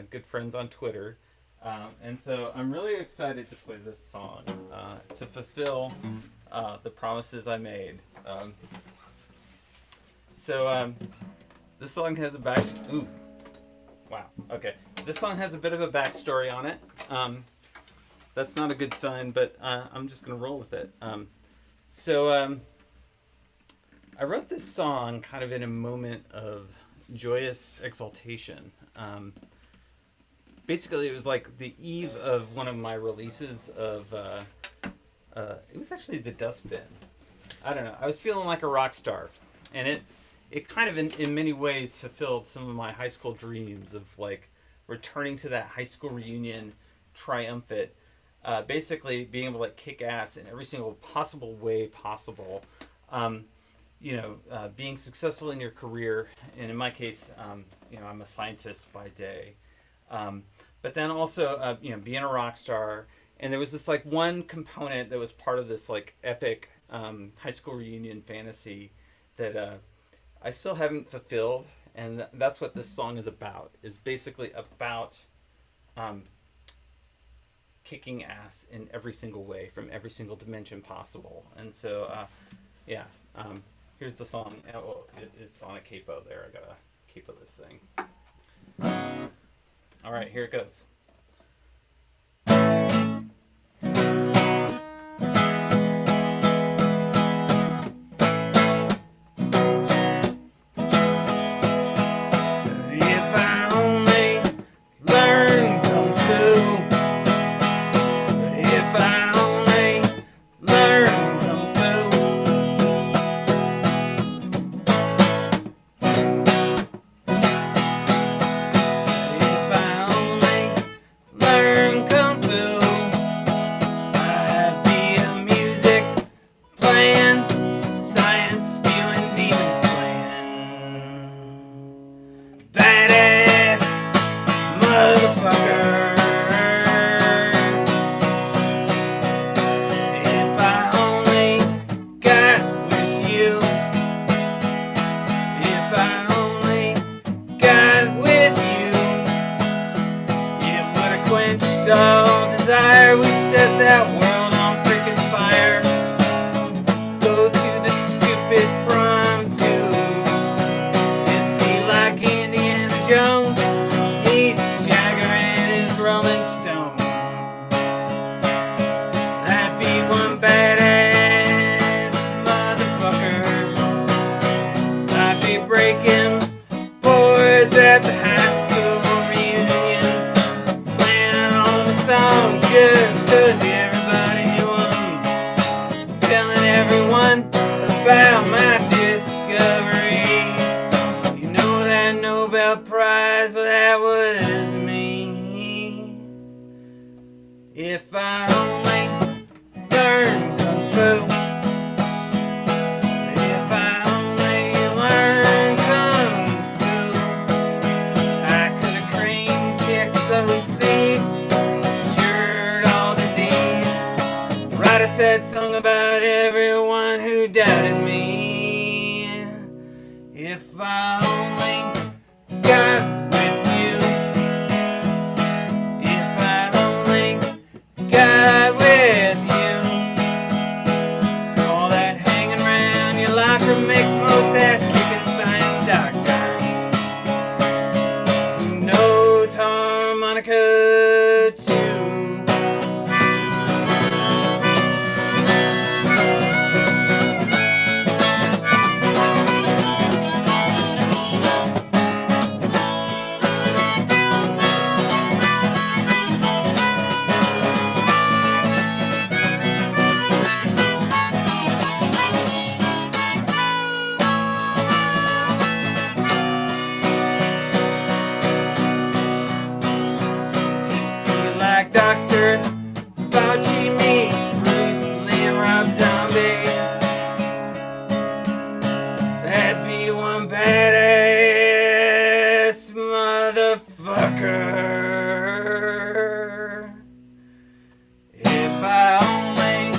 good friends on Twitter. And so I'm really excited to play this song to fulfill the promises I made. So this song has a ooh, wow, okay. This song has a bit of a backstory on it. That's not a good sign, but I'm just gonna roll with it. So I wrote this song kind of in a moment of joyous exaltation. Basically, it was like the eve of one of my releases of, it was actually The Dustbin. I don't know, I was feeling like a rock star, and it kind of in many ways fulfilled some of my high school dreams of like returning to that high school reunion triumphant, basically being able to like kick ass in every single possible way possible. Being successful in your career, and in my case, I'm a scientist by day, but then also, being a rock star. And there was this like one component that was part of this like epic high school reunion fantasy that I still haven't fulfilled, and that's what this song is about. Is basically about kicking ass in every single way from every single dimension possible. And so, here's the song. It's on a capo there. I gotta capo this thing. All right, here it goes. trucker. If I only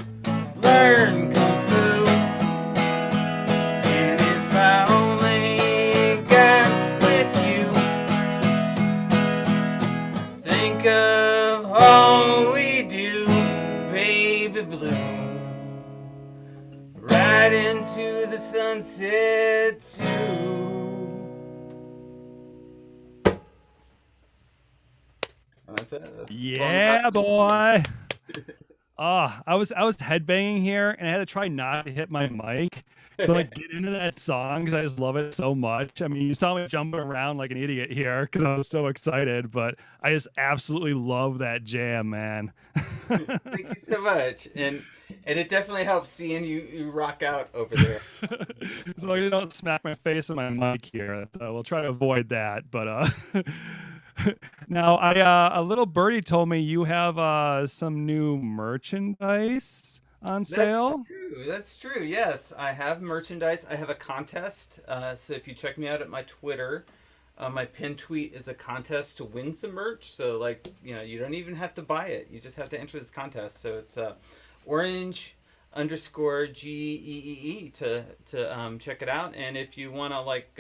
learn kung fu, and if I only got with you, think of all we do, baby blue, right into the sunset too. That's it. That's Yeah, boy. I was headbanging here, and I had to try not to hit my mic to like get into that song because I just love it so much. I mean, you saw me jumping around like an idiot here because I was so excited, but I just absolutely love that jam, man. Thank you so much, and it definitely helps seeing you rock out over there. So long as you don't smack my face on my mic here, we'll try to avoid that. But now, a little birdie told me you have some new merchandise on sale. That's true. Yes, I have merchandise. I have a contest. So if you check me out at my Twitter, my pinned tweet is a contest to win some merch. So like, you don't even have to buy it. You just have to enter this contest. So it's orange_GEEE to check it out. And if you want to look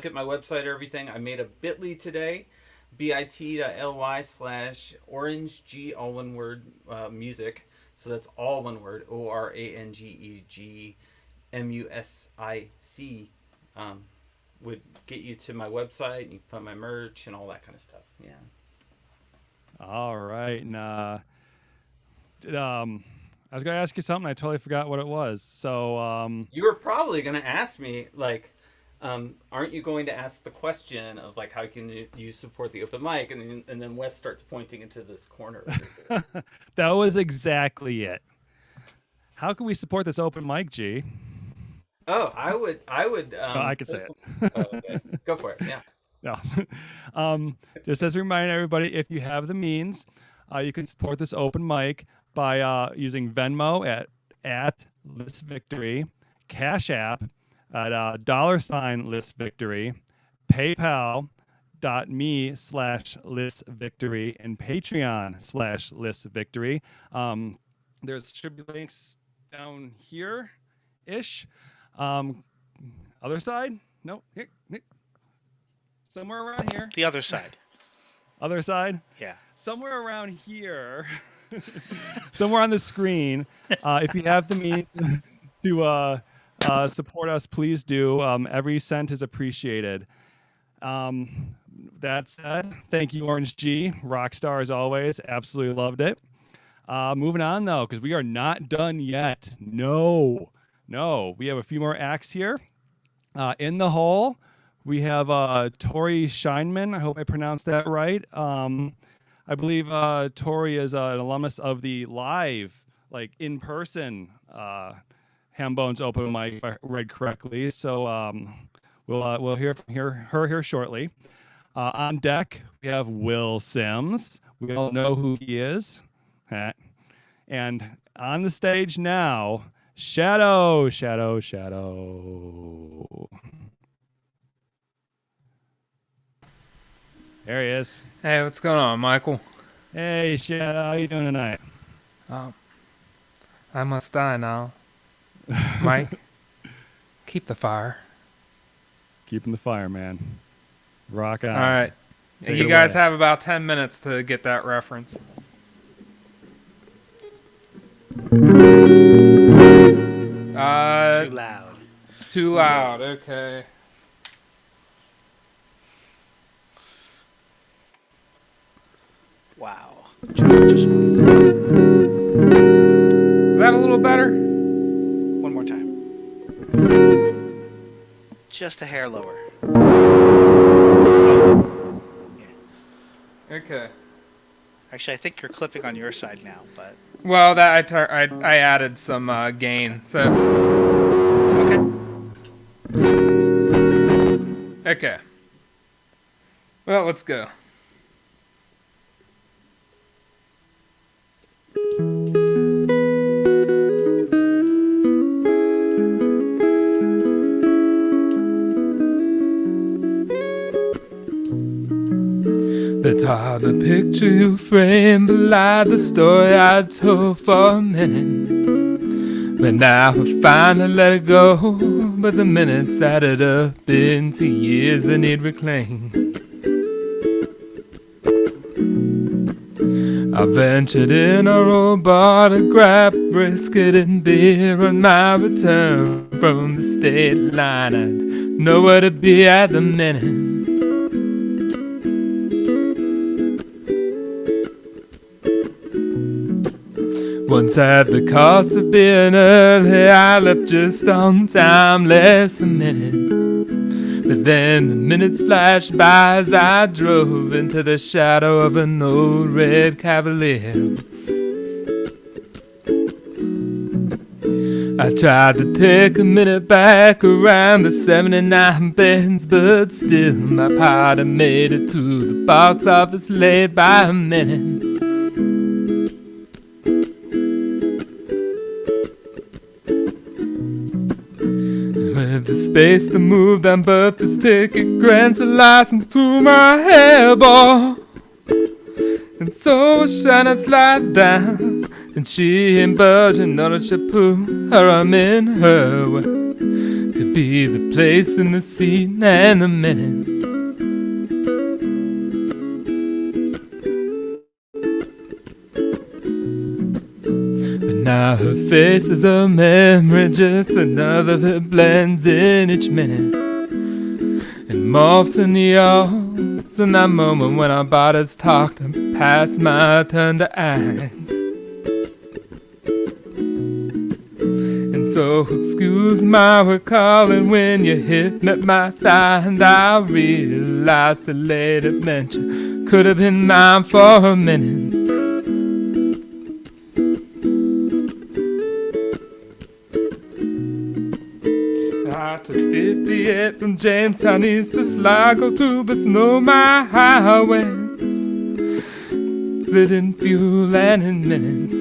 at my website or everything, I made a bit.ly today, bit.ly/orangeg, all one word, music. So that's all one word, ORANGEGMUSIC. Would get you to my website, and you can find my merch and all that kind of stuff. Yeah. All right. And I was going to ask you something. I totally forgot what it was. So you were probably going to ask me, aren't you going to ask the question of how can you support the open mic? And then Wes starts pointing into this corner. That was exactly it. How can we support this open mic, G? Oh, I would. I could say it. Oh, okay. Go for it. Yeah. No. Just as a reminder, everybody, if you have the means, you can support this open mic by using Venmo at Liss Victory, Cash App at $Liss Victory, PayPal.me/Liss Victory, and Patreon/Liss Victory. There should be links down here ish. Other side? No. Here. Somewhere around here. The other side. Other side? Yeah. Somewhere around here. Somewhere on the screen. If you have the means to support us, please do. Every cent is appreciated. That said, thank you, Orange G. Rockstar as always. Absolutely loved it. Moving on, though, because we are not done yet. No, we have a few more acts here. In the hole, we have Tori Scheinman. I hope I pronounced that right. I believe Tori is an alumnus of the live, in-person Hambone's open mic, if I read correctly. So we'll hear from her here shortly. On deck, we have Will Sims. We all know who he is. And on the stage now, Shadow. There he is. Hey, what's going on, Michael? Hey, Shadow. How you doing tonight? I must die now. Mike, keep the fire. Keeping the fire, man. Rock on. All right. Take You guys have about 10 minutes to get that reference. Too loud. Too loud. Okay. Wow. Is that a little better? One more time. Just a hair lower. Okay. Actually, I think you're clipping on your side now, but... Well, that I added some gain. So. Okay. Well, let's go. It's hard to picture you framed beside the story I told for a minute. But now I finally let it go. But the minutes added up into years that need reclaimed. I ventured in a old bar to grab brisket and beer on my return from the state line. I'd nowhere to be at the minute. Once at the cost of being early, I left just on time, less a minute. But then the minutes flashed by as I drove into the shadow of an old red Cavalier. I tried to take a minute back around the 79 bends, but still my party made it to the box office late by a minute. With the space to move, them but this ticket grants a license to my hairball. And so Shannon's slide down, and she ain't budging, nor did she put her arm in her way. Could be the place and the scene and the minute. Now her face is a memory, just another that blends in each minute and morphs in the odds. In that moment when our bodies talked and past my turn to act. And so excuse my recalling when you hit me my thigh, and I realized the lady mentioned could have been mine for a minute. I took 58 from Jamestown east to Sligo to but snow my highways. Slid in fuel and in minutes.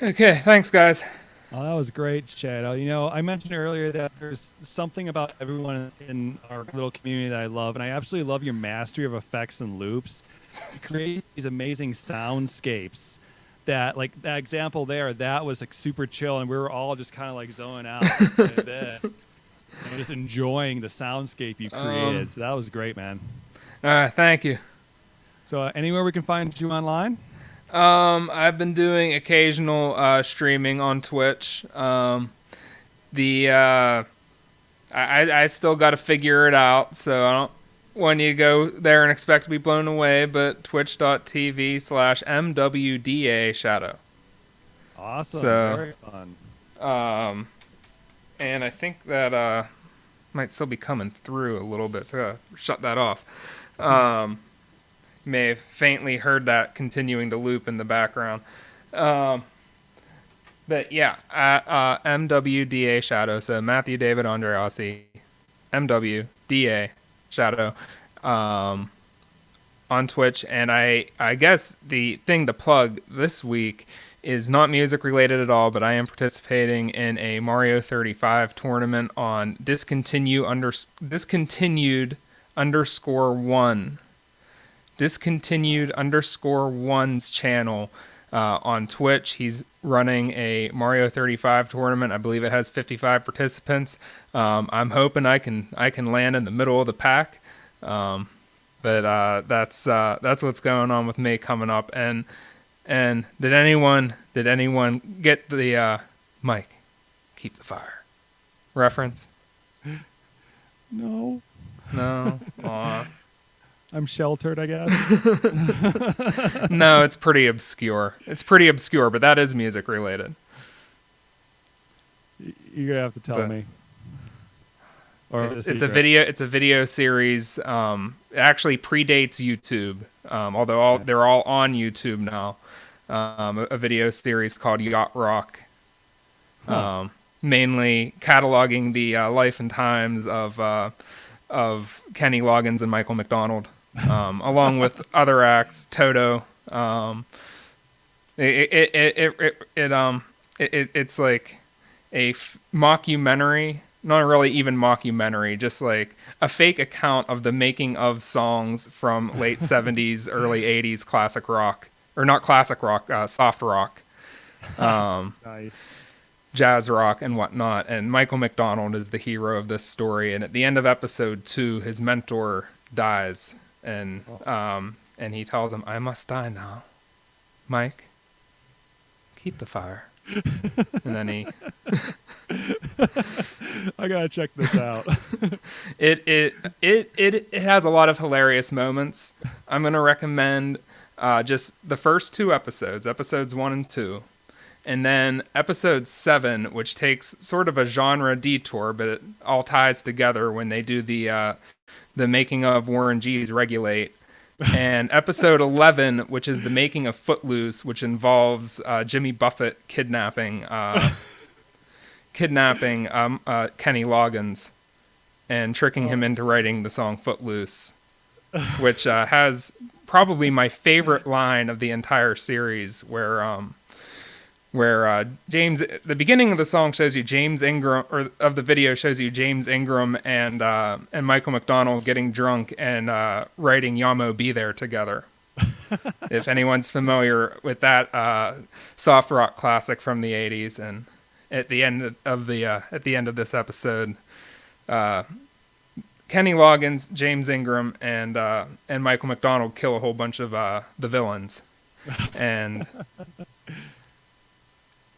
Okay, thanks, guys. Oh, that was great, Shadow. You know, I mentioned earlier that there's something about everyone in our little community that I love, and I absolutely love your mastery of effects and loops. You create these amazing soundscapes that, like that example there, that was like super chill, and we were all just kind of like zoning out like this, and just enjoying the soundscape you created. So that was great, man. All right, thank you. So anywhere we can find you online? I've been doing occasional streaming on Twitch. I still got to figure it out, so I don't want you to go there and expect to be blown away, but twitch.tv/MWDA Shadow. Awesome. So, very fun. And I think that might still be coming through a little bit, so I gotta shut that off. May have faintly heard that continuing to loop in the background. But yeah, MWDA Shadow, so Matthew David Andreassi, MWDA Shadow, on Twitch. And I guess the thing to plug this week is not music related at all, but I am participating in a Mario 35 tournament on discontinued_1. Discontinued_1's channel on Twitch. He's running a Mario 35 tournament. I believe it has 55 participants. I'm hoping I can land in the middle of the pack. But that's what's going on with me coming up. And did anyone get the Mike, keep the fire reference? No. Aw. I'm sheltered, I guess. No, it's pretty obscure. But that is music related. You're gonna have to tell me. Or It's a video series. It actually predates YouTube. Although they're all on YouTube now. A video series called Yacht Rock. Mainly cataloging the life and times of Kenny Loggins and Michael McDonald. Along with other acts, Toto. It's like a mockumentary, not really even mockumentary, just like a fake account of the making of songs from late 70s, early 80s classic rock, or not classic rock, soft rock, nice. Jazz rock and whatnot. And Michael McDonald is the hero of this story. And at the end of episode 2, his mentor dies. And he tells him, "I must die now, Mike. Keep the fire." And then he, I gotta check this out. It has a lot of hilarious moments. I'm gonna recommend just the first 2 episodes, episodes 1 and 2, and then episode 7, which takes sort of a genre detour, but it all ties together when they do the making of Warren G's Regulate, and episode 11, which is the making of Footloose, which involves Jimmy Buffett kidnapping Kenny Loggins and tricking him into writing the song Footloose, which has probably my favorite line of the entire series, where James, the beginning of the song shows you James Ingram, or of the video shows you James Ingram and Michael McDonald getting drunk and writing "Yamo Be There" together. If anyone's familiar with that soft rock classic from the '80s, and at the end of this episode, Kenny Loggins, James Ingram, and Michael McDonald kill a whole bunch of the villains, and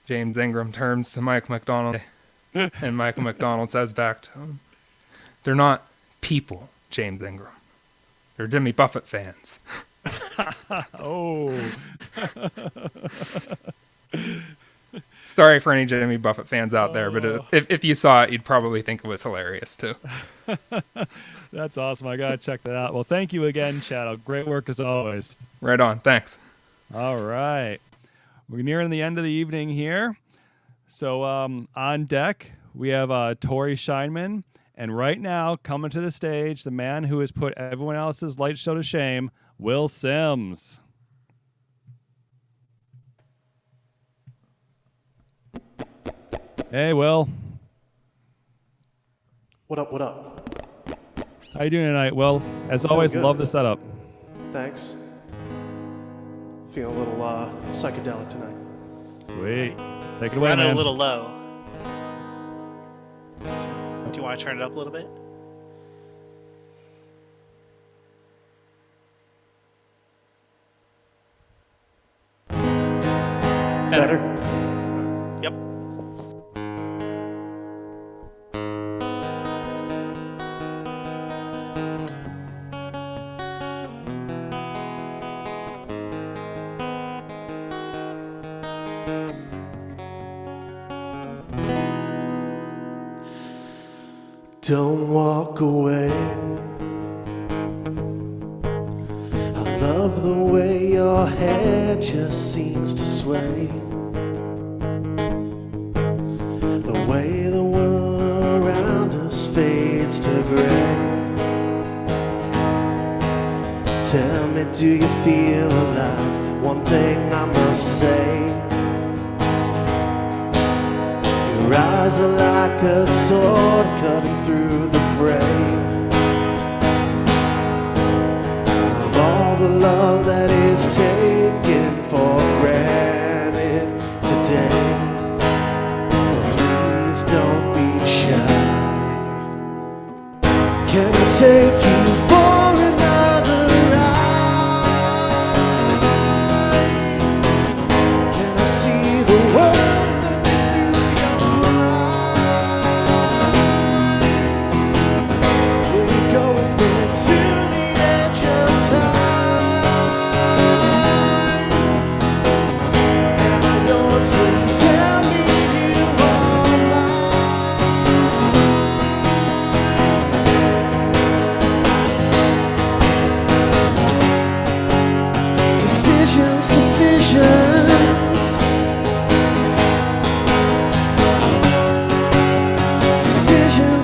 James Ingram turns to Michael McDonald, and Michael McDonald says back to him, "They're not people, James Ingram. They're Jimmy Buffett fans." Oh. Sorry for any Jimmy Buffett fans out there, but if you saw it, you'd probably think it was hilarious too. That's awesome. I got to check that out. Well, thank you again, Shadow. Great work as always. Right on. Thanks. All right. We're nearing the end of the evening here. So on deck, we have Tori Scheinman. And right now, coming to the stage, the man who has put everyone else's light show to shame, Will Sims. Hey, Will. What up, what up? How you doing tonight, Will? As always, good. love the setup. Thanks. Feeling a little psychedelic tonight. Sweet. Take it away, Running man. a little low. Do you want to turn it up a little bit? Better? Yep. Don't walk away. I love the way your head just seems to sway. The way the world around us fades to gray. Tell me, do you feel alive? One thing I must say. Your eyes are like a sword cutting through the fray. Of all the love that is taken for granted today, please don't be shy. Can I take you for another ride? Can I see the world?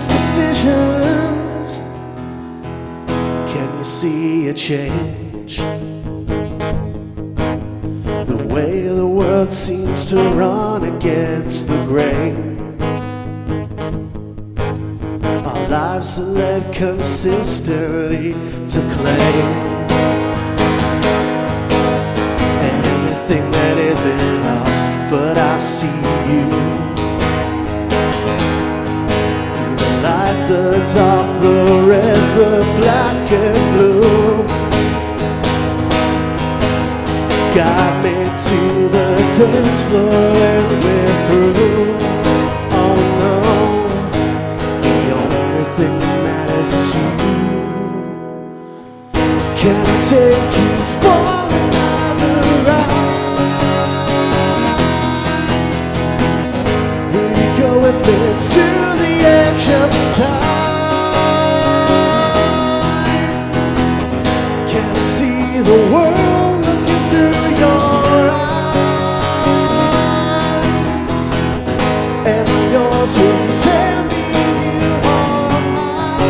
Decisions. Can you see a change? The way the world seems to run against the grain. Our lives are led consistently to claim anything that isn't ours, but I see you. The dark, the red, the black and blue. Guide me to the dance floor and we're through. Oh no, the only thing that matters is you. Can I take you for another ride? Will you go with me to the edge of time? Can I see the world looking through your eyes? Am I yours? Will you tell me you are mine?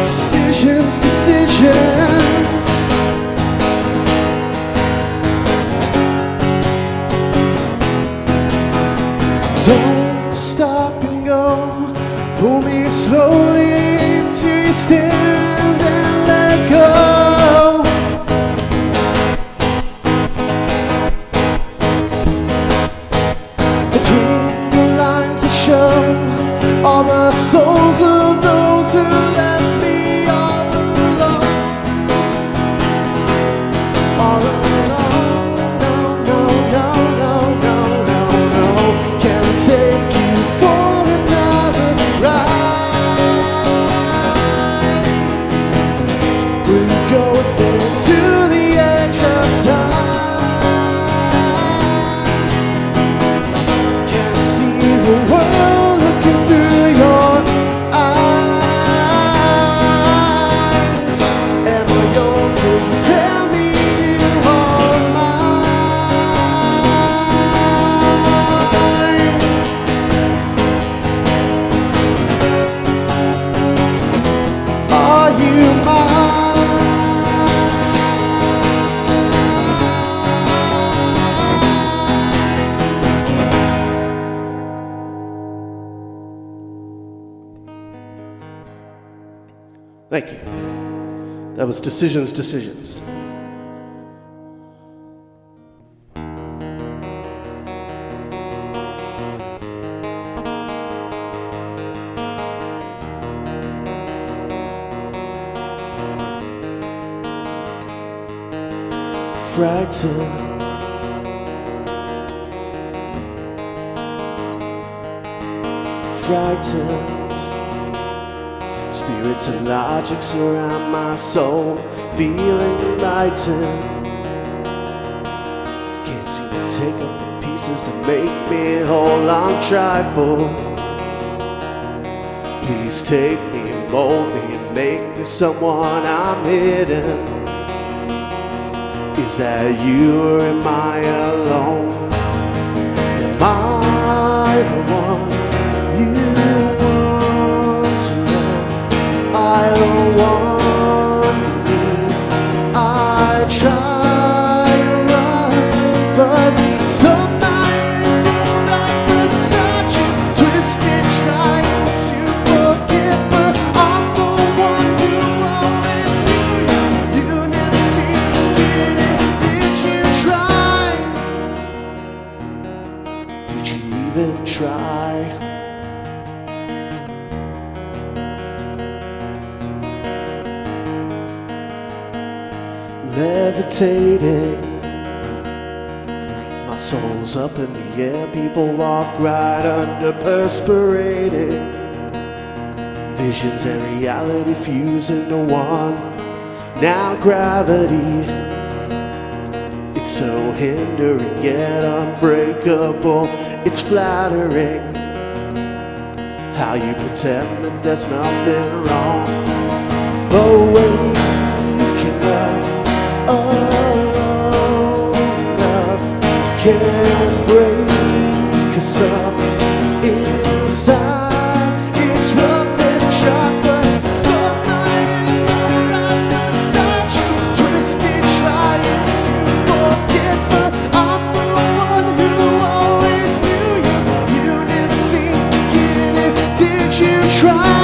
Decisions, decisions. Don't stop and go. Pull me slowly into your stand and let go. Thank you. That was Decisions. Frightened, spirits and logic surround my soul, feeling enlightened. Can't seem to take up the pieces that make me whole. I'm trifle. Please take me, mold me, and make me someone I'm hidden. Is that you or am I alone? Am I the one you want to know? I don't want you. I try to run, but some night I'm right beside you, twisted, trying to forget, but I'm the one who always knew you. You never seem to get it. Did you try? Did you even try? Levitating, my soul's up in the air. People walk right under, perspirating. Visions and reality fuse into one. Now gravity, it's so hindering yet unbreakable. It's flattering how you pretend that there's nothing wrong. But waking up alone enough can't break us up inside. It's rough and sharp, but some night I'm right beside you, twisted, trying to forget, but I'm the one who always knew you. You never seem to get it. Did you try?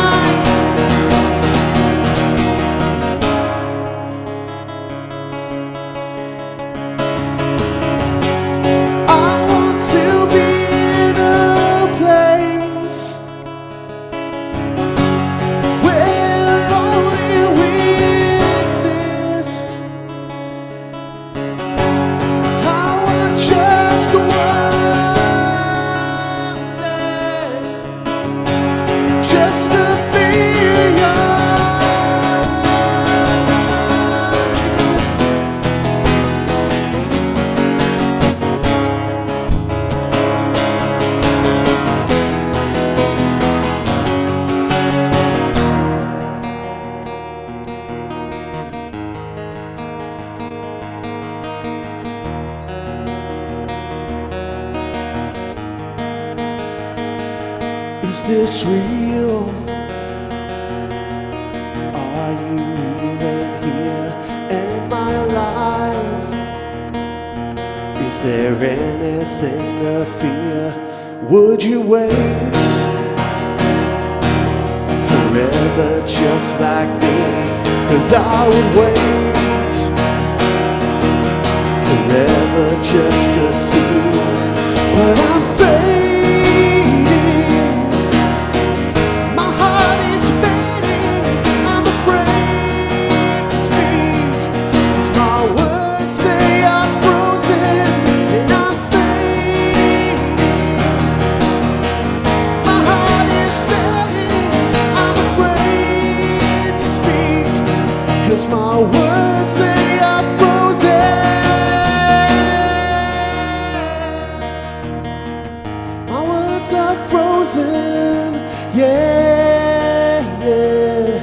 Is this real? Are you even here? Am I alive? Is there anything to fear? Would you wait forever just like me? 'Cause I would wait forever just to see. But I'm fading. My words, they are frozen. My words are frozen. Yeah, yeah.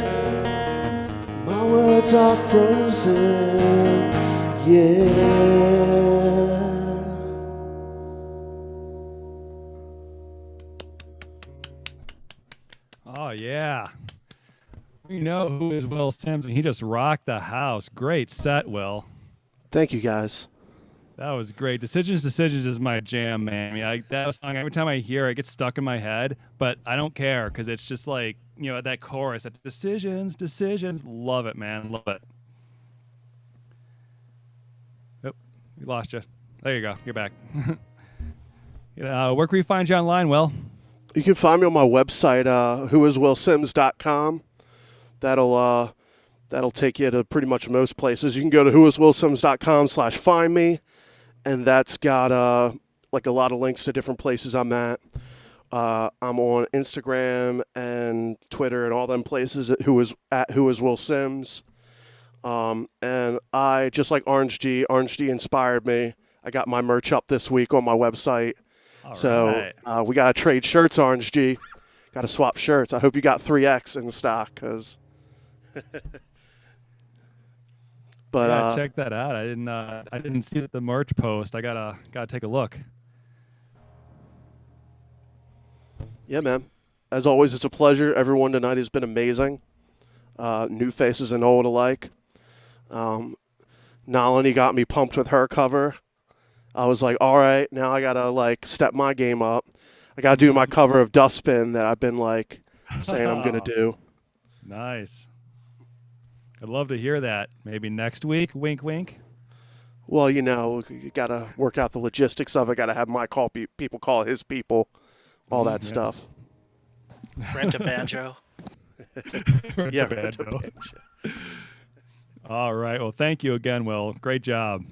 My words are frozen. Yeah. Oh, yeah. We know who is Will Sims, and he just rocked the house. Great set, Will. Thank you, guys. That was great. Decisions is my jam, man. I mean, that song, every time I hear it, it gets stuck in my head, but I don't care because it's just like, that chorus, that decisions. Love it, man. Love it. Oh, we lost you. There you go. You're back. Where can we find you online, Will? You can find me on my website, whoiswillsims.com. That'll take you to pretty much most places. You can go to whoiswillsims.com/find me, and that's got like a lot of links to different places I'm at. I'm on Instagram and Twitter and all them places at whoiswillsims. And I, just like Orange D inspired me. I got my merch up this week on my website. All we got to trade shirts, Orange G. Got to swap shirts. I hope you got 3X in stock, because... But yeah, check that out. I didn't see the merch post. I gotta take a look. Yeah, man. As always, it's a pleasure. Everyone tonight has been amazing. New faces and old alike. Nalini got me pumped with her cover. I was like, all right, now I gotta step my game up. I gotta do my cover of Dustbin that I've been saying I'm gonna do. Nice. I'd love to hear that. Maybe next week. Wink, wink. Well, you got to work out the logistics of it. Got to have my people call his people, all that stuff. Rent a banjo. Rent a banjo. All right. Well, thank you again, Will. Great job.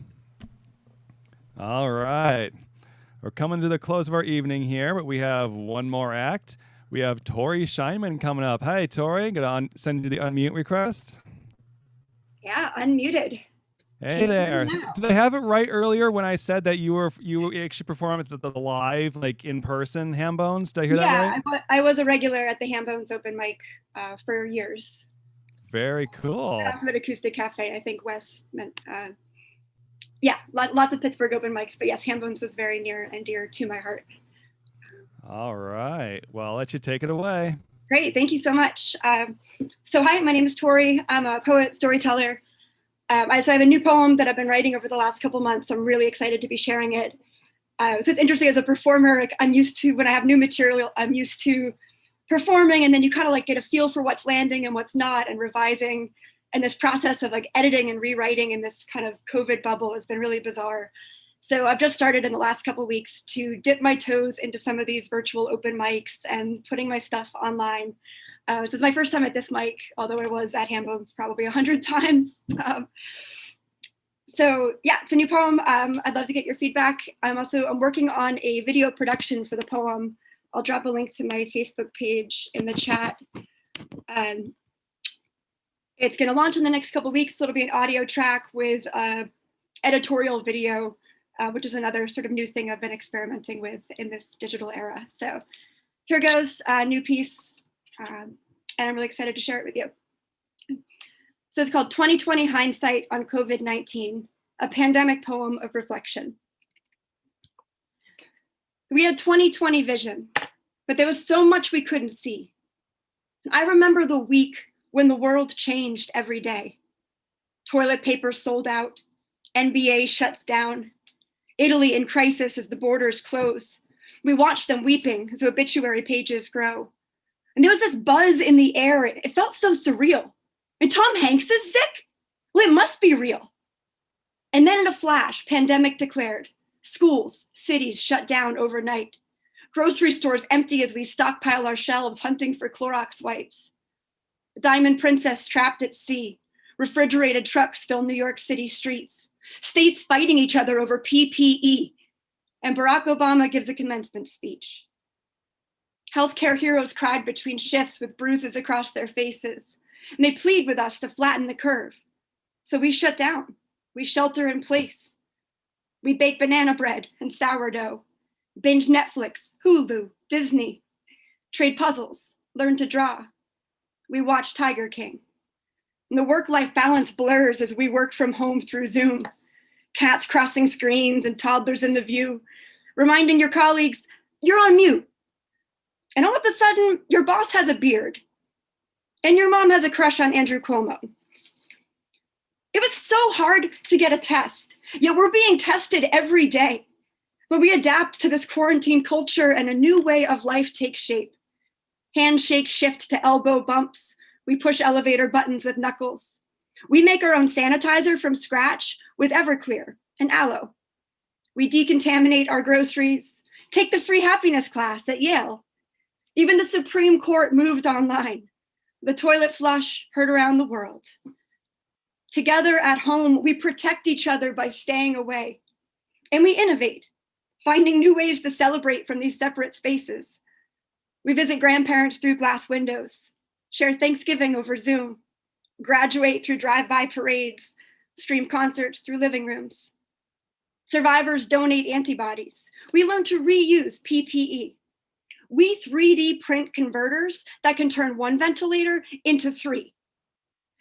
All right. We're coming to the close of our evening here, but we have one more act. We have Tori Scheinman coming up. Hey, Tori. Gonna send you the unmute request. Yeah, unmuted. Hey there. Did I have it right earlier when I said that you actually perform at the live, in person Hambones? Did I hear that right? I was a regular at the Hambones open mic for years. Very cool. Also at Acoustic Cafe, I think Wes meant. Lots of Pittsburgh open mics, but yes, Hambones was very near and dear to my heart. All right. Well, I'll let you take it away. Great. Thank you so much. So hi, my name is Tori. I'm a poet, storyteller. So I have a new poem that I've been writing over the last couple months. I'm really excited to be sharing it. So it's interesting as a performer, I'm used to, when I have new material, I'm used to performing, and then you kind of get a feel for what's landing and what's not, and revising. And this process of editing and rewriting in this kind of COVID bubble has been really bizarre. So I've just started in the last couple of weeks to dip my toes into some of these virtual open mics and putting my stuff online. This is my first time at this mic, although I was at Hambones probably 100 times. So yeah, it's a new poem. I'd love to get your feedback. I'm working on a video production for the poem. I'll drop a link to my Facebook page in the chat. It's gonna launch in the next couple of weeks. So it'll be an audio track with editorial video, which is another sort of new thing I've been experimenting with in this digital era. So here goes a new piece, and I'm really excited to share it with you. So it's called 2020 Hindsight on COVID-19, a pandemic poem of reflection. We had 2020 vision, but there was so much we couldn't see. I remember the week when the world changed every day. Toilet paper sold out, NBA shuts down, Italy in crisis as the borders close. We watched them weeping as obituary pages grow. And there was this buzz in the air. It felt so surreal. And Tom Hanks is sick? Well, it must be real. And then in a flash, pandemic declared. Schools, cities shut down overnight. Grocery stores empty as we stockpile our shelves hunting for Clorox wipes. The Diamond Princess trapped at sea. Refrigerated trucks fill New York City streets. States fighting each other over PPE. And Barack Obama gives a commencement speech. Healthcare heroes cried between shifts with bruises across their faces. And they plead with us to flatten the curve. So we shut down. We shelter in place. We bake banana bread and sourdough. Binge Netflix, Hulu, Disney. Trade puzzles. Learn to draw. We watch Tiger King. And the work-life balance blurs as we work from home through Zoom. Cats crossing screens and toddlers in the view, reminding your colleagues, you're on mute. And all of a sudden, your boss has a beard. And your mom has a crush on Andrew Cuomo. It was so hard to get a test. Yet we're being tested every day. But we adapt to this quarantine culture and a new way of life takes shape. Handshakes shift to elbow bumps. We push elevator buttons with knuckles. We make our own sanitizer from scratch with Everclear and aloe. We decontaminate our groceries, take the free happiness class at Yale. Even the Supreme Court moved online. The toilet flush heard around the world. Together at home, we protect each other by staying away. And we innovate, finding new ways to celebrate from these separate spaces. We visit grandparents through glass windows, share Thanksgiving over Zoom, graduate through drive-by parades, stream concerts through living rooms. Survivors donate antibodies. We learn to reuse PPE. We 3D print converters that can turn one ventilator into 3.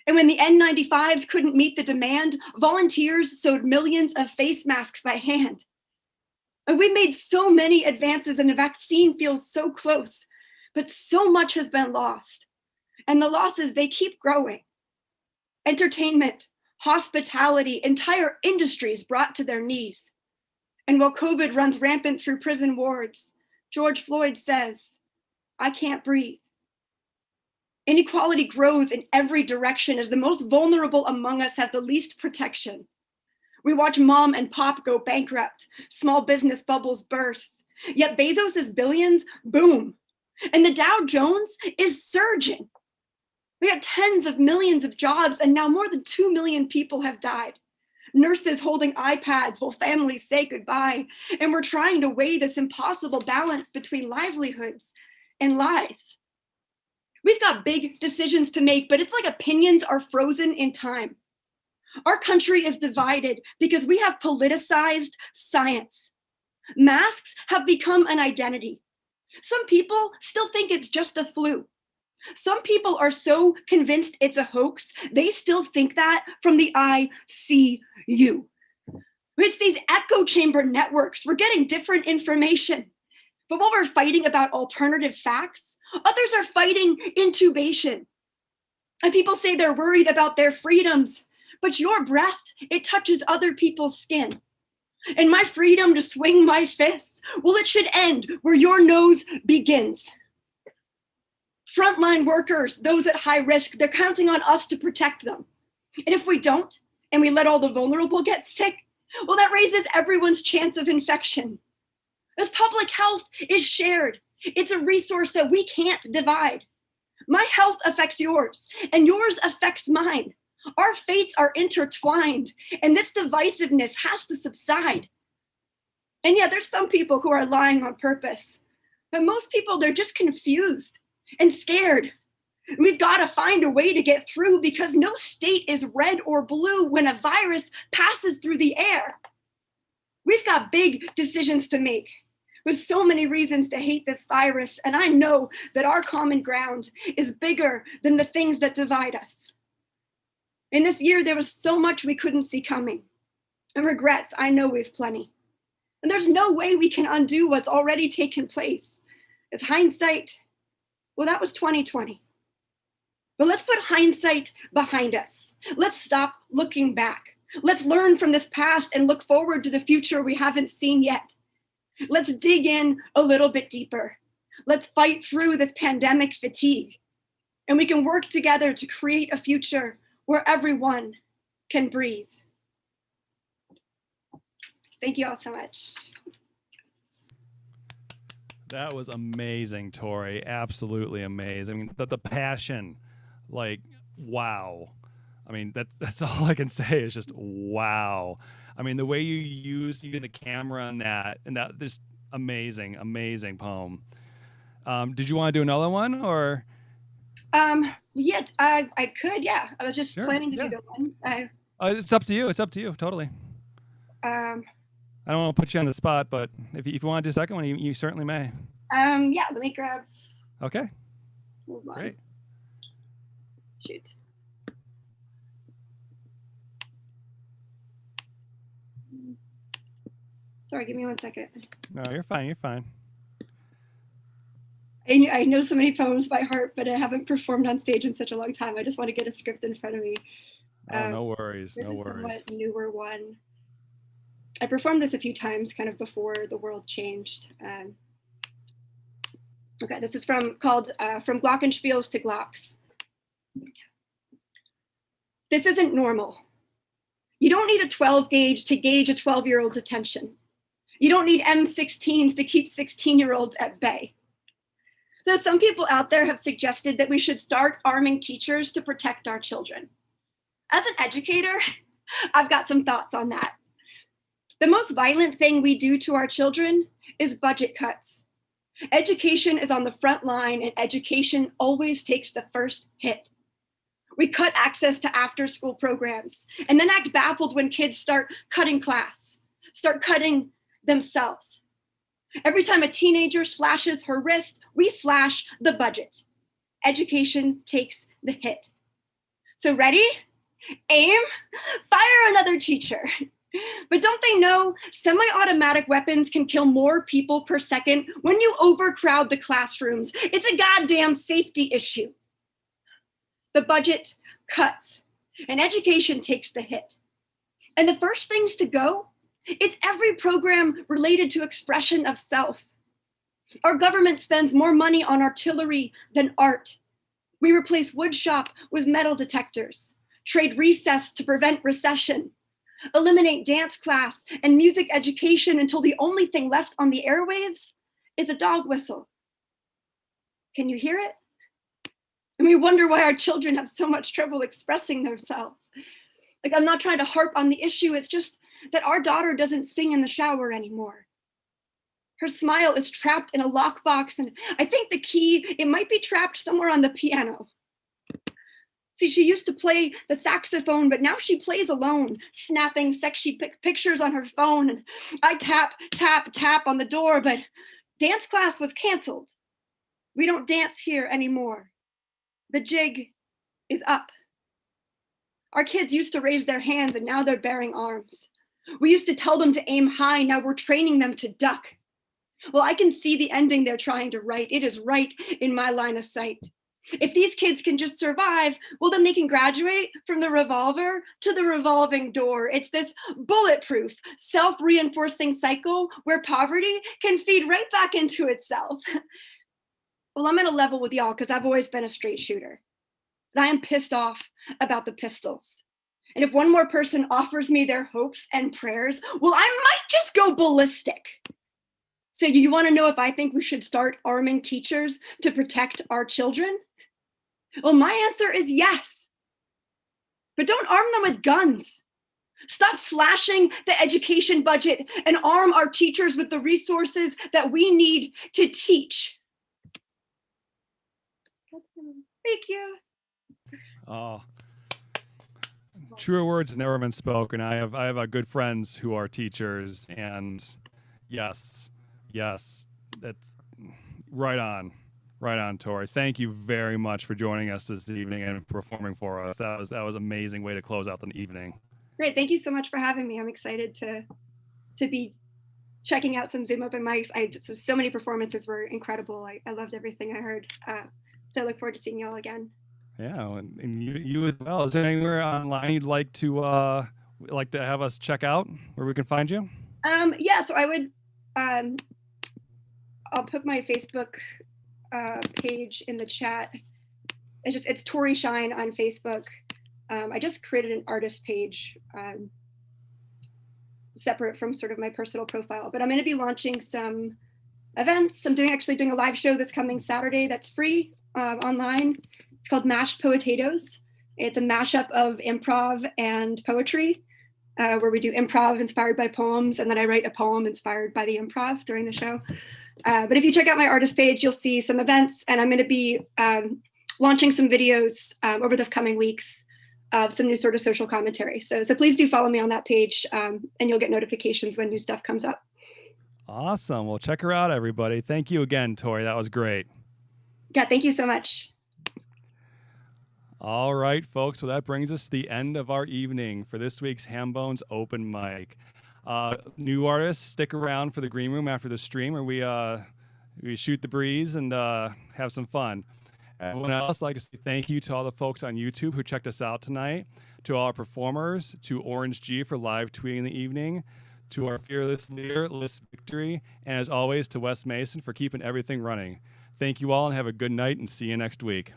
And when the N95s couldn't meet the demand, volunteers sewed millions of face masks by hand. And we made so many advances and the vaccine feels so close, but so much has been lost. And the losses, they keep growing. Entertainment, hospitality, entire industries brought to their knees. And while COVID runs rampant through prison wards, George Floyd says, "I can't breathe." Inequality grows in every direction as the most vulnerable among us have the least protection. We watch mom and pop go bankrupt, small business bubbles burst, yet Bezos's billions boom, and the Dow Jones is surging. We got tens of millions of jobs, and now more than 2 million people have died. Nurses holding iPads while families say goodbye, and we're trying to weigh this impossible balance between livelihoods and lives. We've got big decisions to make, but it's like opinions are frozen in time. Our country is divided because we have politicized science. Masks have become an identity. Some people still think it's just a flu. Some people are so convinced it's a hoax, they still think that from the ICU. It's these echo chamber networks. We're getting different information. But while we're fighting about alternative facts, others are fighting intubation. And people say they're worried about their freedoms, but your breath, it touches other people's skin. And my freedom to swing my fists, well, it should end where your nose begins. Frontline workers, those at high risk, they're counting on us to protect them. And if we don't, and we let all the vulnerable get sick, well, that raises everyone's chance of infection. As public health is shared, it's a resource that we can't divide. My health affects yours, and yours affects mine. Our fates are intertwined, and this divisiveness has to subside. And yeah, there's some people who are lying on purpose, but most people, they're just confused and scared. We've got to find a way to get through because no state is red or blue when a virus passes through the air. We've got big decisions to make with so many reasons to hate this virus, and I know that our common ground is bigger than the things that divide us. In this year, there was so much we couldn't see coming, and regrets, I know we've plenty. And there's no way we can undo what's already taken place. As hindsight, well, that was 2020. But let's put hindsight behind us. Let's stop looking back. Let's learn from this past and look forward to the future we haven't seen yet. Let's dig in a little bit deeper. Let's fight through this pandemic fatigue. And we can work together to create a future where everyone can breathe. Thank you all so much. That was amazing, Tori. Absolutely amazing. I mean, the passion, like, wow. I mean, that's all I can say is just wow. I mean, the way you use even the camera and that just amazing, amazing poem. Did you want to do another one or? Yeah, I could. Yeah, I was just planning to do the one. It's up to you. It's up to you. Totally. I don't want to put you on the spot, but if you want to do a second one, you certainly may. Yeah, let me grab. Okay. Move on. Great. Shoot. Sorry, give me 1 second. No, you're fine. You're fine. I know so many poems by heart, but I haven't performed on stage in such a long time. I just want to get a script in front of me. Oh, no worries. There's No a worries. somewhat newer one. I performed this a few times kind of before the world changed. Okay, this is called From Glockenspiels to Glocks. This isn't normal. You don't need a 12 gauge to gauge a 12-year-old's attention. You don't need M16s to keep 16-year-olds at bay. Though some people out there have suggested that we should start arming teachers to protect our children. As an educator, I've got some thoughts on that. The most violent thing we do to our children is budget cuts. Education is on the front line, and education always takes the first hit. We cut access to after-school programs and then act baffled when kids start cutting class, start cutting themselves. Every time a teenager slashes her wrist, we slash the budget. Education takes the hit. So ready? Aim, fire another teacher. But don't they know semi-automatic weapons can kill more people per second when you overcrowd the classrooms? It's a goddamn safety issue. The budget cuts and education takes the hit. And the first things to go, it's every program related to expression of self. Our government spends more money on artillery than art. We replace woodshop with metal detectors, trade recess to prevent recession, eliminate dance class and music education until the only thing left on the airwaves is a dog whistle. Can you hear it? And we wonder why our children have so much trouble expressing themselves. Like, I'm not trying to harp on the issue, it's just that our daughter doesn't sing in the shower anymore. Her smile is trapped in a lockbox, and I think the key, it might be trapped somewhere on the piano. See, she used to play the saxophone, but now she plays alone, snapping sexy pictures on her phone. And I tap, tap, tap on the door, but dance class was canceled. We don't dance here anymore. The jig is up. Our kids used to raise their hands and now they're bearing arms. We used to tell them to aim high, now we're training them to duck. Well, I can see the ending they're trying to write. It is right in my line of sight. If these kids can just survive, well, then they can graduate from the revolver to the revolving door. It's this bulletproof, self-reinforcing cycle where poverty can feed right back into itself. Well, I'm at a level with y'all because I've always been a straight shooter. And I am pissed off about the pistols. And if one more person offers me their hopes and prayers, well, I might just go ballistic. So you want to know if I think we should start arming teachers to protect our children? Well, my answer is yes. But don't arm them with guns. Stop slashing the education budget and arm our teachers with the resources that we need to teach. Thank you. Oh, truer words have never been spoken. I have good friends who are teachers, and yes, that's right on, Tori. Thank you very much for joining us this evening and performing for us. That was an amazing way to close out the evening. Great, thank you so much for having me. I'm excited to be checking out some Zoom open mics. So many performances were incredible. I loved everything I heard. So I look forward to seeing you all again. Yeah, and you as well. Is there anywhere online you'd like to have us check out where we can find you? Yeah, so I would I'll put my Facebook page in the chat. It's Tori Shine on Facebook. I just created an artist page separate from sort of my personal profile, but I'm going to be launching some events. I'm actually doing a live show this coming Saturday that's free online. It's called Mashed Potatoes. It's a mashup of improv and poetry, where we do improv inspired by poems, and then I write a poem inspired by the improv during the show. But if you check out my artist page, you'll see some events, and I'm going to be launching some videos over the coming weeks of some new sort of social commentary. So please do follow me on that page, and you'll get notifications when new stuff comes up. Awesome. Well, check her out, everybody. Thank you again, Tori. That was great. Yeah, thank you so much. All right, folks. Well, that brings us to the end of our evening for this week's Hambone's Open Mic. New artists, stick around for the green room after the stream where we shoot the breeze and have some fun. Everyone else, I'd like to say thank you to all the folks on YouTube who checked us out tonight, to all our performers, to Orange G for live tweeting the evening, to our fearless leader, Liss Victory, and as always to Wes Mason for keeping everything running. Thank you all and have a good night and see you next week.